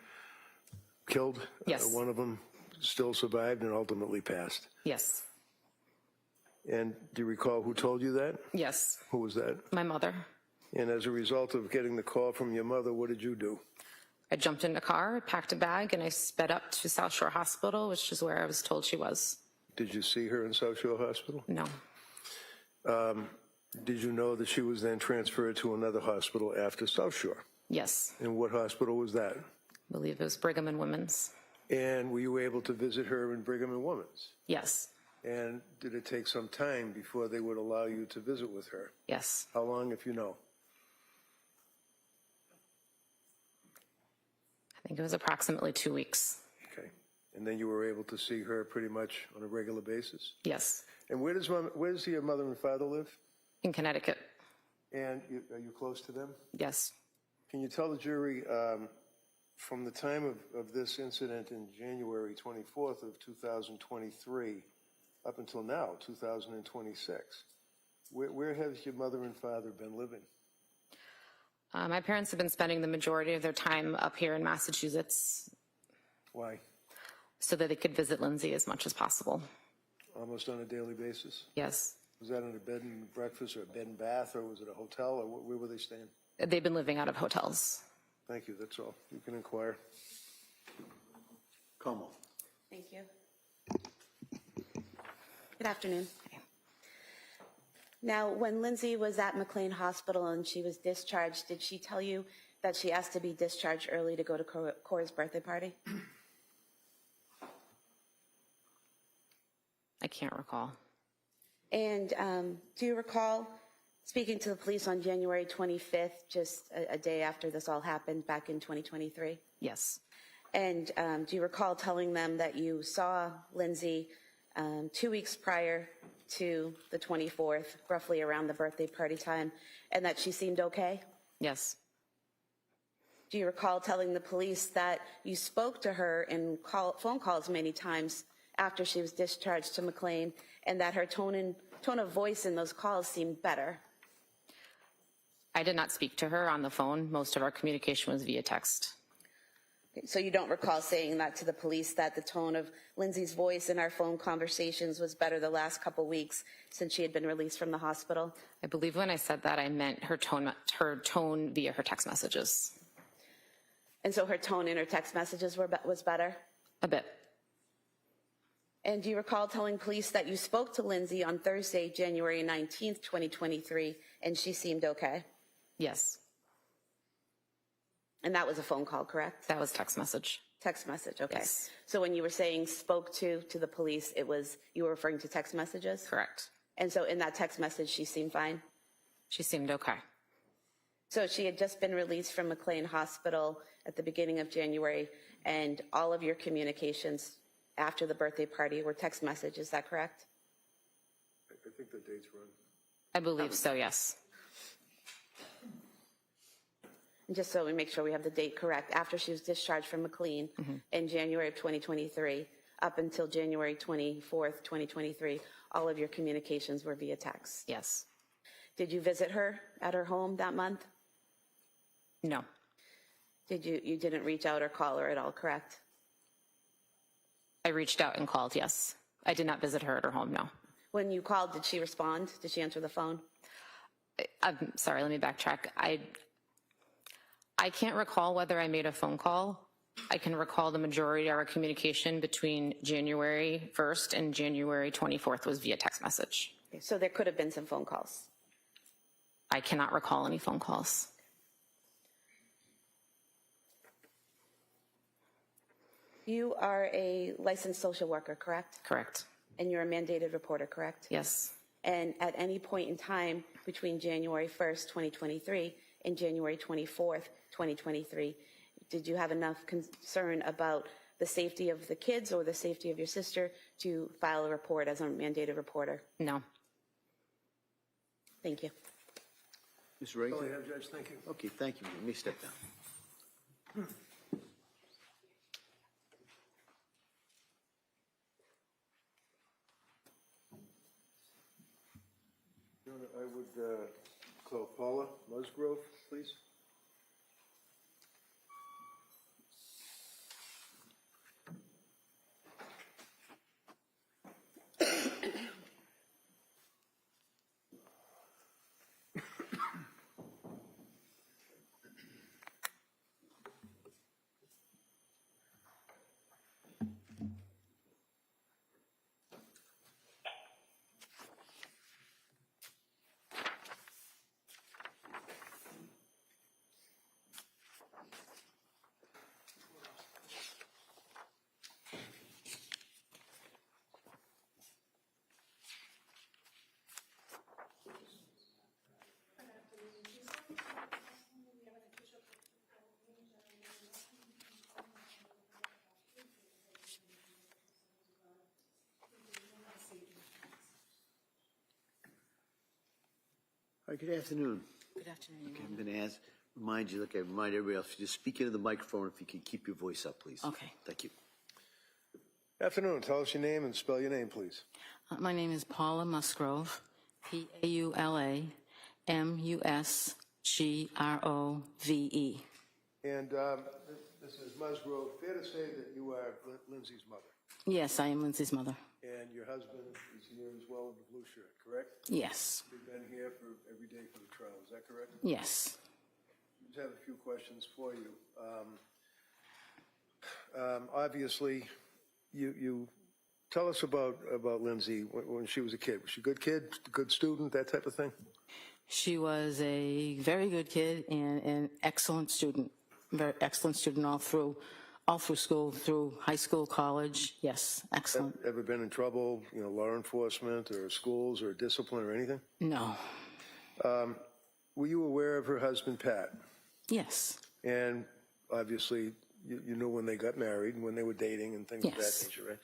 killed? Yes. One of them still survived and ultimately passed. Yes. And do you recall who told you that? Yes. Who was that? My mother. And as a result of getting the call from your mother, what did you do? I jumped in a car, packed a bag, and I sped up to South Shore Hospital, which is where I was told she was. Did you see her in South Shore Hospital? No. Did you know that she was then transferred to another hospital after South Shore? Yes. And what hospital was that? I believe it was Brigham and Women's. And were you able to visit her in Brigham and Women's? Yes. And did it take some time before they would allow you to visit with her? Yes. How long, if you know? I think it was approximately 2 weeks. Okay. And then you were able to see her pretty much on a regular basis? Yes. And where does your mother and father live? In Connecticut. And are you close to them? Yes. Can you tell the jury, from the time of this incident in January 24th of 2023 up until now, 2026, where has your mother and father been living? My parents have been spending the majority of their time up here in Massachusetts. Why? So that they could visit Lindsay as much as possible. Almost on a daily basis? Yes. Was that in a bed and breakfast or a bed and bath, or was it a hotel, or where were they staying? They've been living out of hotels. Thank you, that's all. You can inquire. Como. Thank you. Good afternoon. Now, when Lindsay was at McLean Hospital and she was discharged, did she tell you that she asked to be discharged early to go to Cora's birthday party? I can't recall. And do you recall speaking to the police on January 25th, just a day after this all happened back in 2023? Yes. And do you recall telling them that you saw Lindsay 2 weeks prior to the 24th, roughly around the birthday party time, and that she seemed okay? Yes. Do you recall telling the police that you spoke to her in phone calls many times after she was discharged to McLean, and that her tone of voice in those calls seemed better? I did not speak to her on the phone. Most of our communication was via text. So you don't recall saying that to the police, that the tone of Lindsay's voice in our phone conversations was better the last couple weeks since she had been released from the hospital? I believe when I said that, I meant her tone via her text messages. And so her tone in her text messages was better? A bit. And do you recall telling police that you spoke to Lindsay on Thursday, January 19th, 2023, and she seemed okay? Yes. And that was a phone call, correct? That was text message. Text message, okay. Yes. So when you were saying spoke to the police, you were referring to text messages? Correct. And so in that text message, she seemed fine? She seemed okay. So she had just been released from McLean Hospital at the beginning of January, and all of your communications after the birthday party were text messages, is that correct? I think the date's wrong. I believe so, yes. And just so we make sure we have the date correct, after she was discharged from McLean in January of 2023, up until January 24th, 2023, all of your communications were via text. Yes. Did you visit her at her home that month? No. You didn't reach out or call her at all, correct? I reached out and called, yes. I did not visit her at her home, no. When you called, did she respond? Did she answer the phone? I'm sorry, let me backtrack. I can't recall whether I made a phone call. I can recall the majority of our communication between January 1st and January 24th was via text message. Okay, so there could have been some phone calls. I cannot recall any phone calls. You are a licensed social worker, correct? Correct. And you're a mandated reporter, correct? Yes. And at any point in time between January 1st, 2023 and January 24th, 2023, did you have enough concern about the safety of the kids or the safety of your sister to file a report as a mandated reporter? No. Thank you. Ms. Ray? Oh, yeah, Judge, thank you. Okay, thank you. Let me step down. I would call Paula Musgrove, please. All right, good afternoon. Good afternoon. Okay, I'm going to remind you, like I remind everybody else, just speak into the microphone if you can keep your voice up, please. Okay. Thank you. Afternoon. Tell us your name and spell your name, please. My name is Paula Musgrove, Paula Musgrove. And Mrs. Musgrove, fair to say that you are Lindsay's mother, Yes, I am Lindsay's mother. and your husband is here as well in the blue shirt, correct? Yes, We've been here for every day for the trial. Is that correct? yes. We just have a few questions for you. Obviously, you tell us about Lindsay when she was a kid. Was she a good kid, good student, that type of thing? She was a very good kid and an excellent student, very excellent student all through school, through high school, college. Yes, excellent. Ever been in trouble, law enforcement or schools or discipline or anything? No. Were you aware of her husband, Pat? Yes, And obviously, you knew when they got married and when they were dating and things of that Yes. nature, right?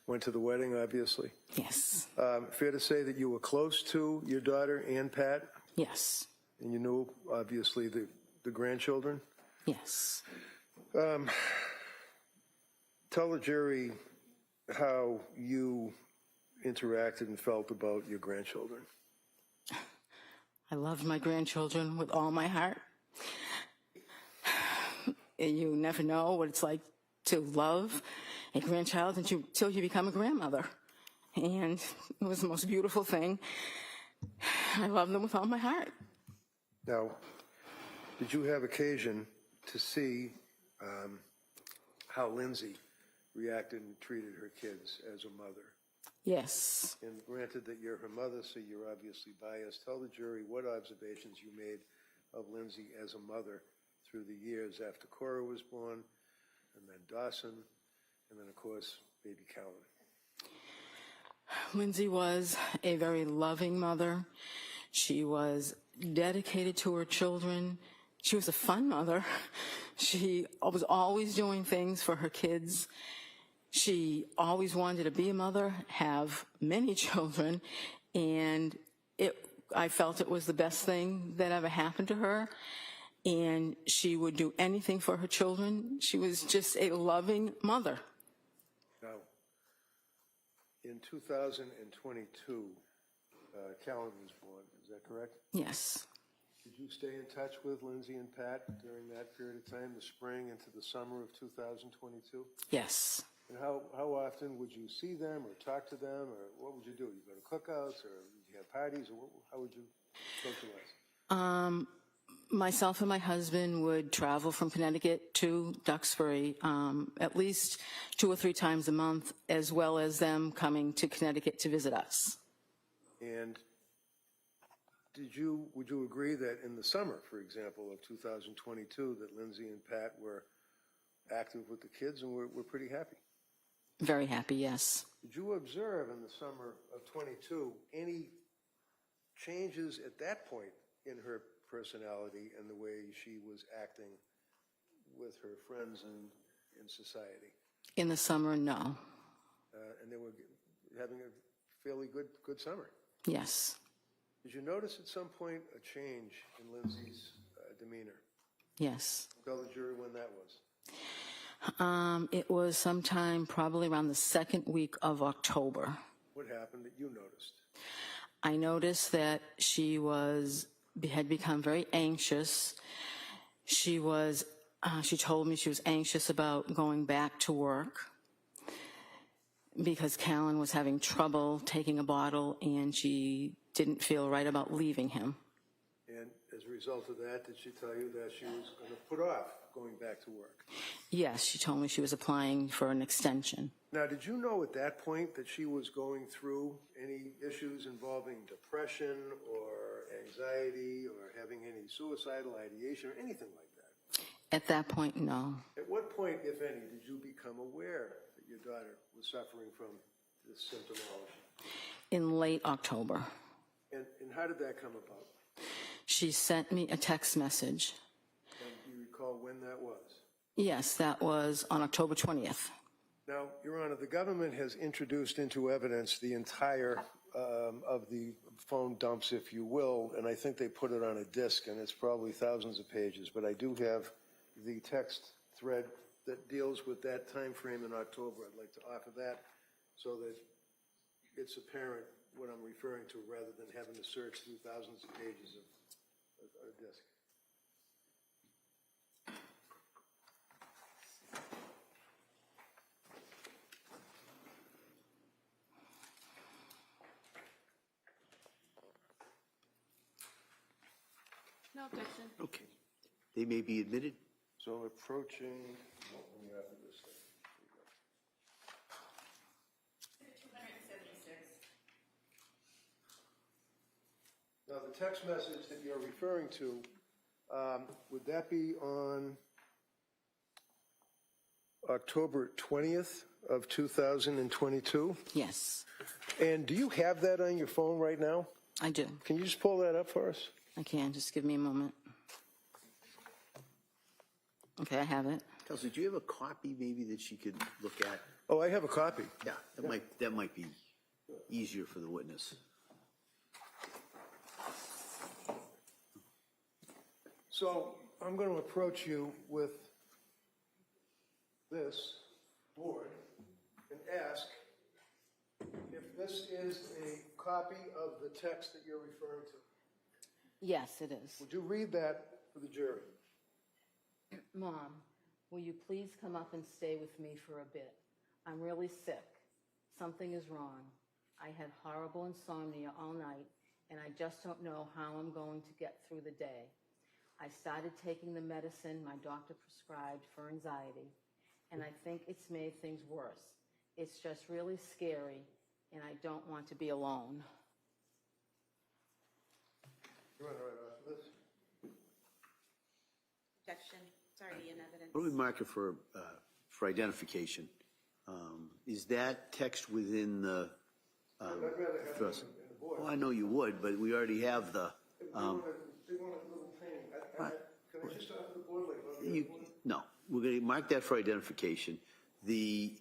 went to the wedding, obviously. Yes. Fair to say that you were close to your daughter and Pat, Yes. and you knew, obviously, the grandchildren? Yes. Tell the jury how you interacted and felt about your grandchildren. I loved my grandchildren with all my heart. And you never know what it's like to love a grandchild until you become a grandmother. And it was the most beautiful thing. I love them with all my heart. Now, did you have occasion to see how Lindsay reacted and treated her kids as a mother? Yes. And granted that you're her mother, so you're obviously biased, tell the jury what observations you made of Lindsay as a mother through the years after Cora was born, and then Dawson, and then, of course, baby Callan. Lindsay was a very loving mother. She was dedicated to her children. She was a fun mother. She was always doing things for her kids. She always wanted to be a mother, have many children, and I felt it was the best thing that ever happened to her. And she would do anything for her children. She was just a loving mother. Now, in 2022, Callan was born, is that correct? Yes. Did you stay in touch with Lindsay and Pat during that period of time, the spring into the summer of 2022? Yes. And how often would you see them or talk to them, or what would you do? You go to cookouts, or would you have parties, or how would you socialize? Myself and my husband would travel from Connecticut to Duxbury at least 2 or 3 times a month, as well as them coming to Connecticut to visit us. And would you agree that in the summer, for example, of 2022, that Lindsay and Pat were active with the kids and were pretty happy? Very happy, yes. Did you observe in the summer of 22 any changes at that point in her personality and the way she was acting with her friends in society? In the summer, no. And they were having a fairly good summer. Yes. Did you notice at some point a change in Lindsay's demeanor? Yes. Tell the jury when that was. It was sometime probably around the 2nd week of October. What happened that you noticed? I noticed that she had become very anxious. She told me she was anxious about going back to work because Callan was having trouble taking a bottle and she didn't feel right about leaving him. And as a result of that, did she tell you that she was going to put off going back to work? Yes, she told me she was applying for an extension. Now, did you know at that point that she was going through any issues involving depression or anxiety or having any suicidal ideation or anything like that? At that point, no. At what point, if any, did you become aware that your daughter was suffering from this symptomology? In late October. And how did that come about? She sent me a text message. And do you recall when that was? Yes, that was on October 20th. Now, Your Honor, the government has introduced into evidence the entire of the phone dumps, if you will, and I think they put it on a disc, and it's probably thousands of pages, but I do have the text thread that deals with that time frame in October. I'd like to offer that so that it's apparent what I'm referring to rather than having to search through thousands of pages of a disc. No objection. Okay. They may be admitted. So approaching, let me offer this thing. Now, the text message that you're referring to, would that be on October 20th of 2022? Yes, And do you have that on your phone right now? I do. Can you just pull that up for us? I can. Just give me a moment. Okay, I have it. Kelsey, do you have a copy maybe that she could look at? Oh, I have a copy. Yeah, that might be easier for the witness. So I'm going to approach you with this board and ask if this is a copy of the text that you're referring to. Yes, it is. Would you read that for the jury? Mom, will you please come up and stay with me for a bit? I'm really sick. Something is wrong. I had horrible insomnia all night, and I just don't know how I'm going to get through the day. I started taking the medicine my doctor prescribed for anxiety, and I think it's made things worse. It's just really scary, and I don't want to be alone. You want to write off of this? Objection. It's already in evidence. What do we mark it for identification? Is that text within the I'd rather have thrust? it in the board. Well, I know you would, but we already have the. They want a little thing. Can I just offer the board like No, we're going to mark that for identification. The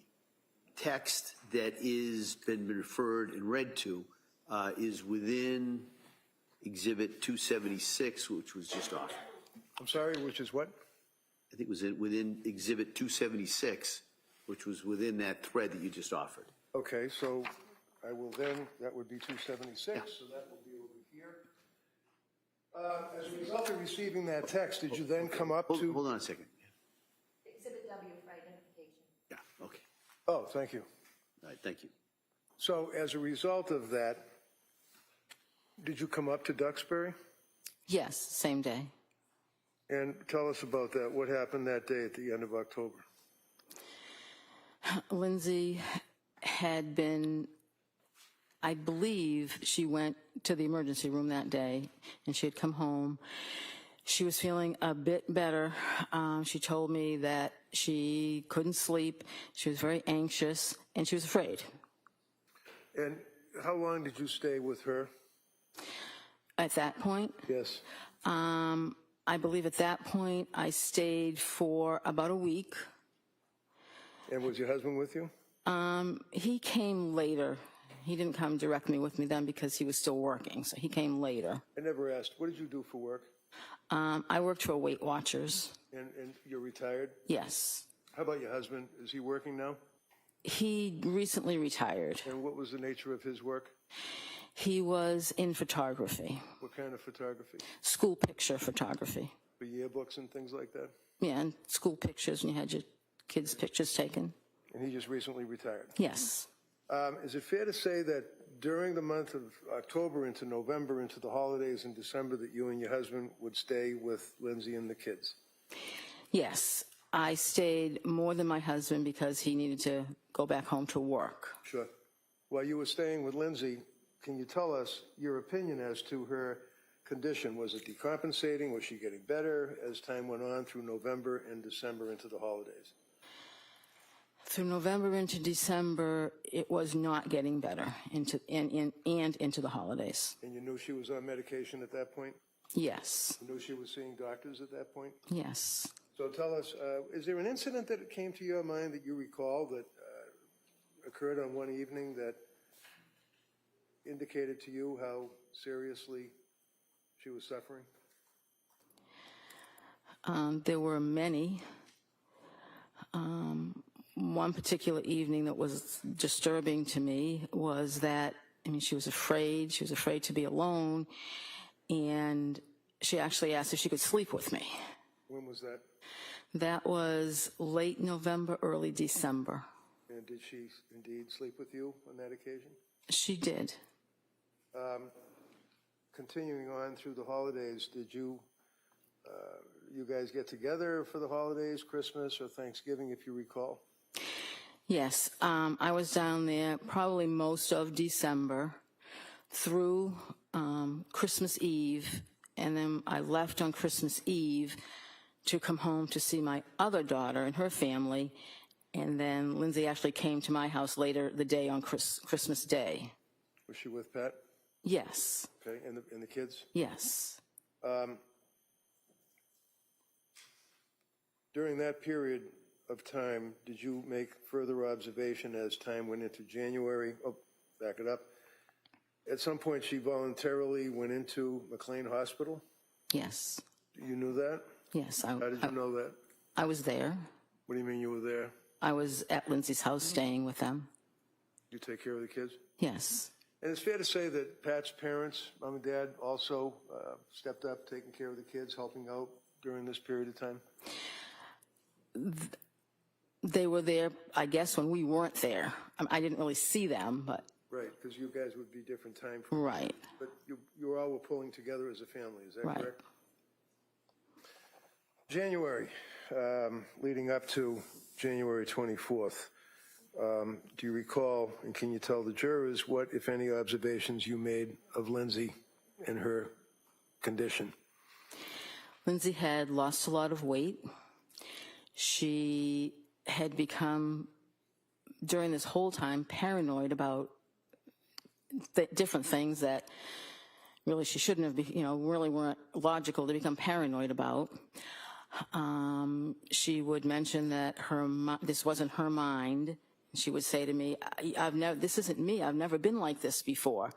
text that is been referred and read to is within Exhibit 276, which was just offered. I'm sorry, which is what? I think it was within Exhibit 276, which was within that thread that you just offered. Okay, so I will then, that would be 276, so that will be over here. As a result of receiving that text, did you then come up to? Hold on a second. Exhibit W for identification. Yeah, okay. Oh, thank you. All right, thank you. So as a result of that, did you come up to Duxbury? Yes, same day. And tell us about that. What happened that day at the end of October? Lindsay had been, I believe she went to the emergency room that day, and she had come home. She was feeling a bit better. She told me that she couldn't sleep. She was very anxious, and she was afraid. And how long did you stay with her? At that point, Yes. I believe at that point I stayed for about a week. And was your husband with you? He came later. He didn't come directly with me then because he was still working, so he came later. I never asked. What did you do for work? I worked for Weight Watchers. And you're retired? Yes. How about your husband? Is he working now? He recently retired. And what was the nature of his work? He was in photography, What kind of photography? school picture photography. For yearbooks and things like that? Yeah, and school pictures, and you had your kids' pictures taken. And he just recently retired. Yes. Is it fair to say that during the month of October into November, into the holidays in December, that you and your husband would stay with Lindsay and the kids? Yes. I stayed more than my husband because he needed to go back home to work. Sure. While you were staying with Lindsay, can you tell us your opinion as to her condition? Was it decompensating? Was she getting better as time went on through November and December into the holidays? Through November into December, it was not getting better into the holidays. And you knew she was on medication at that point? Yes. You knew she was seeing doctors at that point? Yes. So tell us, is there an incident that came to your mind that you recall that occurred on one evening that indicated to you how seriously she was suffering? There were many. One particular evening that was disturbing to me was that, she was afraid. She was afraid to be alone. And she actually asked if she could sleep with me. When was that? That was late November, early December. And did she indeed sleep with you on that occasion? She did. Continuing on through the holidays, did you guys get together for the holidays, Christmas or Thanksgiving, if you recall? Yes. I was down there probably most of December through Christmas Eve, and then I left on Christmas Eve to come home to see my other daughter and her family, and then Lindsay actually came to my house later the day on Christmas Day. Was she with Pat? Yes. Okay, and the kids? Yes. During that period, of time did you make further observation as time went into January? Oh, back it up. At some point, she voluntarily went into McLean Hospital? Yes, You knew that? yes. How did you know that? I was there. What do you mean you were there? I was at Lindsay's house staying with them. You take care of the kids? Yes, And it's fair to say that Pat's parents, mom and dad, also stepped up, taking care of the kids, helping out during this period of time? they were there, I guess, when we weren't there. I didn't really see them, but Right, because you guys would be different time frames. right. But you all were pulling together as a family, is that Right. correct? January, leading up to January 24th, do you recall, and can you tell the jurors what, if any, observations you made of Lindsay and her condition? Lindsay had lost a lot of weight. She had become, during this whole time, paranoid about different things that really she shouldn't have, really weren't logical to become paranoid about. She would mention that this wasn't her mind. She would say to me, this isn't me. I've never been like this before.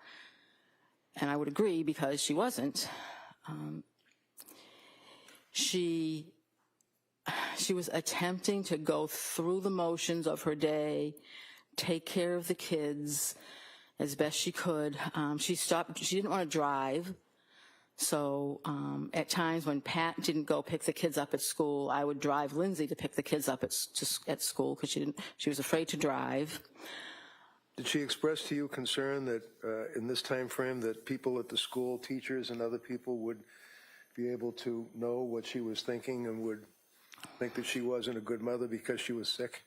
And I would agree because she wasn't. She was attempting to go through the motions of her day, take care of the kids as best she could. She didn't want to drive. So at times when Pat didn't go pick the kids up at school, I would drive Lindsay to pick the kids up at school because she was afraid to drive. Did she express to you concern that in this time frame that people at the school, teachers and other people would be able to know what she was thinking and would think that she wasn't a good mother because she was sick?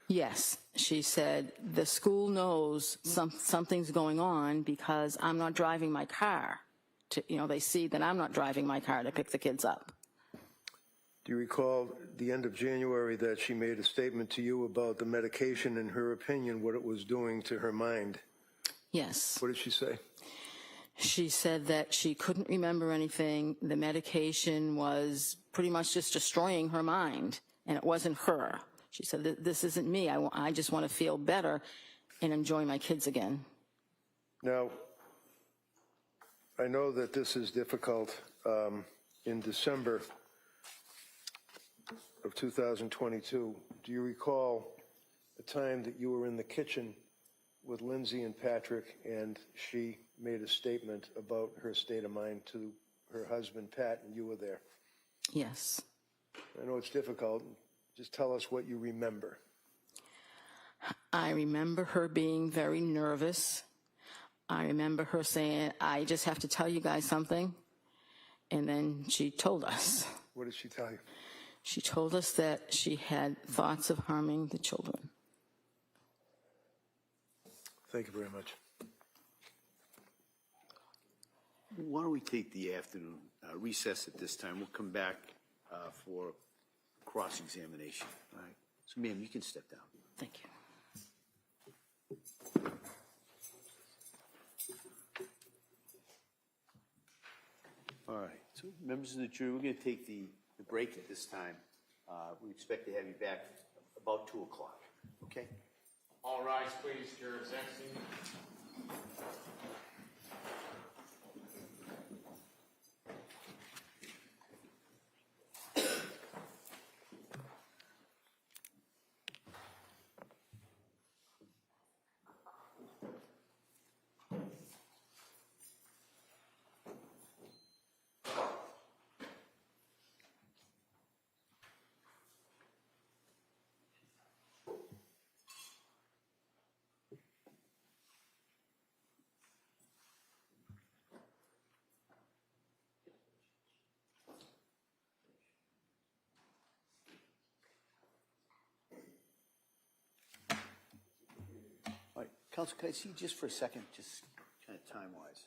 Yes, she said, the school knows something's going on because I'm not driving my car. They see that I'm not driving my car to pick the kids up. Do you recall the end of January that she made a statement to you about the medication, in her opinion, what it was doing to her mind? Yes. What did she say? She said that she couldn't remember anything. The medication was pretty much just destroying her mind, and it wasn't her. She said, this isn't me. I just want to feel better and enjoy my kids again. Now, I know that this is difficult. In December of 2022, do you recall a time that you were in the kitchen with Lindsay and Patrick and she made a statement about her state of mind to her husband, Pat, and you were there? Yes. I know it's difficult. Just tell us what you remember. I remember her being very nervous. I remember her saying, I just have to tell you guys something. And then she told us. What did she tell you? She told us that she had thoughts of harming the children. Thank you very much. Why don't we take the afternoon recess at this time? We'll come back for cross-examination. All right. So, ma'am, you can step down. Thank you. All right. So, members of the jury, we're going to take the break at this time. We expect to have you back about 2 o'clock. Okay? All rise, please. Jurors exiting. All right. Counsel, can I see you just for a second, just kind of time-wise?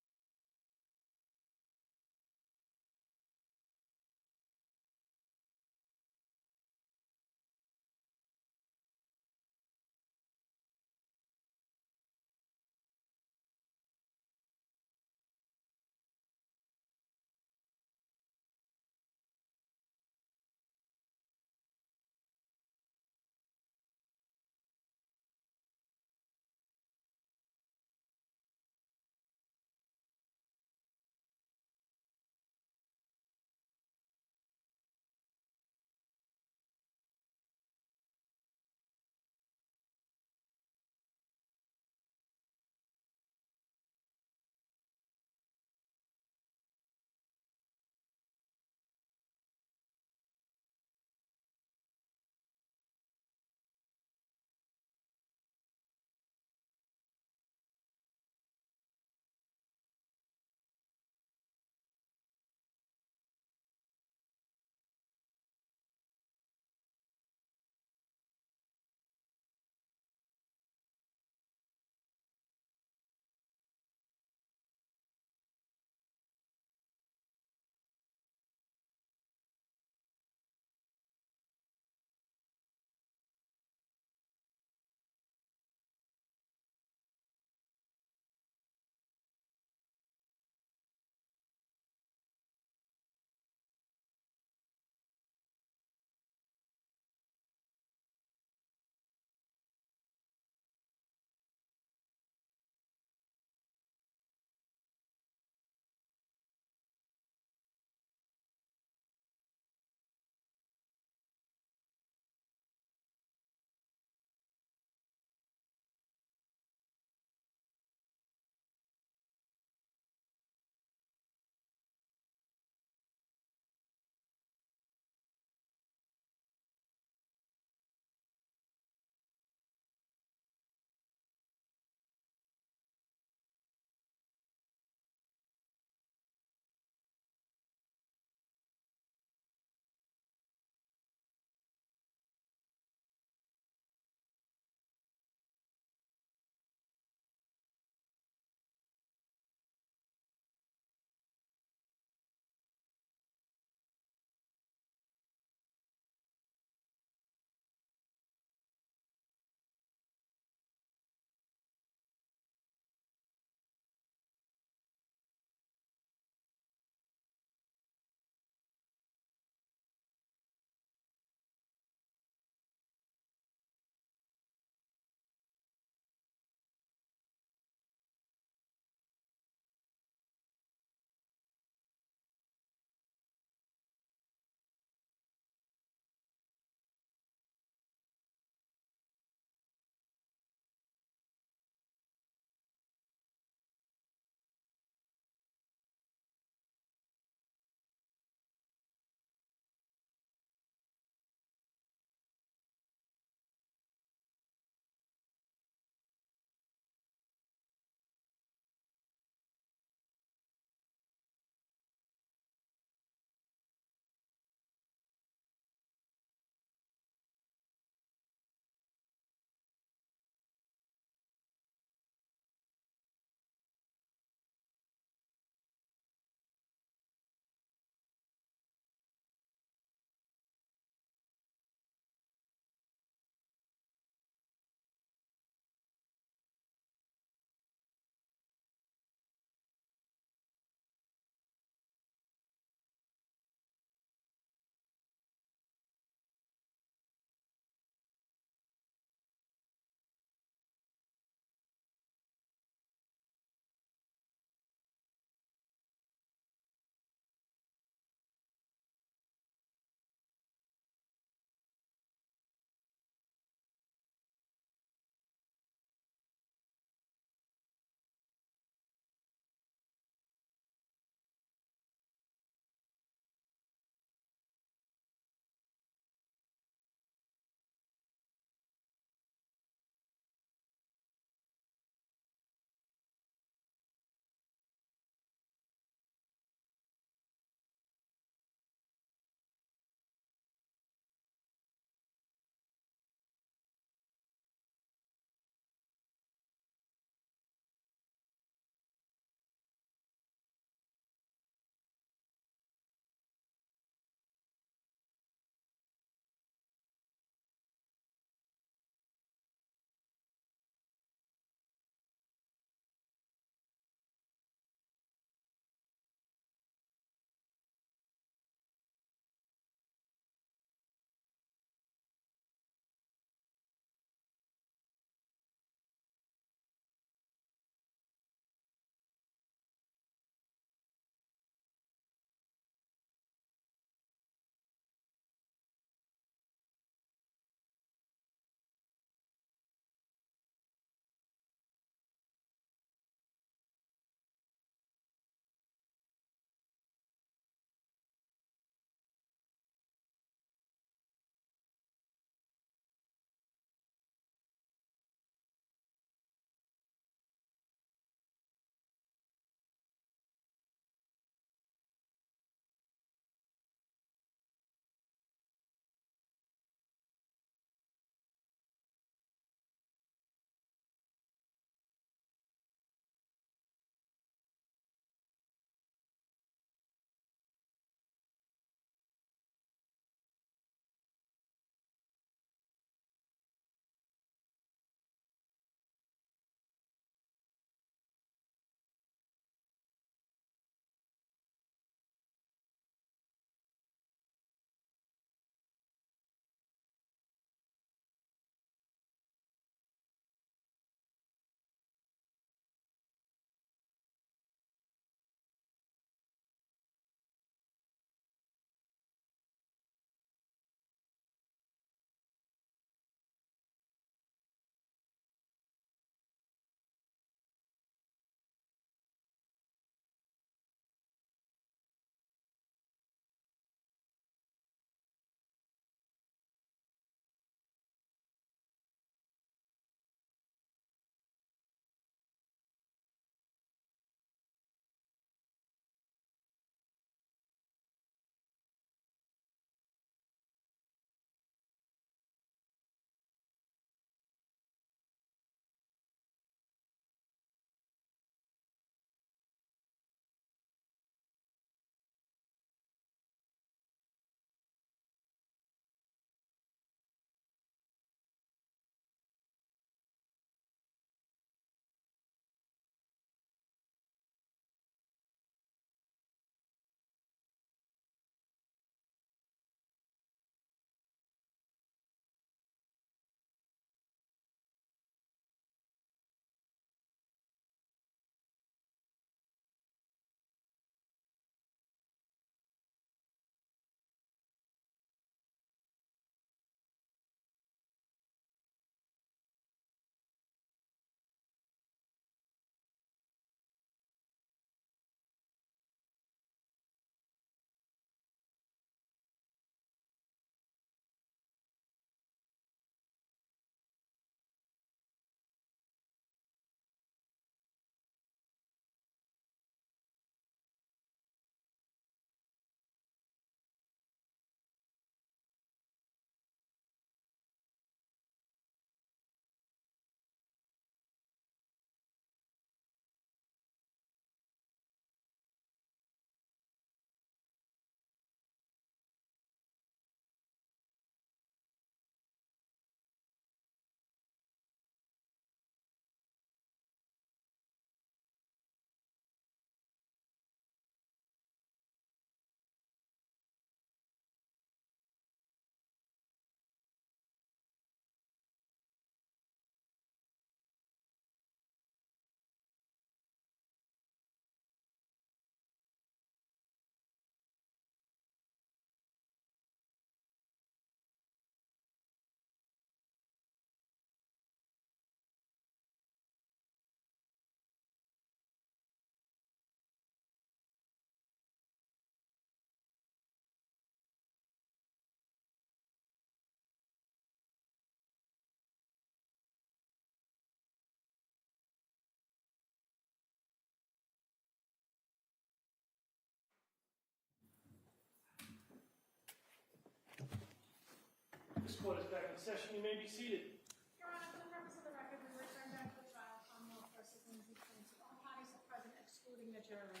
court is back in session. You may be seated. Your Honor, for the purpose of the record, we return back to the trial, Commonwealth versus Lindsay Clancy. All parties are present, excluding the jury.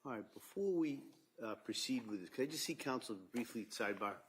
All right, before we proceed with this, could I just see counsel briefly sidebar?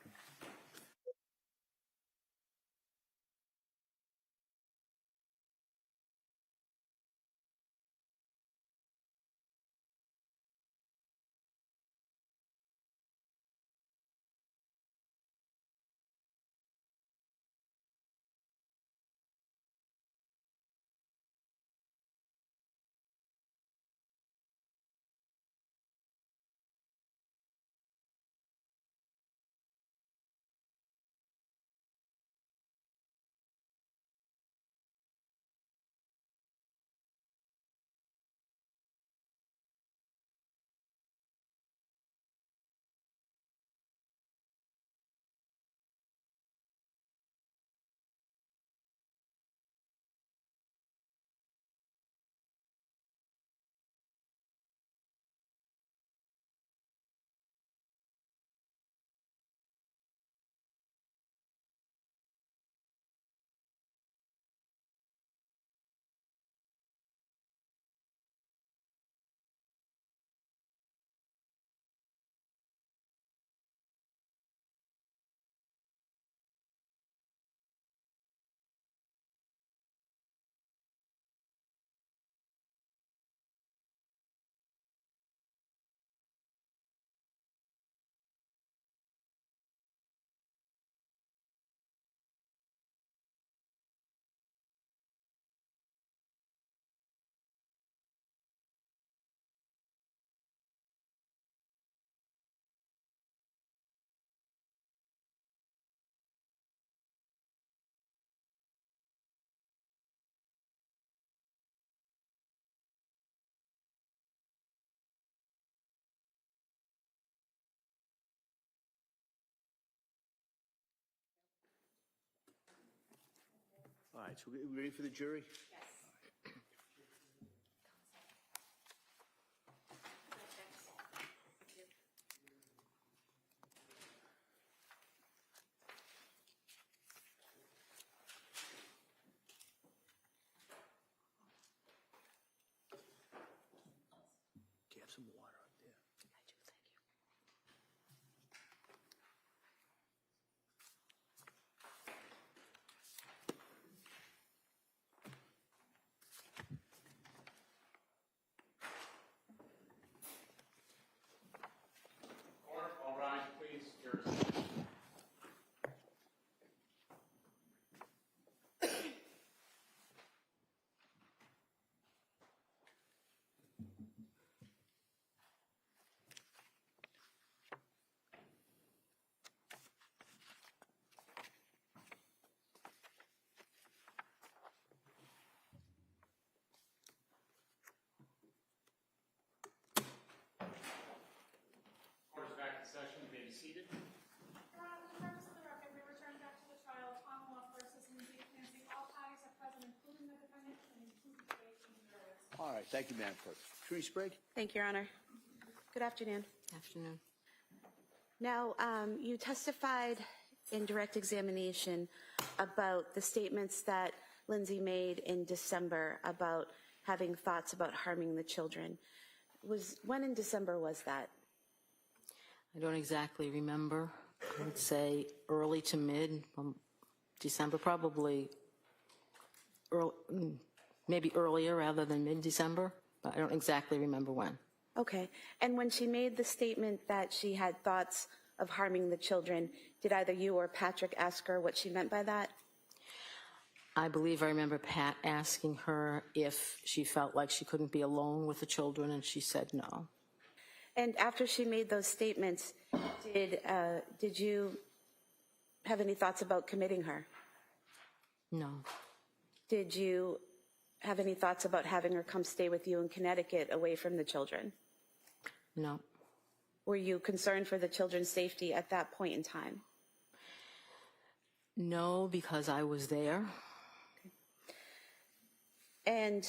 All right, so we ready for the jury? Do you have some water up there? I do, thank you. Court, all rise, please. Jurors. Court is back in session. You may be seated. Your Honor, for the purpose of the record, we return back to the trial, Commonwealth versus Lindsay Clancy. All parties are present, including the defendant and including the 18 jurors. All right, thank you, Madam Clerk. Tree Sprague? Thank you, Your Honor. Good afternoon. Afternoon. Now, you testified in direct examination about the statements that Lindsay made in December about having thoughts about harming the children. When in December was that? I don't exactly remember. I would say early to mid December, probably maybe earlier rather than mid-December, but I don't exactly remember when. Okay. And when she made the statement that she had thoughts of harming the children, did either you or Patrick ask her what she meant by that? I believe I remember Pat asking her if she felt like she couldn't be alone with the children, and she said no. And after she made those statements, did you have any thoughts about committing her? No. Did you have any thoughts about having her come stay with you in Connecticut away from the children? No. Were you concerned for the children's safety at that point in time? No, because I was there. And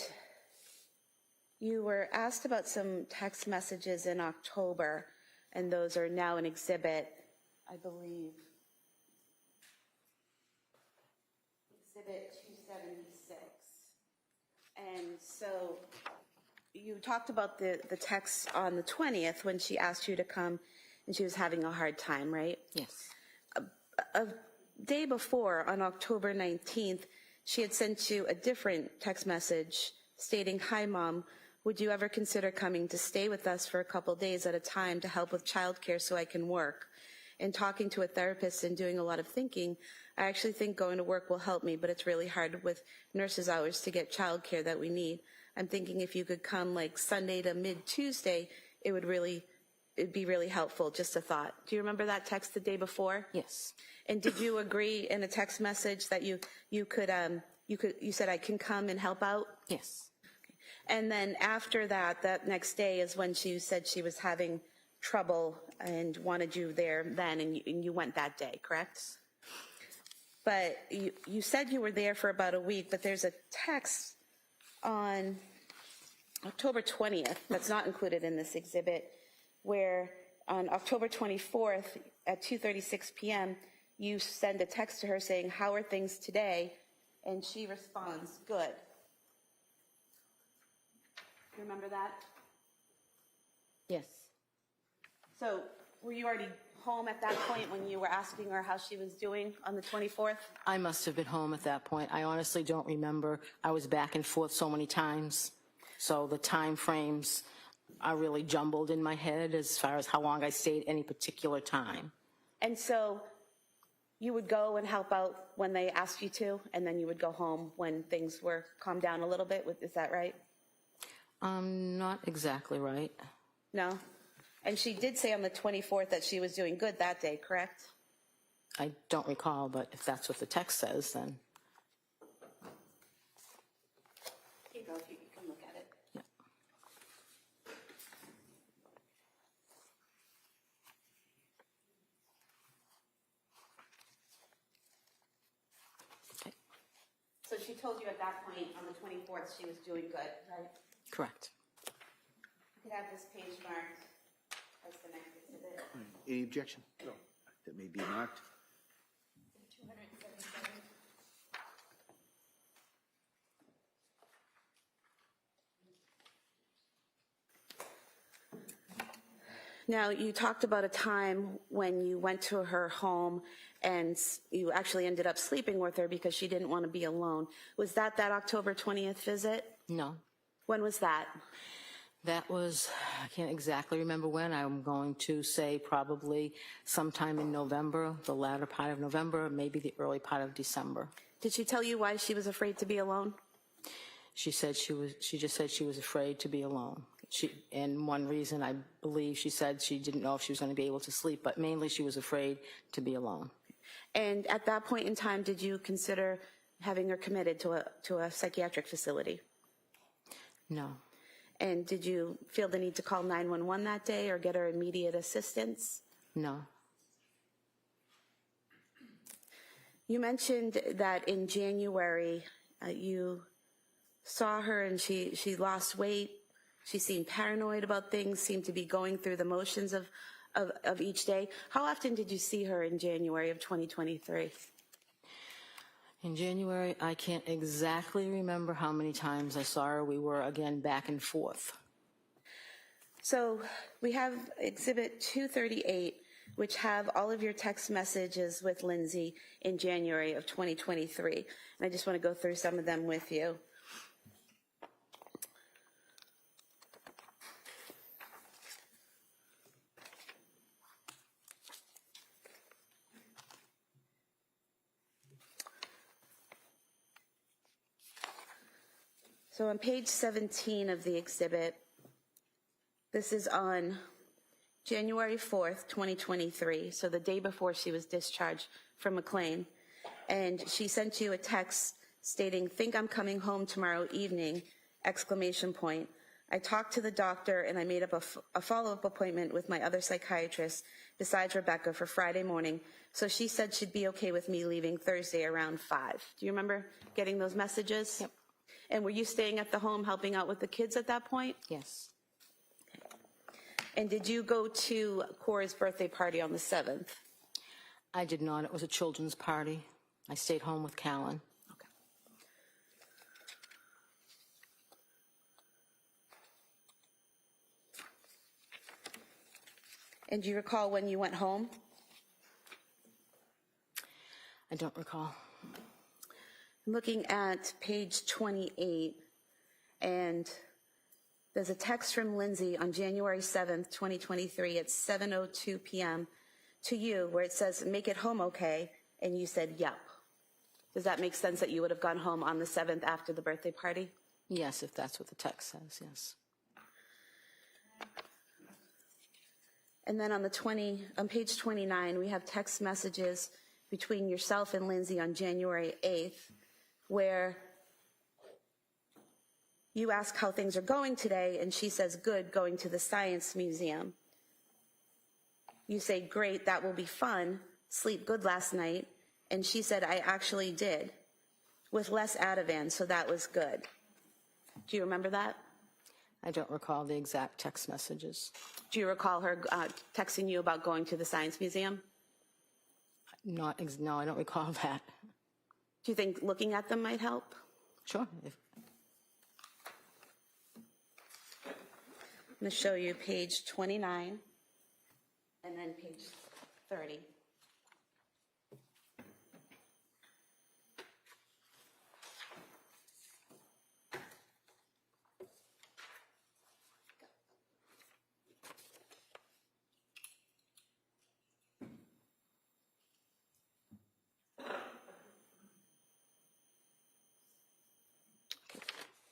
you were asked about some text messages in October, and those are now an exhibit, I believe. Exhibit 276. And so you talked about the text on the 20th when she asked you to come and she was having a hard time, right? Yes. A day before, on October 19th, she had sent you a different text message stating, "Hi, Mom, would you ever consider coming to stay with us for a couple days at a time to help with childcare so I can work?" And talking to a therapist and doing a lot of thinking, I actually think going to work will help me, but it's really hard with nurses' hours to get childcare that we need. I'm thinking if you could come like Sunday to mid-Tuesday, it'd be really helpful. Just a thought. Do you remember that text the day before? Yes. And did you agree in a text message that you said I can come and help out? Yes. And then after that next day is when she said she was having trouble and wanted you there then, and you went that day, correct? But you said you were there for about a week, but there's a text on October 20th that's not included in this exhibit, where on October 24th at 2:36 p.m., you send a text to her saying, "How are things today?" And she responds, "Good." You remember that? Yes. So were you already home at that point when you were asking her how she was doing on the 24th? I must have been home at that point. I honestly don't remember. I was back and forth so many times. So the time frames are really jumbled in my head as far as how long I stayed any particular time. And so you would go and help out when they asked you to, and then you would go home when things were calmed down a little bit. Is that right? Not exactly right. No? And she did say on the 24th that she was doing good that day, correct? I don't recall, but if that's what the text says, then. Here you go, if you can look at it. Yeah. Okay. So she told you at that point on the 24th she was doing good, right? Correct. You could have this page marked as the next exhibit. Any objection? No. That may be marked. 277. Now, you talked about a time when you went to her home and you actually ended up sleeping with her because she didn't want to be alone. Was that October 20th visit? No. When was that? That was, I can't exactly remember when. I'm going to say probably sometime in November, the latter part of November, maybe the early part of December. Did she tell you why she was afraid to be alone? She just said she was afraid to be alone. And one reason I believe she said she didn't know if she was going to be able to sleep, but mainly she was afraid to be alone. And at that point in time, did you consider having her committed to a psychiatric facility? No. And did you feel the need to call 911 that day or get her immediate assistance? No. You mentioned that in January you saw her and she lost weight. She seemed paranoid about things, seemed to be going through the motions of each day. How often did you see her in January of 2023? In January, I can't exactly remember how many times I saw her. We were, again, back and forth. So we have Exhibit 238, which have all of your text messages with Lindsay in January of 2023. And I just want to go through some of them with you. So on page 17 of the exhibit, this is on January 4th, 2023, so the day before she was discharged from McLean. And she sent you a text stating, "Think I'm coming home tomorrow evening, !" I talked to the doctor and I made up a follow-up appointment with my other psychiatrist besides Rebecca for Friday morning. So she said she'd be okay with me leaving Thursday around 5. Do you remember getting those messages? Yep. And were you staying at the home helping out with the kids at that point? Yes. And did you go to Cora's birthday party on the 7th? I did not. It was a children's party. I stayed home with Callan. Okay. And do you recall when you went home? I don't recall. I'm looking at page 28, and there's a text from Lindsay on January 7th, 2023 at 7:02 p.m. to you where it says, make it home okay, and you said, yep. Does that make sense that you would have gone home on the 7th after the birthday party? Yes, if that's what the text says, yes. And then on page 29, we have text messages between yourself and Lindsay on January 8th, where you ask how things are going today, and she says, good, going to the Science Museum. You say, great, that will be fun, sleep good last night, and she said, I actually did, with less Ativan, so that was good. Do you remember that? I don't recall the exact text messages. Do you recall her texting you about going to the Science Museum? No, I don't recall that. Do you think looking at them might help? Sure. I'm going to show you page 29 and then page 30.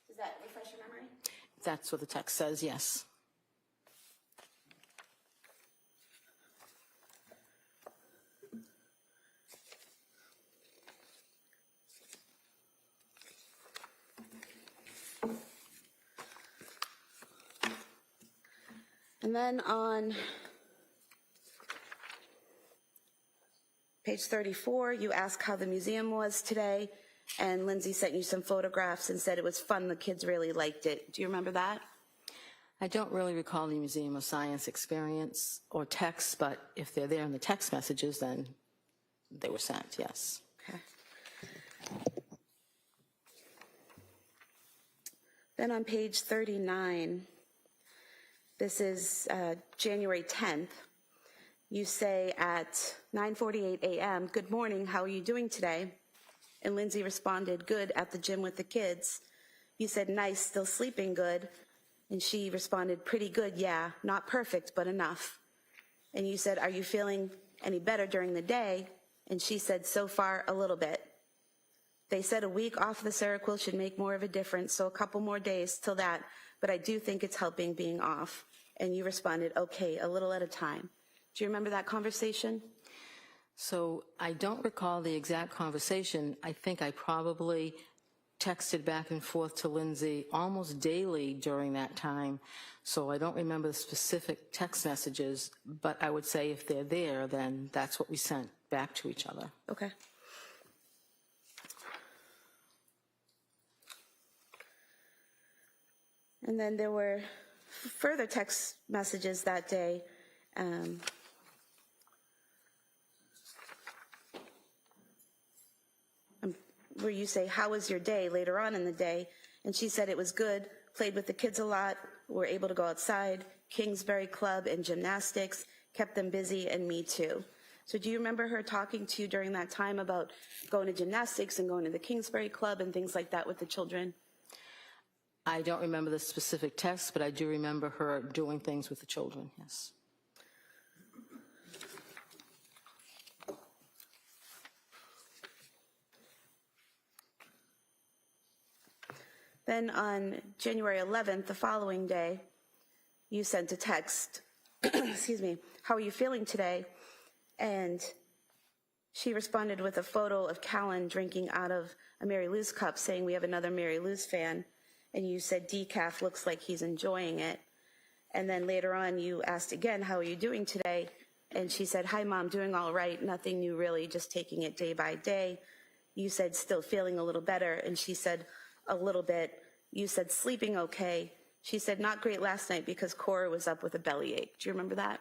Does that refresh your memory? That's what the text says, yes. And then on page 34, you ask how the museum was today, and Lindsay sent you some photographs and said it was fun, the kids really liked it. Do you remember that? I don't really recall the Museum of Science experience or text, but if they're there in the text messages, then they were sent, yes. Okay. Then on page 39, this is January 10th. You say at 9:48 a.m., good morning, how are you doing today? And Lindsay responded, good, at the gym with the kids. You said, nice, still sleeping good. And she responded, pretty good, yeah, not perfect, but enough. And you said, are you feeling any better during the day? And she said, so far, a little bit. They said a week off the Seroquel should make more of a difference, so a couple more days till that, but I do think it's helping being off. And you responded, okay, a little at a time. Do you remember that conversation? So I don't recall the exact conversation. I think I probably texted back and forth to Lindsay almost daily during that time. So I don't remember the specific text messages, but I would say if they're there, then that's what we sent back to each other. Okay. And then there were further text messages that day. Where you say, how was your day later on in the day? And she said it was good, played with the kids a lot, were able to go outside, Kingsbury Club and gymnastics, kept them busy, and me too. So do you remember her talking to you during that time about going to gymnastics and going to the Kingsbury Club and things like that with the children? I don't remember the specific text, but I do remember her doing things with the children, yes. Then on January 11th, the following day, you sent a text, excuse me, how are you feeling today? And she responded with a photo of Callan drinking out of a Mary Lou's cup, saying we have another Mary Lou's fan. And you said decaf looks like he's enjoying it. And then later on you asked again, how are you doing today? And she said, hi mom, doing all right, nothing new really, just taking it day by day. You said still feeling a little better, and she said a little bit. You said sleeping okay. She said not great last night because Cora was up with a bellyache. Do you remember that?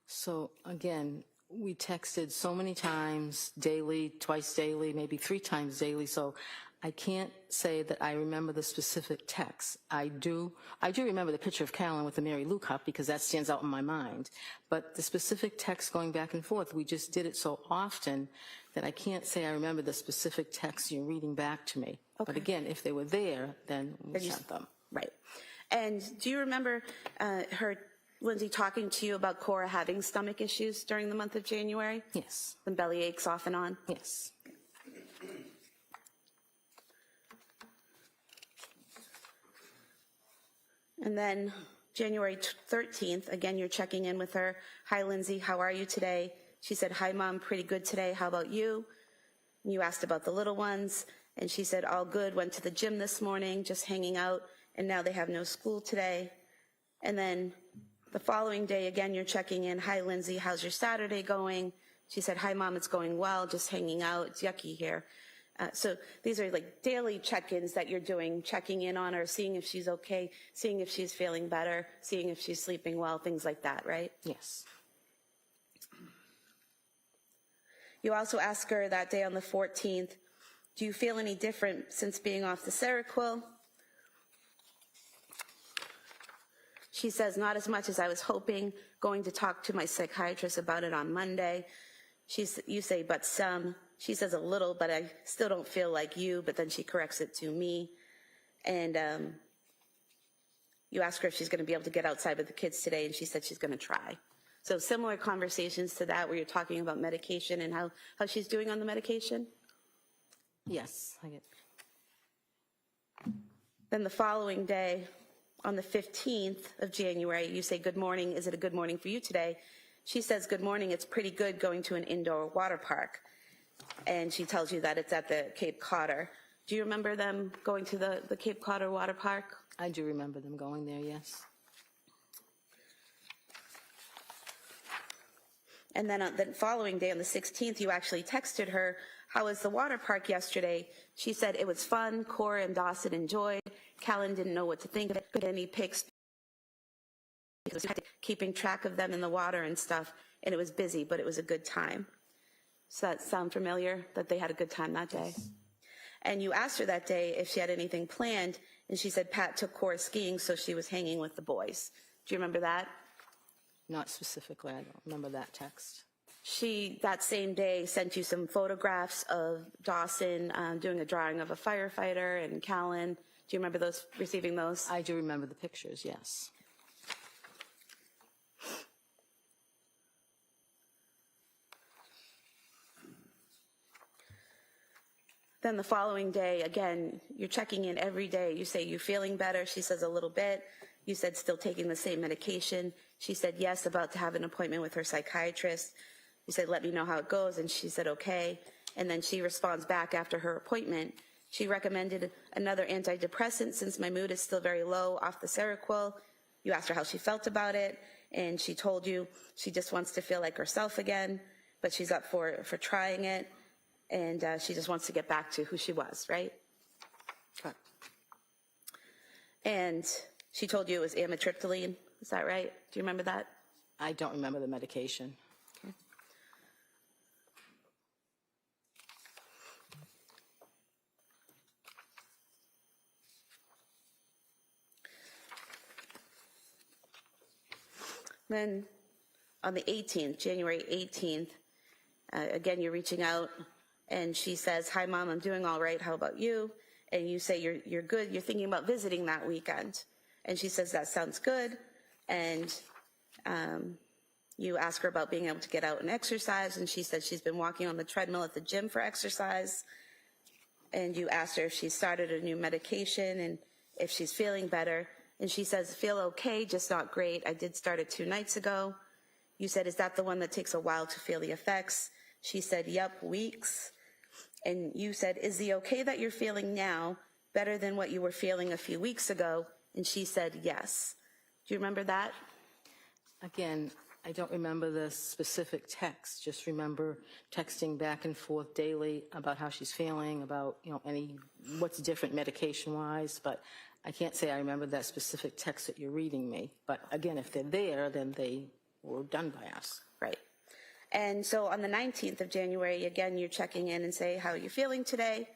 So again, we texted so many times daily, twice daily, maybe 3 times daily. So I can't say that I remember the specific text. I do remember the picture of Callan with the Mary Lou cup because that stands out in my mind. But the specific text going back and forth, we just did it so often that I can't say I remember the specific text you're reading back to me. Okay. But again, if they were there, then we sent them. Right. And do you remember Lindsay, talking to you about Cora having stomach issues during the month of January? Yes. Some belly aches off and on? Yes. And then January 13th, again, you're checking in with her. Hi, Lindsay, how are you today? She said, hi, Mom, pretty good today. How about you? And you asked about the little ones, and she said, all good, went to the gym this morning, just hanging out, and now they have no school today. And then the following day, again, you're checking in. Hi, Lindsay, how's your Saturday going? She said, hi, Mom, it's going well, just hanging out. It's yucky here. So these are like daily check-ins that you're doing, checking in on her, seeing if she's okay, seeing if she's feeling better, seeing if she's sleeping well, things like that, right? Yes. You also ask her that day on the 14th, do you feel any different since being off the Seroquel? She says, not as much as I was hoping, going to talk to my psychiatrist about it on Monday. You say, but some. She says a little, but I still don't feel like you, but then she corrects it to me. And you ask her if she's going to be able to get outside with the kids today, and she said she's going to try. So similar conversations to that where you're talking about medication and how she's doing on the medication? Yes, I get. Then the following day, on the 15th of January, you say, good morning, is it a good morning for you today? She says, good morning, it's pretty good going to an indoor water park. And she tells you that it's at the Cape Cotter. Do you remember them going to the Cape Cotter water park? I do remember them going there, yes. And then the following day, on the 16th, you actually texted her, how was the water park yesterday? She said it was fun, Cora and Dawson enjoyed. Callan didn't know what to think of it, but any pics, because we had to keeping track of them in the water and stuff, and it was busy, but it was a good time. Does that sound familiar, that they had a good time that day? And you asked her that day if she had anything planned, and she said Pat took Cora skiing, so she was hanging with the boys. Do you remember that? Not specifically, I don't remember that text. She, that same day, sent you some photographs of Dawson doing a drawing of a firefighter and Callan. Do you remember receiving those? I do remember the pictures, yes. Then the following day, again, you're checking in every day. You say, you feeling better? She says, a little bit. You said, still taking the same medication. She said, yes, about to have an appointment with her psychiatrist. You said, let me know how it goes. And she said, okay. And then she responds back after her appointment. She recommended another antidepressant since my mood is still very low off the Seroquel. You asked her how she felt about it. And she told you she just wants to feel like herself again, but she's up for trying it. And she just wants to get back to who she was, right? Correct. And she told you it was amitriptyline. Is that right? Do you remember that? I don't remember the medication. Okay. Then on the 18th, January 18th, again, you're reaching out, and she says, hi, Mom, I'm doing all right. How about you? And you say you're good. You're thinking about visiting that weekend. And she says, that sounds good. And you ask her about being able to get out and exercise, and she said she's been walking on the treadmill at the gym for exercise. And you asked her if she started a new medication and if she's feeling better. And she says, feel okay, just not great. I did start it 2 nights ago. You said, is that the one that takes a while to feel the effects? She said, yep, weeks. And you said, is the okay that you're feeling now better than what you were feeling a few weeks ago? And she said, yes. Do you remember that? Again, I don't remember the specific text, just remember texting back and forth daily about how she's feeling, about, what's different medication-wise, but I can't say I remember that specific text that you're reading me. But again, if they're there, then they were done by us. Right. And so on the 19th of January, again, you're checking in and say, how are you feeling today?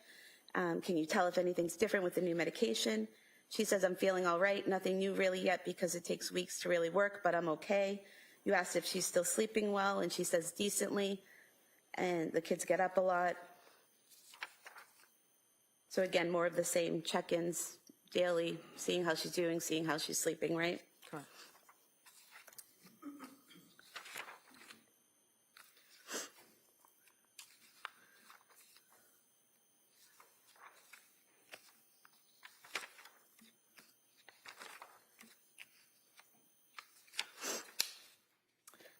Can you tell if anything's different with the new medication? She says, I'm feeling all right, nothing new really yet because it takes weeks to really work, but I'm okay. You asked if she's still sleeping well, and she says decently, and the kids get up a lot. So again, more of the same check-ins daily, seeing how she's doing, seeing how she's sleeping, right? Correct.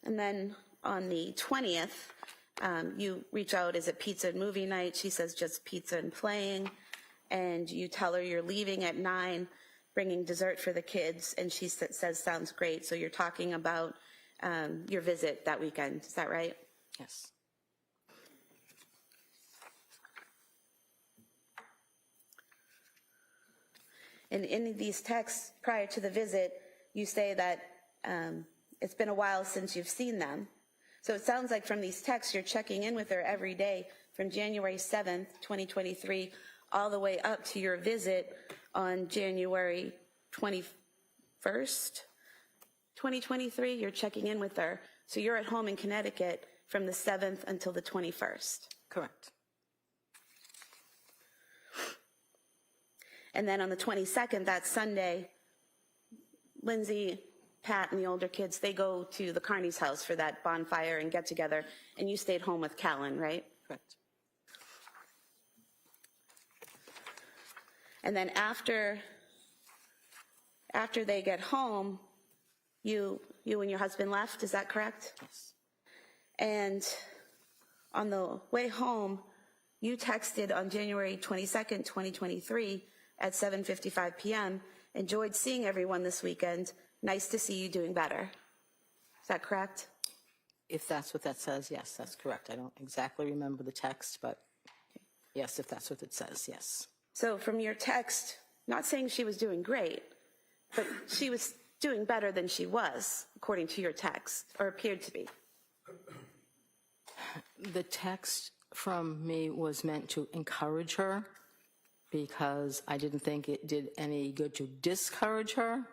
And then on the 20th, you reach out, is it pizza and movie night? She says just pizza and playing. And you tell her you're leaving at 9, bringing dessert for the kids. And she says, sounds great. So you're talking about your visit that weekend. Is that right? Yes. And in these texts prior to the visit, you say that it's been a while since you've seen them. So it sounds like from these texts, you're checking in with her every day from January 7th, 2023, all the way up to your visit on January 21st, 2023. You're checking in with her. So you're at home in Connecticut from the 7th until the 21st. Correct. And then on the 22nd, that Sunday, Lindsay, Pat, and the older kids, they go to the Carney's house for that bonfire and get together, and you stayed home with Callan, right? Correct. And then after they get home, you and your husband left, is that correct? Yes. And on the way home, you texted on January 22nd, 2023 at 7:55 p.m., enjoyed seeing everyone this weekend. Nice to see you doing better. Is that correct? If that's what that says, yes, that's correct. I don't exactly remember the text, but yes, if that's what it says, yes. So from your text, not saying she was doing great, but she was doing better than she was, according to your text, or appeared to be. The text from me was meant to encourage her because I didn't think it did any good to discourage her.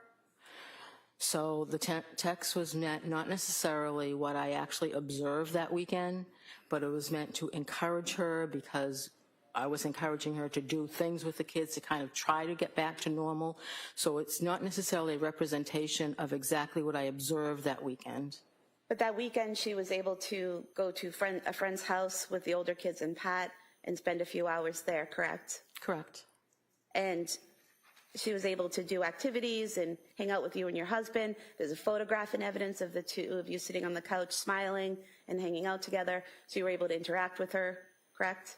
So the text was meant not necessarily what I actually observed that weekend, but it was meant to encourage her because I was encouraging her to do things with the kids to kind of try to get back to normal. So it's not necessarily a representation of exactly what I observed that weekend. But that weekend, she was able to go to a friend's house with the older kids and Pat and spend a few hours there, correct? Correct. And she was able to do activities and hang out with you and your husband. There's a photograph and evidence of the two of you sitting on the couch smiling and hanging out together. So you were able to interact with her, correct?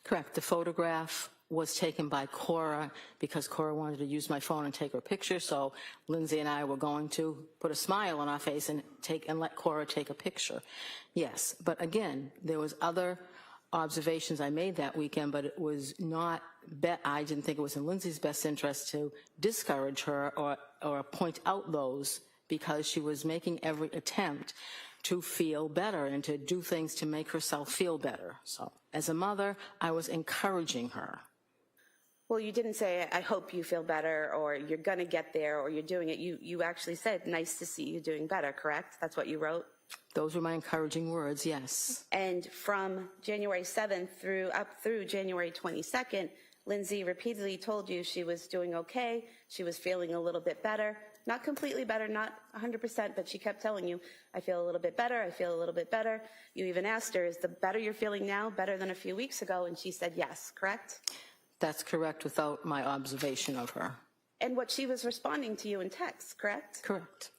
Correct. The photograph was taken by Cora because Cora wanted to use my phone and take her picture. So Lindsay and I were going to put a smile on our face and let Cora take a picture. Yes, but again, there was other observations I made that weekend, but it was not, I didn't think it was in Lindsay's best interest to discourage her or point out those because she was making every attempt to feel better and to do things to make herself feel better. So as a mother, I was encouraging her. Well, you didn't say, I hope you feel better, or you're going to get there, or you're doing it. You actually said, nice to see you doing better, correct? That's what you wrote? Those were my encouraging words, yes. And from January 7th up through January 22nd, Lindsay repeatedly told you she was doing okay, she was feeling a little bit better. Not completely better, not 100%, but she kept telling you, I feel a little bit better, I feel a little bit better. You even asked her, is the better you're feeling now better than a few weeks ago? And she said yes, correct? That's correct without my observation of her. And what she was responding to you in text, correct? Correct.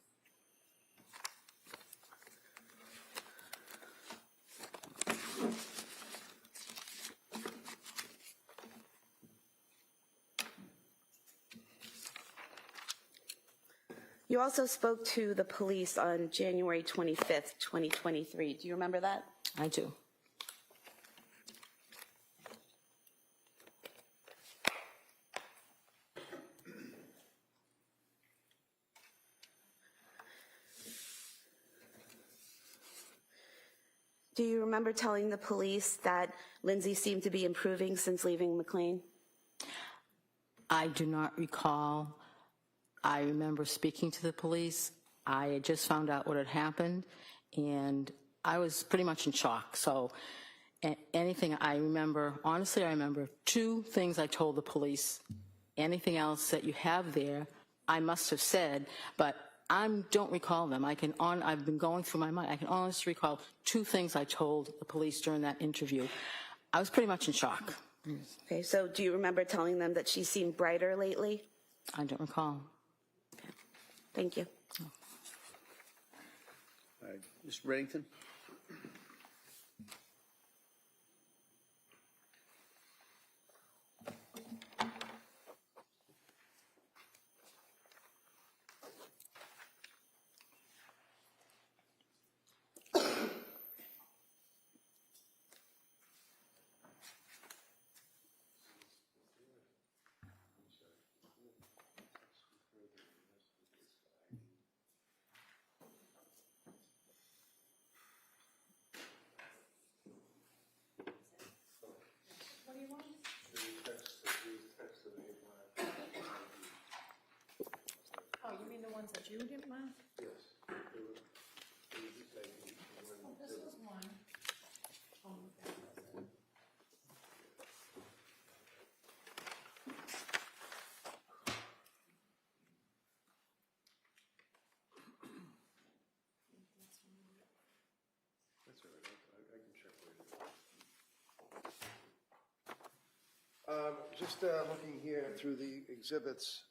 You also spoke to the police on January 25th, 2023. Do you remember that? I do. Do you remember telling the police that Lindsay seemed to be improving since leaving McLean? I do not recall. I remember speaking to the police. I had just found out what had happened, and I was pretty much in shock. So anything I remember, honestly, I remember 2 things I told the police. Anything else that you have there, I must have said, but I don't recall them. I've been going through my mind. I can honestly recall 2 things I told the police during that interview. I was pretty much in shock. Okay, so do you remember telling them that she seemed brighter lately? I don't recall. Okay. Thank you. All right, Mr. Reddington? What do you want? Oh, you mean the ones that you didn't mark? Yes. Oh, this is one. Oh, that was it. That's all right, I can check later. Just looking here through the exhibits,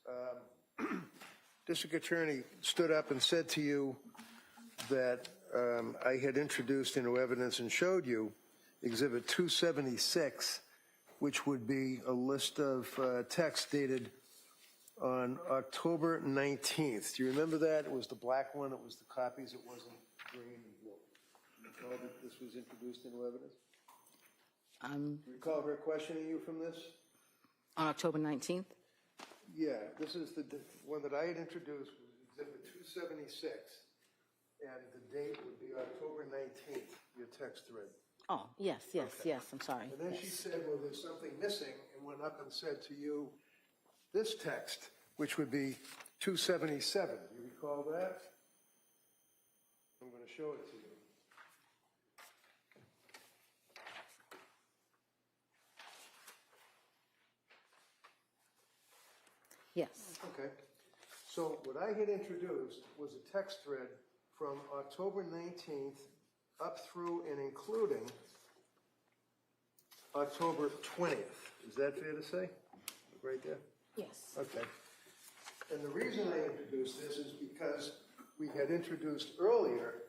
District Attorney stood up and said to you that I had introduced into evidence and showed you Exhibit 276, which would be a list of text dated on October 19th. Do you remember that? It was the black one. It was the copies. It wasn't green and blue. Do you recall that this was introduced into evidence? Do you recall her questioning you from this? On October 19th? Yeah, this is the one that I had introduced, was Exhibit 276, and the date would be October 19th, your text thread. Oh, yes, I'm sorry. And then she said, well, there's something missing, and went up and said to you, this text, which would be 277. Do you recall that? I'm going to show it to you. Yes. Okay. So what I had introduced was a text thread from October 19th up through and including October 20th. Is that fair to say? Right there? Yes. Okay. And the reason I introduced this is because we had introduced earlier,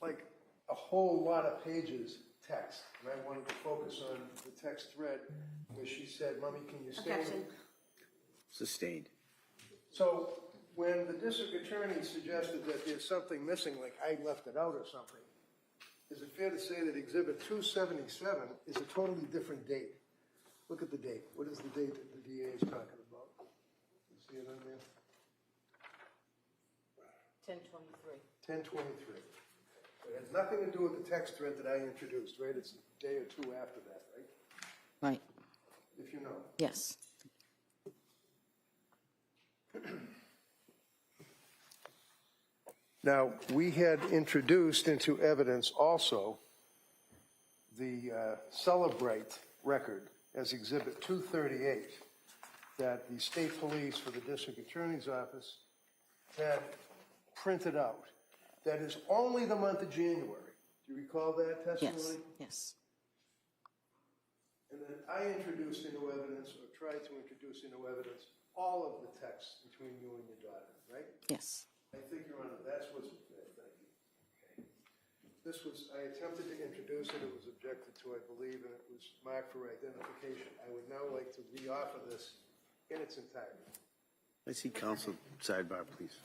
like a whole lot of pages text. And I wanted to focus on the text thread where she said, Mommy, can you stay? Objection. Sustained. So when the district attorney suggested that there's something missing, like I left it out or something, is it fair to say that Exhibit 277 is a totally different date? Look at the date. What is the date that the DA is talking about? You see it on there? 10/23. 10/23. It has nothing to do with the text thread that I introduced, right? It's a day or 2 after that, right? Right. If you know. Yes. Now, we had introduced into evidence also the Celebrate record as Exhibit 238 that the state police for the district attorney's office had printed out. That is only the month of January. Do you recall that testimony? Yes. And then I introduced into evidence, or tried to introduce into evidence, all of the texts between you and your daughter, right? Yes. I think, Your Honor, that's what's, thank you. Okay. This was, I attempted to introduce it, it was objected to, I believe, and it was marked for identification. I would now like to reoffer this in its entirety. I see counsel sidebar, please.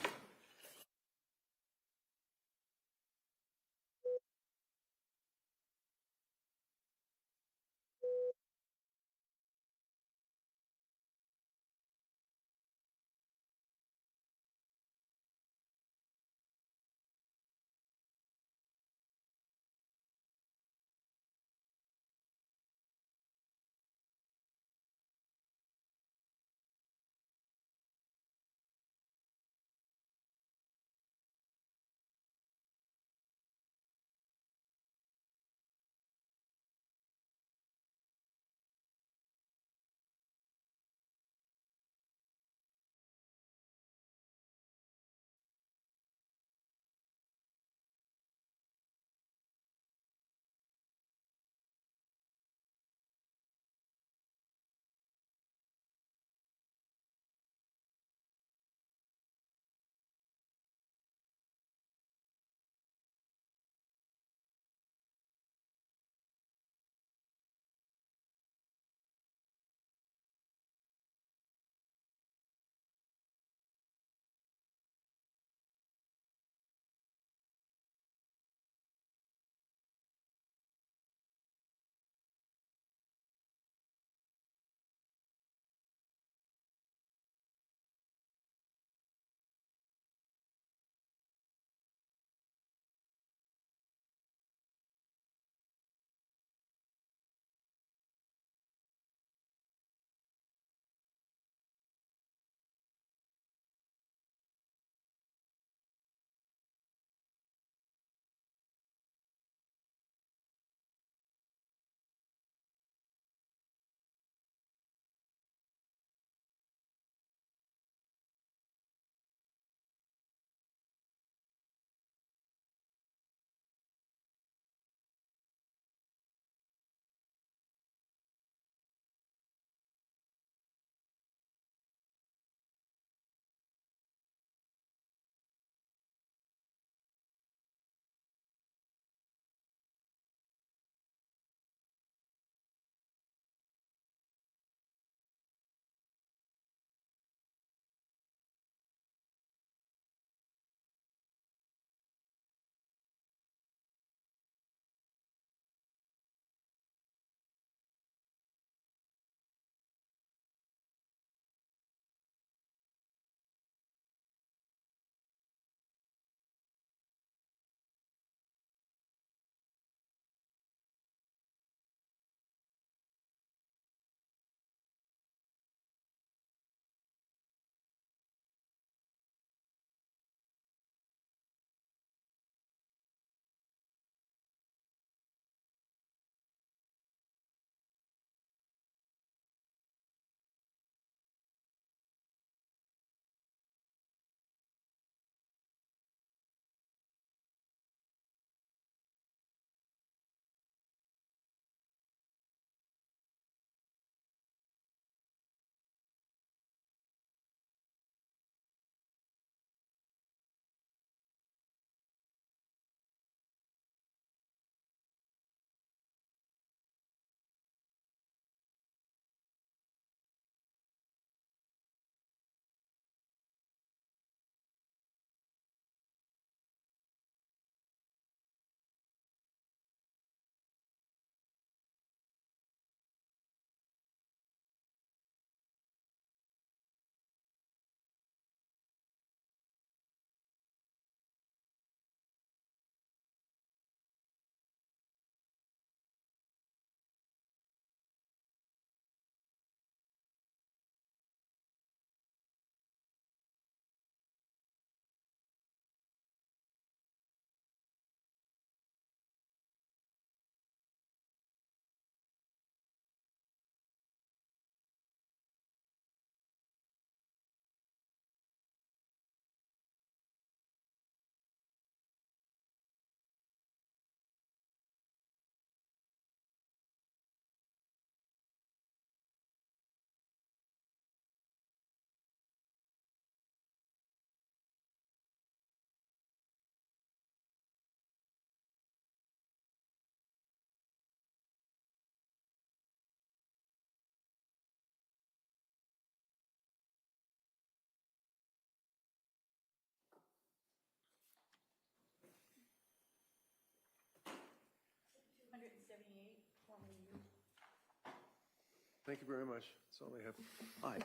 Thank you very much. That's all I have. All right.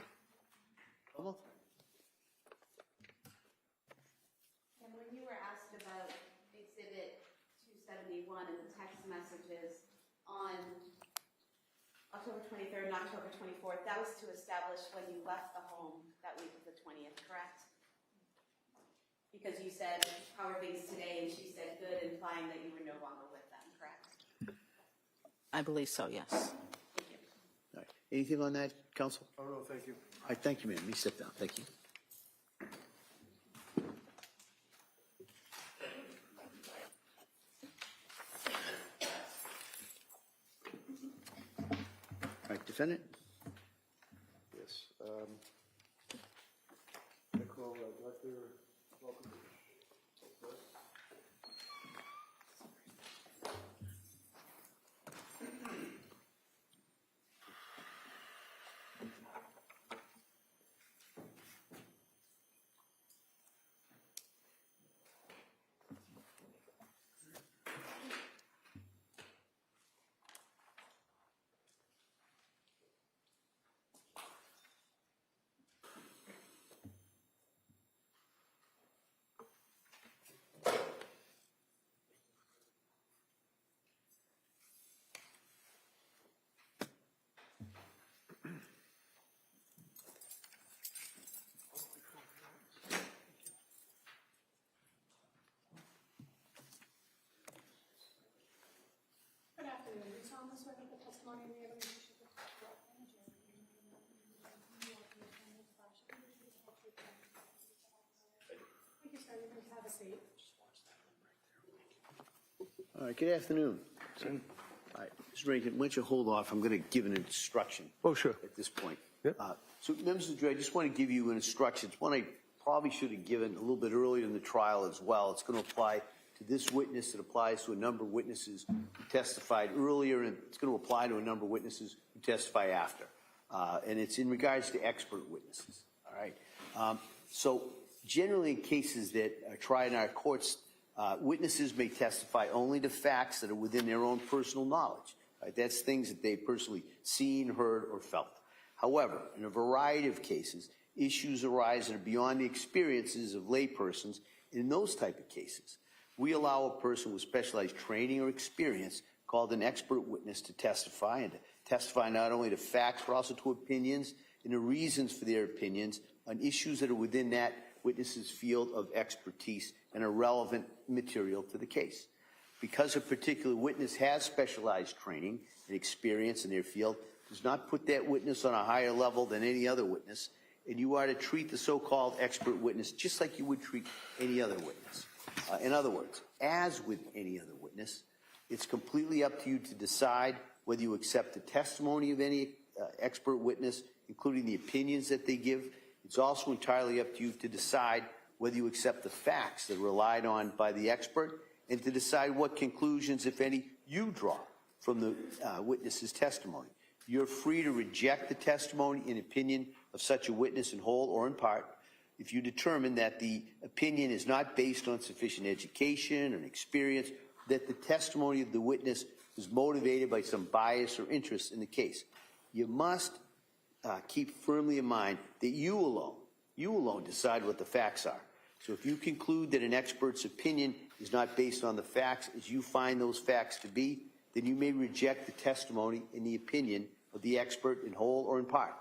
Almost? And when you were asked about Exhibit 271 and the text messages on October 23rd and October 24th, that was to establish when you left the home that week of the 20th, correct? Because you said, how are things today? And she said good, implying that you were no longer with them, correct? I believe so, yes. Thank you. All right. Anything on that, counsel? Oh, no, thank you. All right, thank you, ma'am. Let me sit down. Thank you. All right, defendant? Yes. I call Dr. Welcome. Good afternoon. You solemnly swear that the testimony you give in this case is the truth, and the truth, Thank you, sir. You can have a seat. All right, good afternoon. All right, Mr. Rankin, why don't you hold off? I'm going to give an instruction. Oh, sure. At this point. Yep. So, members of the jury, I just want to give you an instruction. It's one I probably should have given a little bit earlier in the trial as well. It's going to apply to this witness. It applies to a number of witnesses who testified earlier, and it's going to apply to a number of witnesses who testify after. And it's in regards to expert witnesses. All right. So, generally, in cases that are tried in our courts, witnesses may testify only to facts that are within their own personal knowledge. Right? That's things that they've personally seen, heard, or felt. However, in a variety of cases, issues arise that are beyond the experiences of laypersons. In those type of cases, we allow a person with specialized training or experience called an expert witness to testify, and to testify not only to facts but also to opinions and the reasons for their opinions on issues that are within that witness's field of expertise and are relevant material to the case. Because a particular witness has specialized training and experience in their field, does not put that witness on a higher level than any other witness, and you are to treat the so-called expert witness just like you would treat any other witness. In other words, as with any other witness, it's completely up to you to decide whether you accept the testimony of any expert witness, including the opinions that they give. It's also entirely up to you to decide whether you accept the facts that are relied on by the expert, and to decide what conclusions, if any, you draw from the witness's testimony. You're free to reject the testimony and opinion of such a witness in whole or in part if you determine that the opinion is not based on sufficient education or experience, that the testimony of the witness is motivated by some bias or interest in the case. You must keep firmly in mind that you alone decide what the facts are. So if you conclude that an expert's opinion is not based on the facts as you find those facts to be, then you may reject the testimony and the opinion of the expert in whole or in part.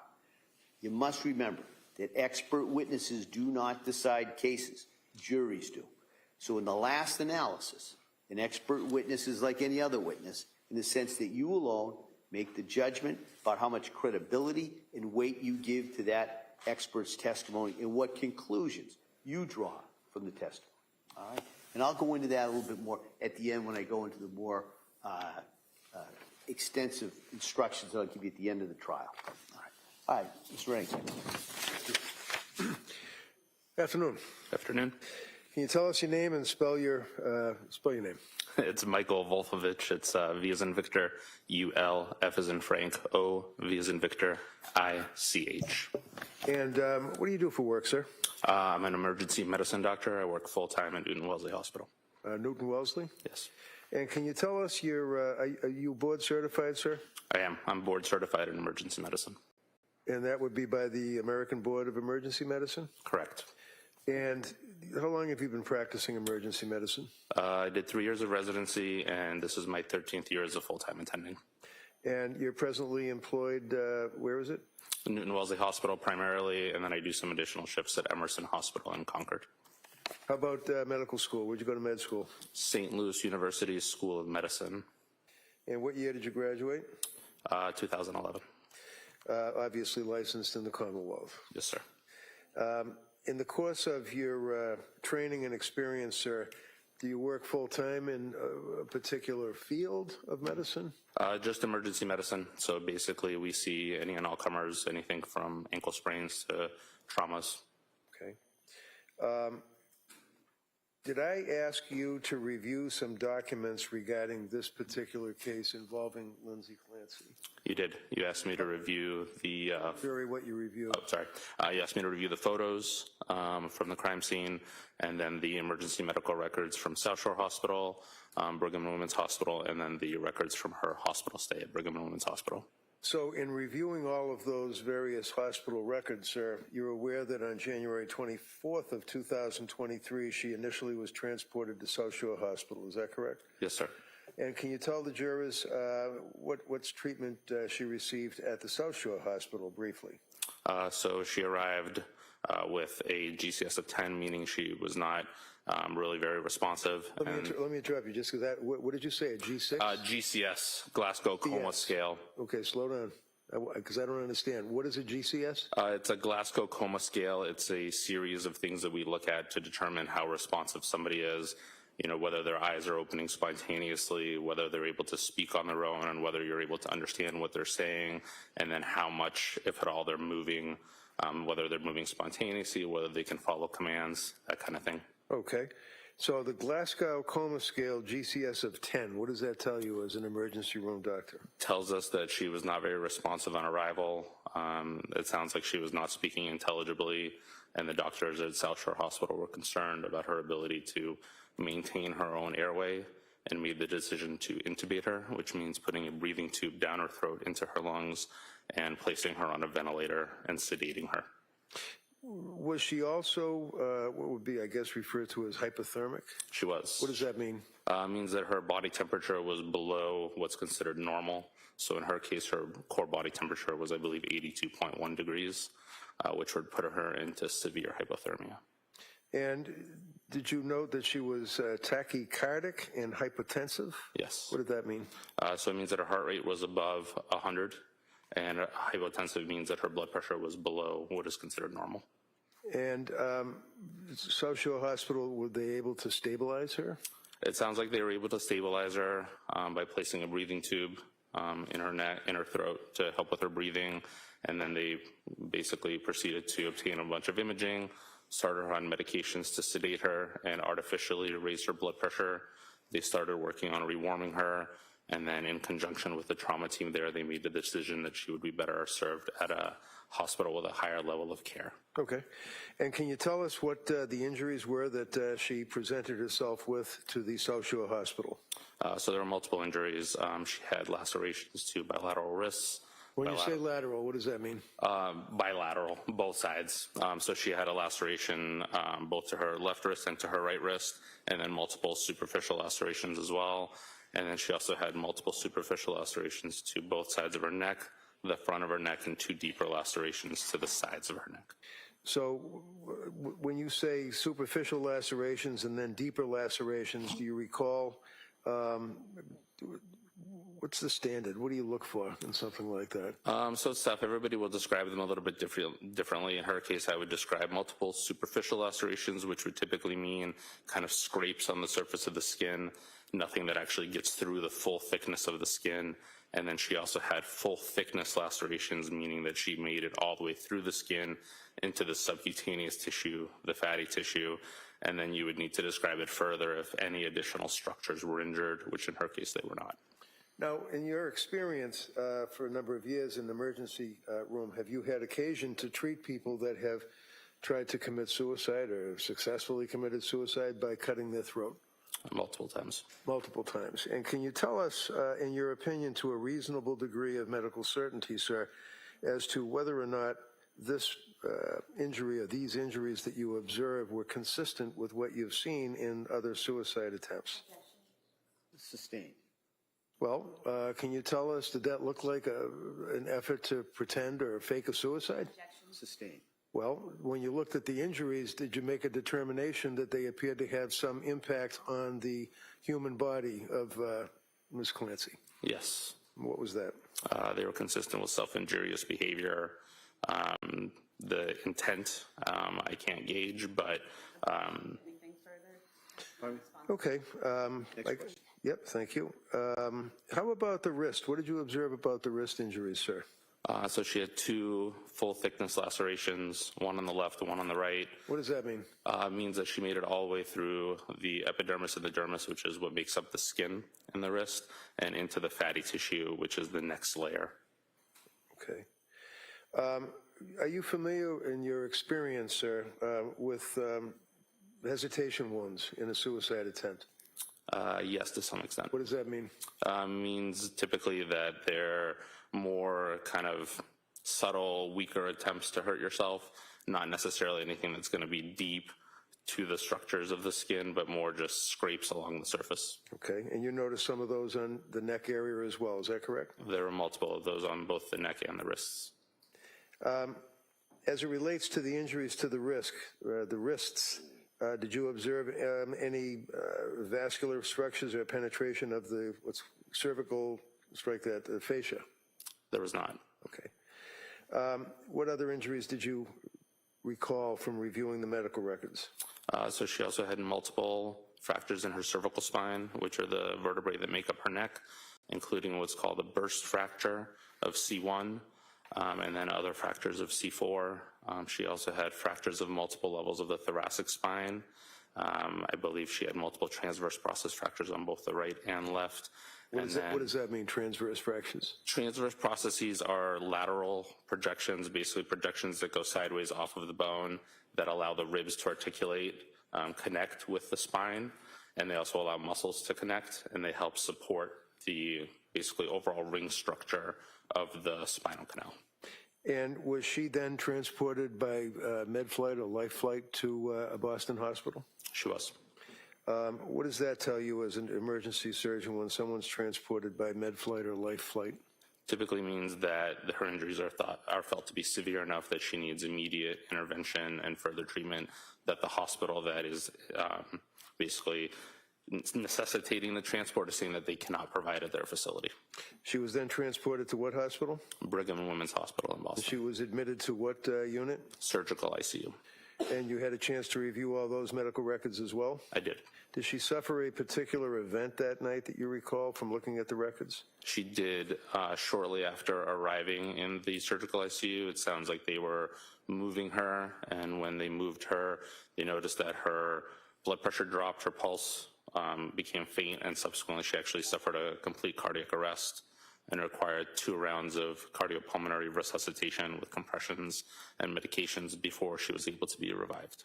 You must remember that expert witnesses do not decide cases, juries do. So in the last analysis, an expert witness is like any other witness in the sense that you alone make the judgment about how much credibility and weight you give to that expert's testimony and what conclusions you draw from the testimony. All right? And I'll go into that a little bit more at the end when I go into the more extensive instructions that I'll give you at the end of the trial. All right, Mr. Rankin. Afternoon. Afternoon. Can you tell us your name and spell your name? It's Michael Wolfovich. It's V as in Victor, U-L, F as in Frank, O, V as in Victor, I-C-H. And what do you do for work, sir? I'm an emergency medicine doctor. I work full-time at Newton Wellesley Hospital. Newton Wellesley? Yes. And can you tell us are you board certified, sir? I am. I'm board certified in emergency medicine. And that would be by the American Board of Emergency Medicine? Correct. And how long have you been practicing emergency medicine? I did 3 years of residency, and this is my 13th year as a full-time attending. And you're presently employed, where is it? Newton Wellesley Hospital primarily, and then I do some additional shifts at Emerson Hospital in Concord. How about medical school? Where'd you go to med school? St. Louis University School of Medicine. And what year did you graduate? 2011. Obviously licensed in the Commonwealth. Yes, sir. In the course of your training and experience, sir, do you work full-time in a particular field of medicine? Just emergency medicine. So basically we see any and all comers, anything from ankle sprains to traumas. Okay. Did I ask you to review some documents regarding this particular case involving Lindsay Clancy? You did. You asked me to review the... Very what you reviewed. Oh, sorry. You asked me to review the photos from the crime scene and then the emergency medical records from South Shore Hospital, Brigham and Women's Hospital, and then the records from her hospital stay at Brigham and Women's Hospital. So in reviewing all of those various hospital records, sir, you're aware that on January 24th of 2023, she initially was transported to South Shore Hospital. Is that correct? Yes, sir. And can you tell the jurors what's treatment she received at the South Shore Hospital briefly? So she arrived with a GCS of 10, meaning she was not really very responsive. Let me interrupt you just because that, what did you say, a G6? GCS, Glasgow Coma Scale. Okay, slow down, because I don't understand. What is a GCS? It's a Glasgow Coma Scale. It's a series of things that we look at to determine how responsive somebody is, you know, whether their eyes are opening spontaneously, whether they're able to speak on their own, and whether you're able to understand what they're saying, and then how much, if at all, they're moving, whether they're moving spontaneously, whether they can follow commands, that kind of thing. Okay. So the Glasgow Coma Scale GCS of 10, what does that tell you as an emergency room doctor? Tells us that she was not very responsive on arrival. It sounds like she was not speaking intelligibly, and the doctors at South Shore Hospital were concerned about her ability to maintain her own airway and made the decision to intubate her, which means putting a breathing tube down her throat into her lungs and placing her on a ventilator and sedating her. Was she also, what would be, I guess, referred to as hypothermic? She was. What does that mean? Means that her body temperature was below what's considered normal. So in her case, her core body temperature was, I believe, 82.1 degrees, which would put her into severe hypothermia. And did you note that she was tachycardic and hypotensive? Yes. What did that mean? So it means that her heart rate was above 100, and hypotensive means that her blood pressure was below what is considered normal. And South Shore Hospital, were they able to stabilize her? It sounds like they were able to stabilize her by placing a breathing tube in her neck, in her throat to help with her breathing. And then they basically proceeded to obtain a bunch of imaging, started her on medications to sedate her and artificially raise her blood pressure. They started working on rewarming her. And then in conjunction with the trauma team there, they made the decision that she would be better served at a hospital with a higher level of care. Okay. And can you tell us what the injuries were that she presented herself with to the South Shore Hospital? So there were multiple injuries. She had lacerations to bilateral wrists. When you say lateral, what does that mean? Bilateral, both sides. So she had a laceration both to her left wrist and to her right wrist, and then multiple superficial lacerations as well. And then she also had multiple superficial lacerations to both sides of her neck, the front of her neck, and 2 deeper lacerations to the sides of her neck. So when you say superficial lacerations and then deeper lacerations, do you recall, what's the standard? What do you look for in something like that? So it's tough. Everybody will describe them a little bit differently. In her case, I would describe multiple superficial lacerations, which would typically mean kind of scrapes on the surface of the skin, nothing that actually gets through the full thickness of the skin. And then she also had full thickness lacerations, meaning that she made it all the way through the skin into the subcutaneous tissue, the fatty tissue. And then you would need to describe it further if any additional structures were injured, which in her case they were not. Now, in your experience for a number of years in the emergency room, have you had occasion to treat people that have tried to commit suicide or successfully committed suicide by cutting their throat? multiple times. Multiple times. And can you tell us, in your opinion, to a reasonable degree of medical certainty, sir, as to whether or not this injury or these injuries that you observe were consistent with what you've seen in other suicide attempts? Sustained. Well, can you tell us, did that look like an effort to pretend or fake a suicide? Sustained. Well, when you looked at the injuries, did you make a determination that they appeared to have some impact on the human body of Ms. Clancy? Yes. What was that? They were consistent with self-injurious behavior. The intent, I can't gauge, but... Anything further? Okay. Next question. Yep, thank you. How about the wrist? What did you observe about the wrist injuries, sir? So she had 2 full-thickness lacerations, one on the left and one on the right. What does that mean? Means that she made it all the way through the epidermis and the dermis, which is what makes up the skin in the wrist, and into the fatty tissue, which is the next layer. Okay. Are you familiar in your experience, sir, with hesitation wounds in a suicide attempt? Yes, to some extent. What does that mean? Means typically that they're more kind of subtle, weaker attempts to hurt yourself, not necessarily anything that's going to be deep to the structures of the skin, but more just scrapes along the surface. Okay, and you noticed some of those on the neck area as well, is that correct? There were multiple of those on both the neck and the wrists. As it relates to the injuries to the wrists, did you observe any vascular structures or penetration of the cervical, the fascia? There was not. Okay. What other injuries did you recall from reviewing the medical records? So she also had multiple fractures in her cervical spine, which are the vertebrae that make up her neck, including what's called a burst fracture of C1, and then other fractures of C4. She also had fractures of multiple levels of the thoracic spine. I believe she had multiple transverse process fractures on both the right and left. What does that mean, transverse fractures? Transverse processes are lateral projections, basically projections that go sideways off of the bone that allow the ribs to articulate, connect with the spine, and they also allow muscles to connect, and they help support the basically overall ring structure of the spinal canal. And was she then transported by med flight or life flight to a Boston hospital? She was. What does that tell you as an emergency surgeon when someone's transported by med flight or life flight? Typically means that her injuries are felt to be severe enough that she needs immediate intervention and further treatment, that the hospital that is basically necessitating the transport is saying that they cannot provide at their facility. She was then transported to what hospital? Brigham and Women's Hospital in Boston. She was admitted to what unit? Surgical ICU. And you had a chance to review all those medical records as well? I did. Did she suffer a particular event that night that you recall from looking at the records? She did shortly after arriving in the surgical ICU. It sounds like they were moving her, and when they moved her, they noticed that her blood pressure dropped, her pulse became faint, and subsequently she actually suffered a complete cardiac arrest and required 2 rounds of cardiopulmonary resuscitation with compressions and medications before she was able to be revived.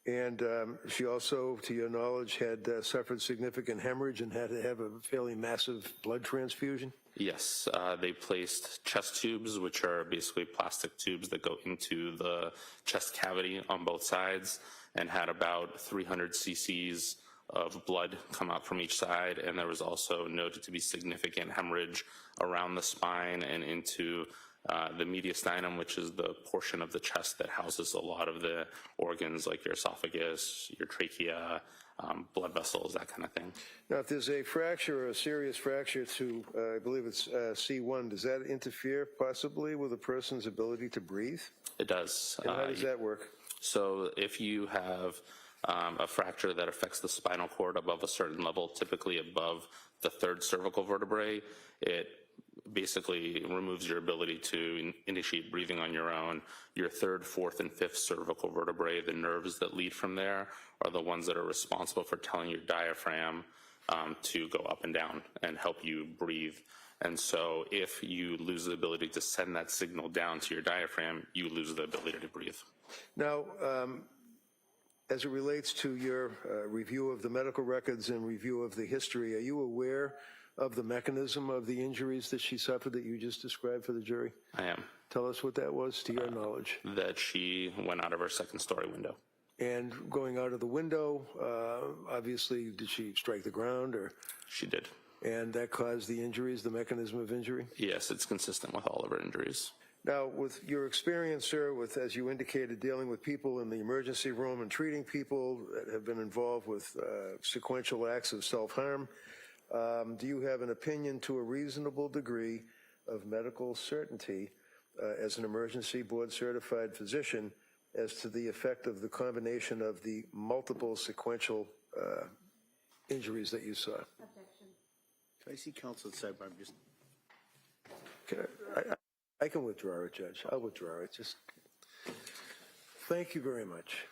And she also, to your knowledge, had suffered significant hemorrhage and had to have a fairly massive blood transfusion? Yes, they placed chest tubes, which are basically plastic tubes that go into the chest cavity on both sides, and had about 300 cc's of blood come out from each side, and there was also noted to be significant hemorrhage around the spine and into the mediastinum, which is the portion of the chest that houses a lot of the organs like your esophagus, your trachea, blood vessels, that kind of thing. Now, if there's a fracture or a serious fracture to, I believe it's C1, does that interfere possibly with a person's ability to breathe? It does. And how does that work? So if you have a fracture that affects the spinal cord above a certain level, typically above the 3rd cervical vertebrae, it basically removes your ability to initiate breathing on your own. Your 3rd, 4th, and 5th cervical vertebrae, the nerves that lead from there, are the ones that are responsible for telling your diaphragm to go up and down and help you breathe. And so if you lose the ability to send that signal down to your diaphragm, you lose the ability to breathe. Now, As it relates to your review of the medical records and review of the history, are you aware of the mechanism of the injuries that she suffered that you just described for the jury? I am. Tell us what that was, to your knowledge. That she went out of her second-story window. And going out of the window, obviously, did she strike the ground, or? She did. And that caused the injuries, the mechanism of injury? Yes, it's consistent with all of her injuries. Now, with your experience, sir, with, as you indicated, dealing with people in the emergency room and treating people that have been involved with sequential acts of self-harm, do you have an opinion to a reasonable degree of medical certainty as an emergency board-certified physician as to the effect of the combination of the multiple sequential injuries that you saw? Objection. Can I see counsel at sidebar? I'm just. I can withdraw it, Judge. I'll withdraw it. Just thank you very much.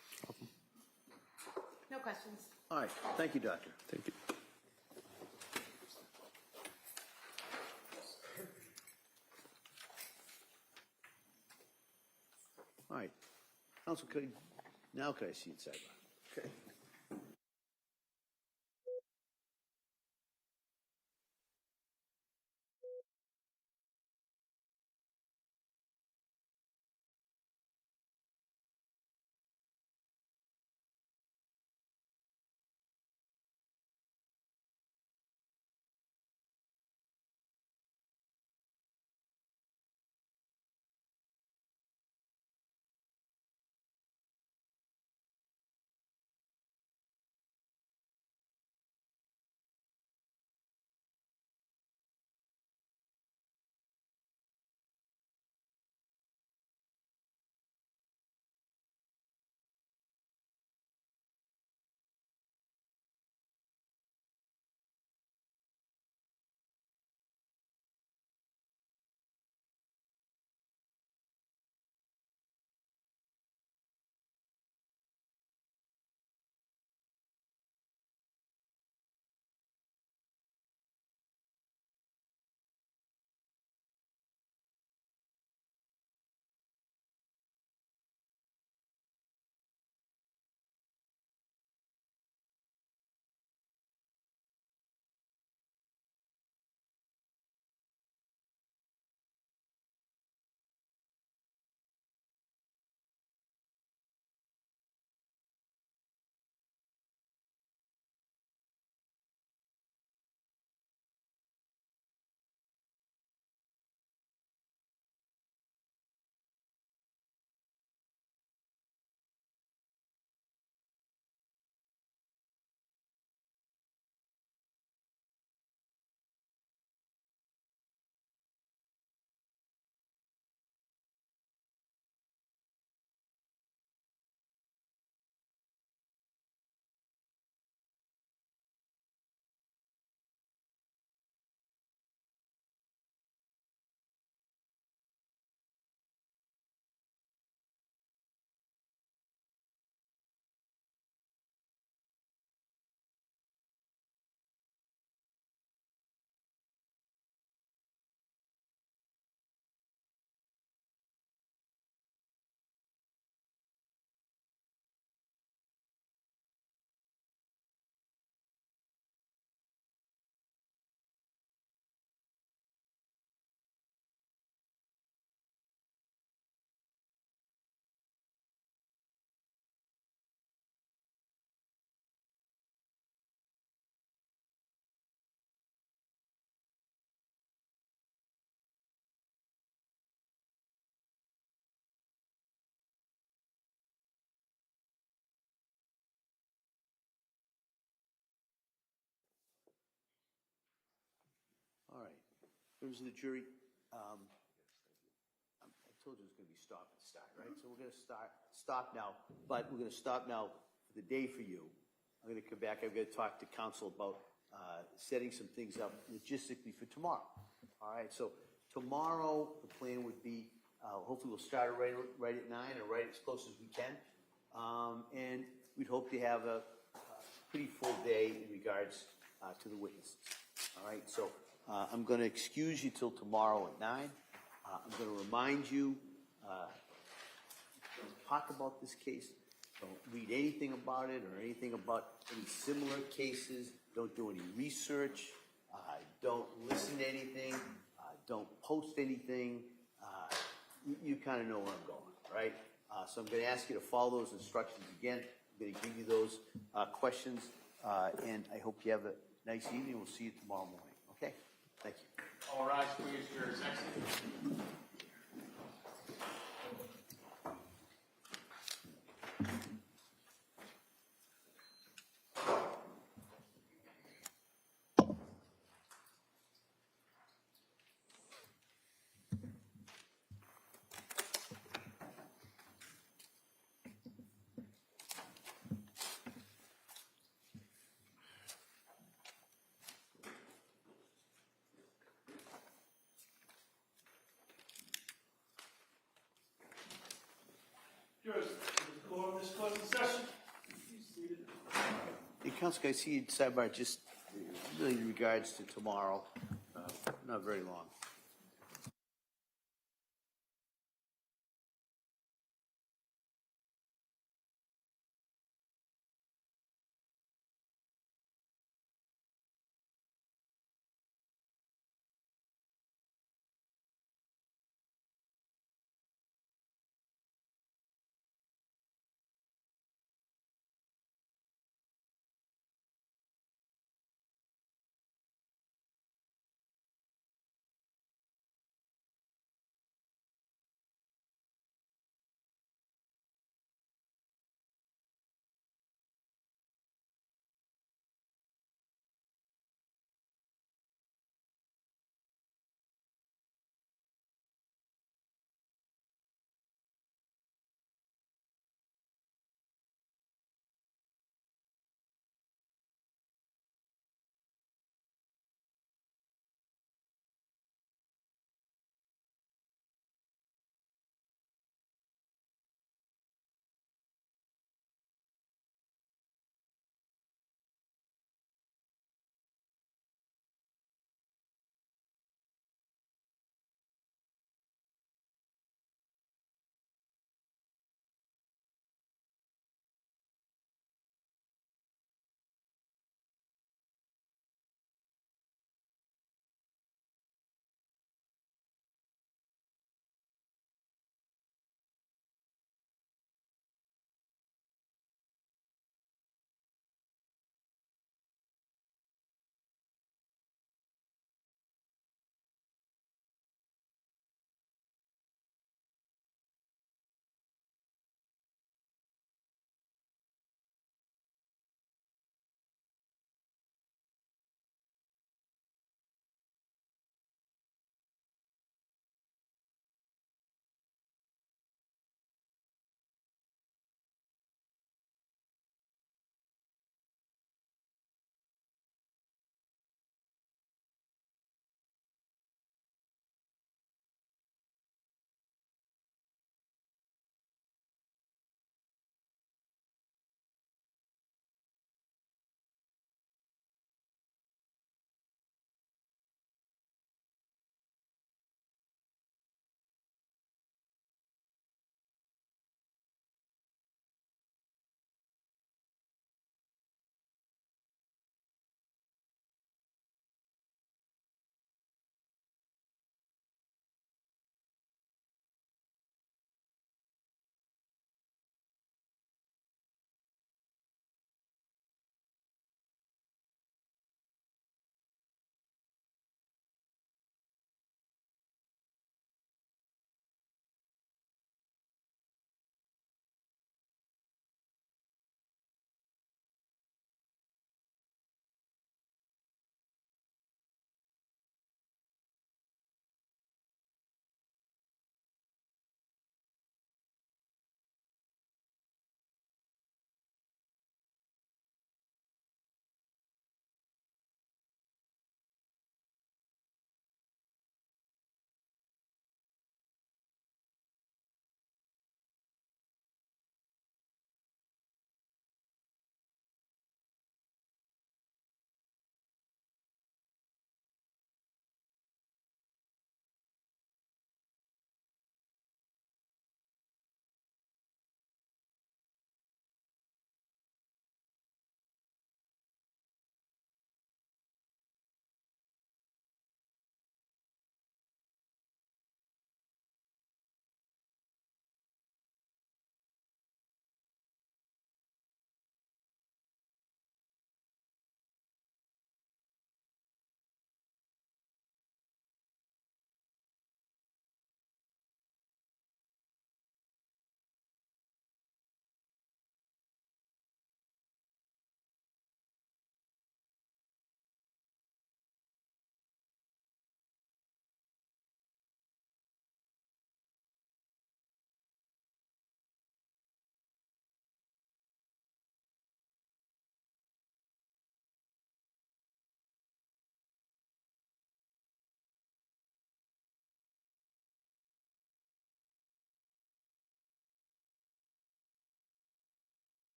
No questions. All right. Thank you, Doctor. Thank you. All right. Counsel, now can I see it sidebar? Okay. All right. Members of the jury, I told you it was going to be stop and start, right? So we're going to stop now, but we're going to stop now for the day for you. I'm going to come back. I'm going to talk to counsel about setting some things up logistically for tomorrow. All right. So tomorrow, the plan would be, hopefully we'll start right at 9 or right as close as we can. And we'd hope to have a pretty full day in regards to the witnesses. All right. So I'm going to excuse you till tomorrow at 9. I'm going to remind you, talk about this case. Don't read anything about it or anything about any similar cases. Don't do any research. Don't listen to anything. Don't post anything. You kind of know where I'm going, right? So I'm going to ask you to follow those instructions again. I'm going to give you those questions, and I hope you have a nice evening. We'll see you tomorrow morning. Okay? Thank you. All rise, please, for your executive. Jurors, the court of this court in session. Please seated. Hey, Counsel, I see you sidebar just really in regards to tomorrow. Not very long.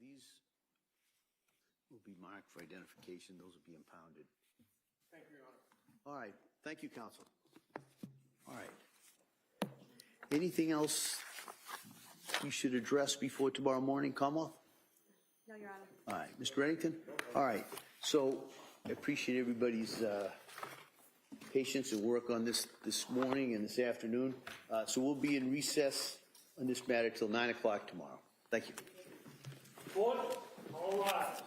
these will be marked for identification. Those will be impounded. Thank you, Your Honor. All right. Thank you, counsel. All right. Anything else you should address before tomorrow morning, Commonwealth? No, Your Honor. All right. Mr. Reddington? All right. So I appreciate everybody's patience and work on this morning and this afternoon. So we'll be in recess on this matter till 9 o'clock tomorrow. Thank you. Court, all rise.